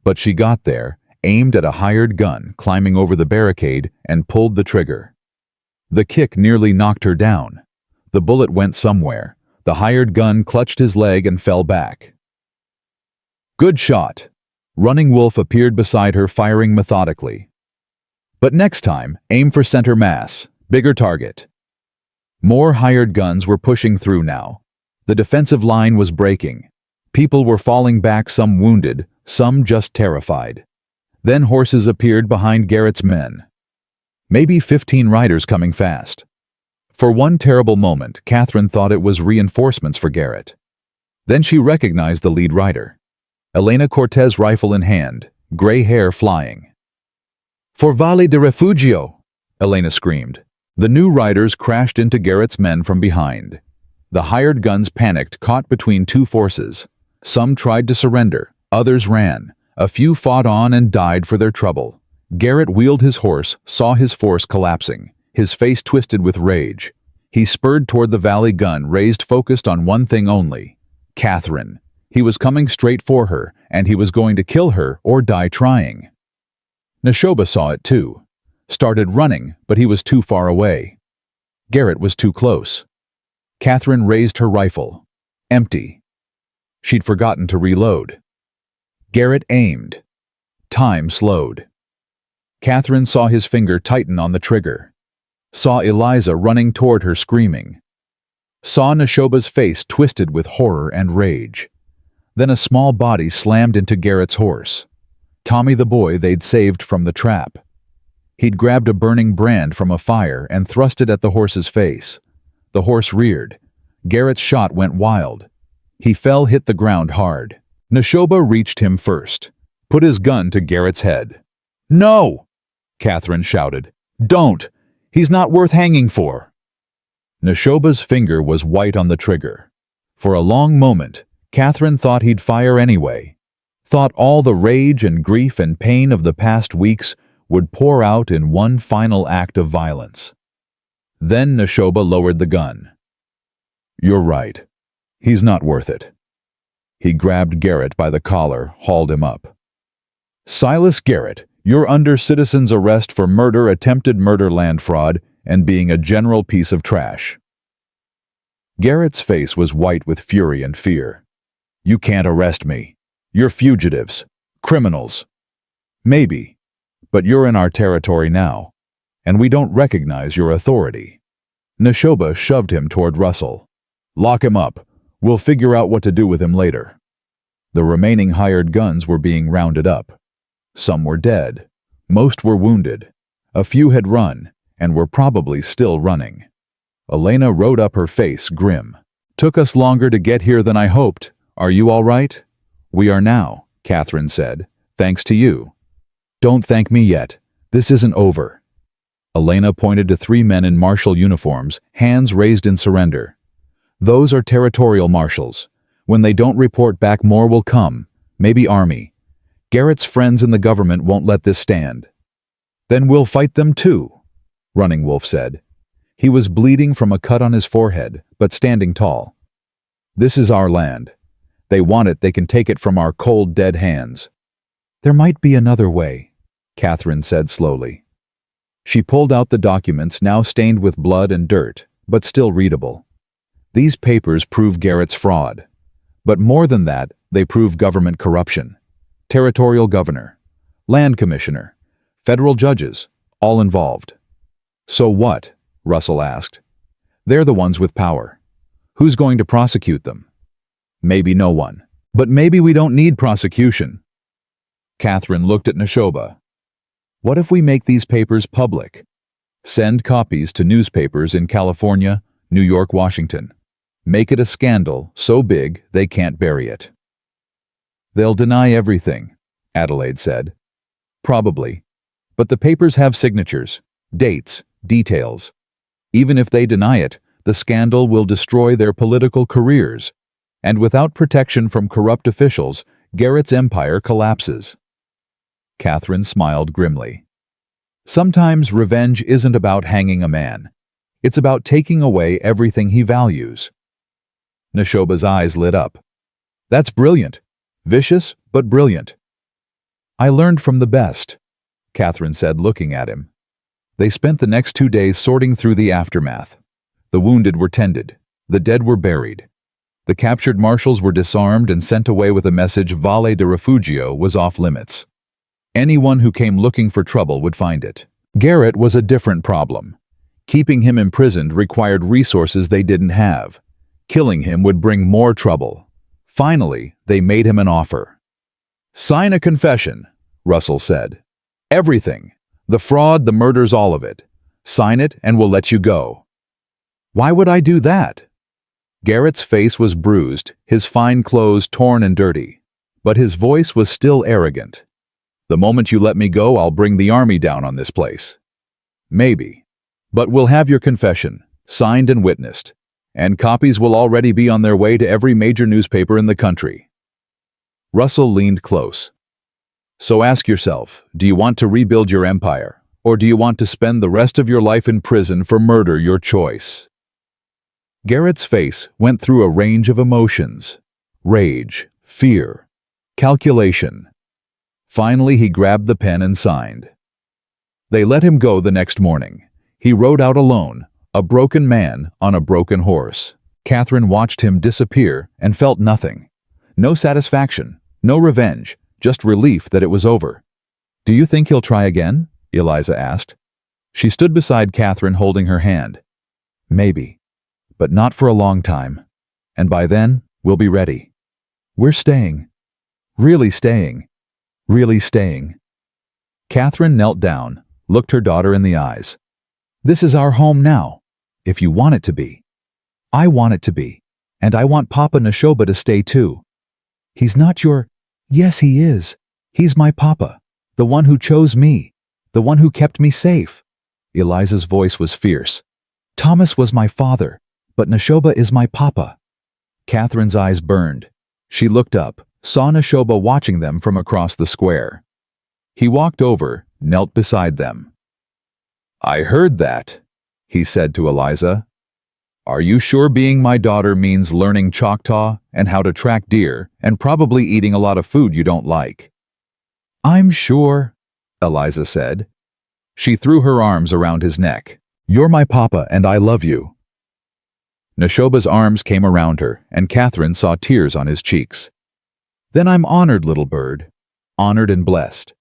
But she got there, aimed at a hired gun, climbing over the barricade, and pulled the trigger. The kick nearly knocked her down. The bullet went somewhere. The hired gun clutched his leg and fell back. "Good shot." Running Wolf appeared beside her, firing methodically. "But next time, aim for center mass, bigger target." More hired guns were pushing through now. The defensive line was breaking. People were falling back, some wounded, some just terrified. Then horses appeared behind Garrett's men. Maybe 15 riders coming fast. For one terrible moment, Catherine thought it was reinforcements for Garrett. Then she recognized the lead rider. Elena Cortez, rifle in hand, gray hair flying. "For Valle de Refugio!" Elena screamed. The new riders crashed into Garrett's men from behind. The hired guns panicked, caught between 2 forces. Some tried to surrender, others ran. A few fought on and died for their trouble. Garrett wheeled his horse, saw his force collapsing, his face twisted with rage. He spurred toward the valley, gun raised, focused on one thing only: Catherine. He was coming straight for her, and he was going to kill her or die trying. Nashoba saw it too. Started running, but he was too far away. Garrett was too close. Catherine raised her rifle. Empty. She'd forgotten to reload. Garrett aimed. Time slowed. Catherine saw his finger tighten on the trigger. Saw Eliza running toward her, screaming. Saw Nashoba's face twisted with horror and rage. Then a small body slammed into Garrett's horse. Tommy, the boy they'd saved from the trap. He'd grabbed a burning brand from a fire and thrust it at the horse's face. The horse reared. Garrett's shot went wild. He fell, hit the ground hard. Nashoba reached him first, put his gun to Garrett's head. "No!" Catherine shouted. "Don't! He's not worth hanging for!" Nashoba's finger was white on the trigger. For a long moment, Catherine thought he'd fire anyway. Thought all the rage and grief and pain of the past weeks would pour out in one final act of violence. Then Nashoba lowered the gun. "You're right. He's not worth it." He grabbed Garrett by the collar, hauled him up. "Silas Garrett, you're under citizen's arrest for murder, attempted murder, land fraud, and being a general piece of trash." Garrett's face was white with fury and fear. "You can't arrest me. You're fugitives. Criminals." "Maybe. But you're in our territory now, and we don't recognize your authority." Nashoba shoved him toward Russell. "Lock him up. We'll figure out what to do with him later." The remaining hired guns were being rounded up. Some were dead. Most were wounded. A few had run, and were probably still running. Elena rode up, her face grim. "Took us longer to get here than I hoped. Are you all right?" "We are now," Catherine said. "Thanks to you." "Don't thank me yet. This isn't over." Elena pointed to 3 men in marshal uniforms, hands raised in surrender. Those are territorial marshals. When they don't report back, more will come, maybe army. Garrett's friends in the government won't let this stand. Then we'll fight them too, Running Wolf said. He was bleeding from a cut on his forehead, but standing tall. This is our land. They want it, they can take it from our cold, dead hands. There might be another way, Catherine said slowly. She pulled out the documents, now stained with blood and dirt, but still readable. These papers prove Garrett's fraud. But more than that, they prove government corruption. Territorial governor, land commissioner, federal judges, all involved. So what? Russell asked. They're the ones with power. Who's going to prosecute them? Maybe no one. But maybe we don't need prosecution. Catherine looked at Nashoba. What if we make these papers public? Send copies to newspapers in California, New York, Washington. Make it a scandal so big they can't bury it. They'll deny everything, Adelaide said. Probably. But the papers have signatures, dates, details. Even if they deny it, the scandal will destroy their political careers. And without protection from corrupt officials, Garrett's empire collapses. Catherine smiled grimly. Sometimes revenge isn't about hanging a man. It's about taking away everything he values. Nashoba's eyes lit up. That's brilliant. Vicious, but brilliant. I learned from the best, Catherine said, looking at him. They spent the next 2 days sorting through the aftermath. The wounded were tended. The dead were buried. The captured marshals were disarmed and sent away with a message Valle de Refugio was off limits. Anyone who came looking for trouble would find it. Garrett was a different problem. Keeping him imprisoned required resources they didn't have. Killing him would bring more trouble. Finally, they made him an offer. Sign a confession, Russell said. Everything. The fraud, the murders, all of it. Sign it and we'll let you go. Why would I do that? Garrett's face was bruised, his fine clothes torn and dirty. But his voice was still arrogant. The moment you let me go, I'll bring the army down on this place. Maybe. But we'll have your confession, signed and witnessed. And copies will already be on their way to every major newspaper in the country. Russell leaned close. So ask yourself, do you want to rebuild your empire, or do you want to spend the rest of your life in prison for murder? Your choice. Garrett's face went through a range of emotions. Rage, fear, calculation. Finally, he grabbed the pen and signed. They let him go the next morning. He rode out alone, a broken man on a broken horse. Catherine watched him disappear and felt nothing. No satisfaction, no revenge, just relief that it was over. Do you think he'll try again? Eliza asked. She stood beside Catherine holding her hand. Maybe, but not for a long time. And by then, we'll be ready. We're staying. Really staying. Really staying. Catherine knelt down, looked her daughter in the eyes. This is our home now, if you want it to be. I want it to be, and I want Papa Nashoba to stay too. He's not your... Yes, he is. He's my papa, the one who chose me, the one who kept me safe. Eliza's voice was fierce. Thomas was my father, but Nashoba is my papa. Catherine's eyes burned. She looked up, saw Nashoba watching them from across the square. He walked over, knelt beside them. I heard that, he said to Eliza. Are you sure being my daughter means learning Choctaw and how to track deer and probably eating a lot of food you don't like? I'm sure, Eliza said. She threw her arms around his neck. You're my papa and I love you. Nashoba's arms came around her and Catherine saw tears on his cheeks. Then I'm honored, little bird, honored and blessed.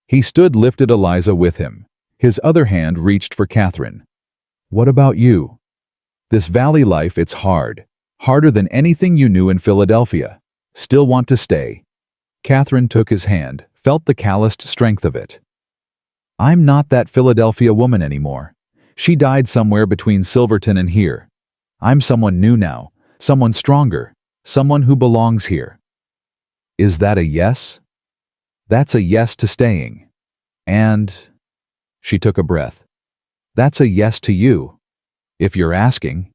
He stood, lifted Eliza with him. His other hand reached for Catherine. What about you? This valley life, it's hard. Harder than anything you knew in Philadelphia. Still want to stay? Catherine took his hand, felt the calloused strength of it. I'm not that Philadelphia woman anymore. She died somewhere between Silverton and here. I'm someone new now, someone stronger, someone who belongs here. Is that a yes? That's a yes to staying. And... She took a breath. That's a yes to you. If you're asking.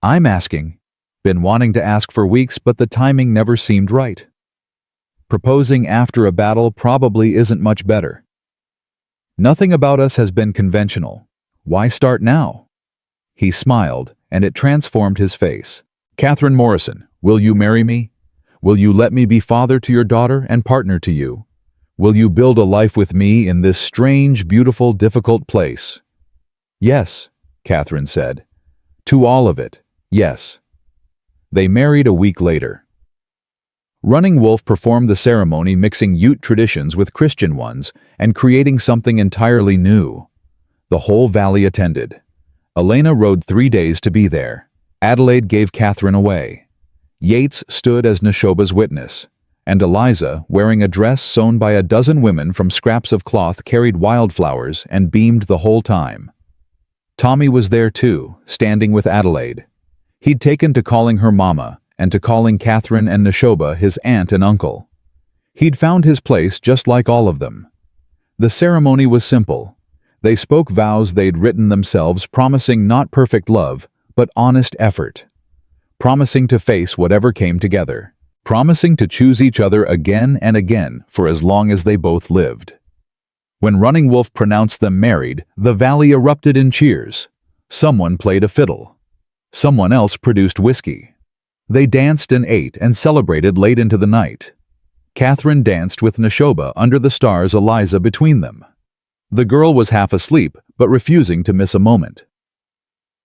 I'm asking. Been wanting to ask for weeks, but the timing never seemed right. Proposing after a battle probably isn't much better. Nothing about us has been conventional. Why start now? He smiled, and it transformed his face. Catherine Morrison, will you marry me? Will you let me be father to your daughter and partner to you? Will you build a life with me in this strange, beautiful, difficult place? Yes, Catherine said. To all of it, yes. They married a week later. Running Wolf performed the ceremony, mixing Ute traditions with Christian ones and creating something entirely new. The whole valley attended. Elena rode 3 days to be there. Adelaide gave Catherine away. Yates stood as Nashoba's witness, and Eliza, wearing a dress sewn by a dozen women from scraps of cloth, carried wildflowers and beamed the whole time. Tommy was there too, standing with Adelaide. He'd taken to calling her mama, and to calling Catherine and Nashoba his aunt and uncle. He'd found his place just like all of them. The ceremony was simple. They spoke vows they'd written themselves, promising not perfect love, but honest effort. Promising to face whatever came together. Promising to choose each other again and again for as long as they both lived. When Running Wolf pronounced them married, the valley erupted in cheers. Someone played a fiddle. Someone else produced whiskey. They danced and ate and celebrated late into the night. Catherine danced with Nashoba under the stars, Eliza between them. The girl was half asleep, but refusing to miss a moment.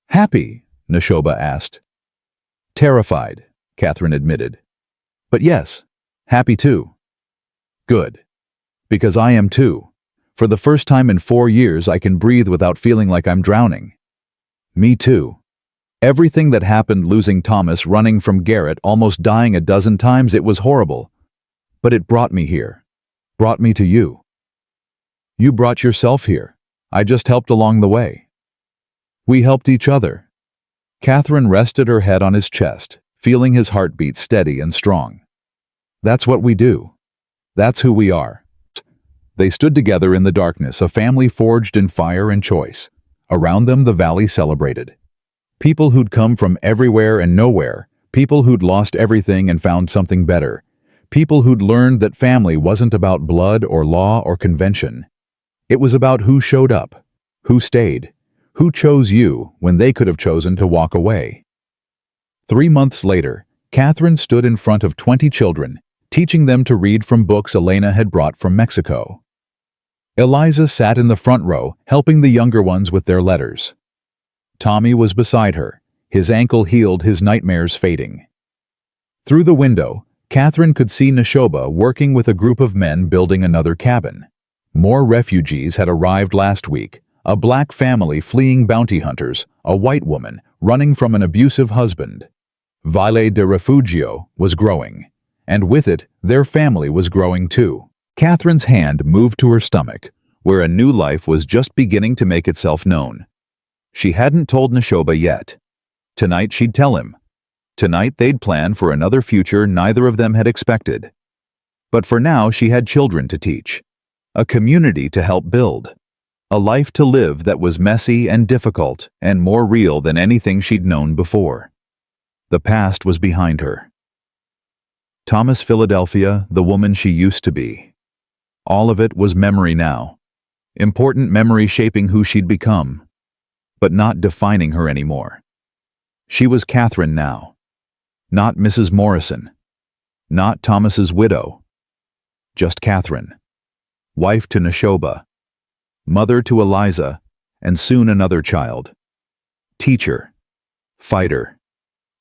Happy? Nashoba asked. Terrified, Catherine admitted. But yes, happy too. Good. Because I am too. For the first time in 4 years, I can breathe without feeling like I'm drowning. Me too. Everything that happened, losing Thomas, running from Garrett, almost dying a dozen times, it was horrible. But it brought me here. Brought me to you. You brought yourself here. I just helped along the way. We helped each other. Catherine rested her head on his chest, feeling his heartbeat steady and strong. That's what we do. That's who we are. They stood together in the darkness, a family forged in fire and choice. Around them, the valley celebrated. People who'd come from everywhere and nowhere, people who'd lost everything and found something better, people who'd learned that family wasn't about blood or law or convention. It was about who showed up, who stayed, who chose you when they could have chosen to walk away. 3 months later, Catherine stood in front of 20 children, teaching them to read from books Elena had brought from Mexico. Eliza sat in the front row, helping the younger ones with their letters. Tommy was beside her, his ankle healed, his nightmares fading. Through the window, Catherine could see Nashoba working with a group of men building another cabin. More refugees had arrived last week, a black family fleeing bounty hunters, a white woman running from an abusive husband. Valle de Refugio was growing, and with it, their family was growing too. Catherine's hand moved to her stomach, where a new life was just beginning to make itself known. She hadn't told Nashoba yet. Tonight she'd tell him. Tonight they'd plan for another future neither of them had expected. But for now she had children to teach, a community to help build, a life to live that was messy and difficult and more real than anything she'd known before. The past was behind her. Thomas Philadelphia, the woman she used to be. All of it was memory now. Important memory shaping who she'd become, but not defining her anymore. She was Catherine now. Not Mrs. Morrison. Not Thomas's widow. Just Catherine. Wife to Nashoba. Mother to Eliza, and soon another child. Teacher. Fighter.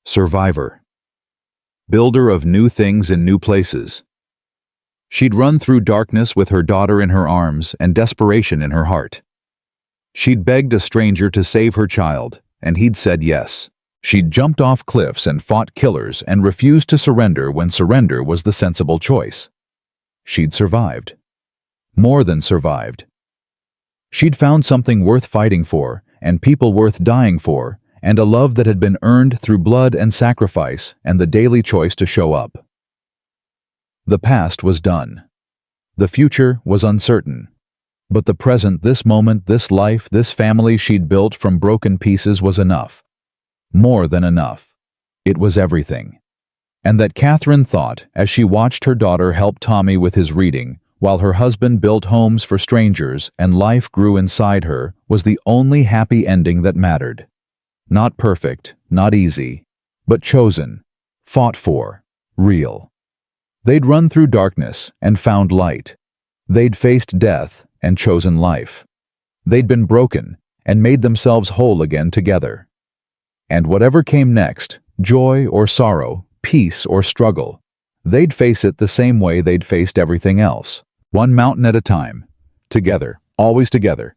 Survivor. Builder of new things in new places. She'd run through darkness with her daughter in her arms and desperation in her heart. She'd begged a stranger to save her child, and he'd said yes. She'd jumped off cliffs and fought killers and refused to surrender when surrender was the sensible choice. She'd survived. More than survived. She'd found something worth fighting for, and people worth dying for, and a love that had been earned through blood and sacrifice and the daily choice to show up. The past was done. The future was uncertain. But the present, this moment, this life, this family she'd built from broken pieces was enough. More than enough. It was everything. And that Catherine thought, as she watched her daughter help Tommy with his reading, while her husband built homes for strangers and life grew inside her, was the only happy ending that mattered. Not perfect, not easy, but chosen, fought for, real. They'd run through darkness and found light. They'd faced death and chosen life. They'd been broken and made themselves whole again together. And whatever came next, joy or sorrow, peace or struggle, they'd face it the same way they'd faced everything else, one mountain at a time, together, always together.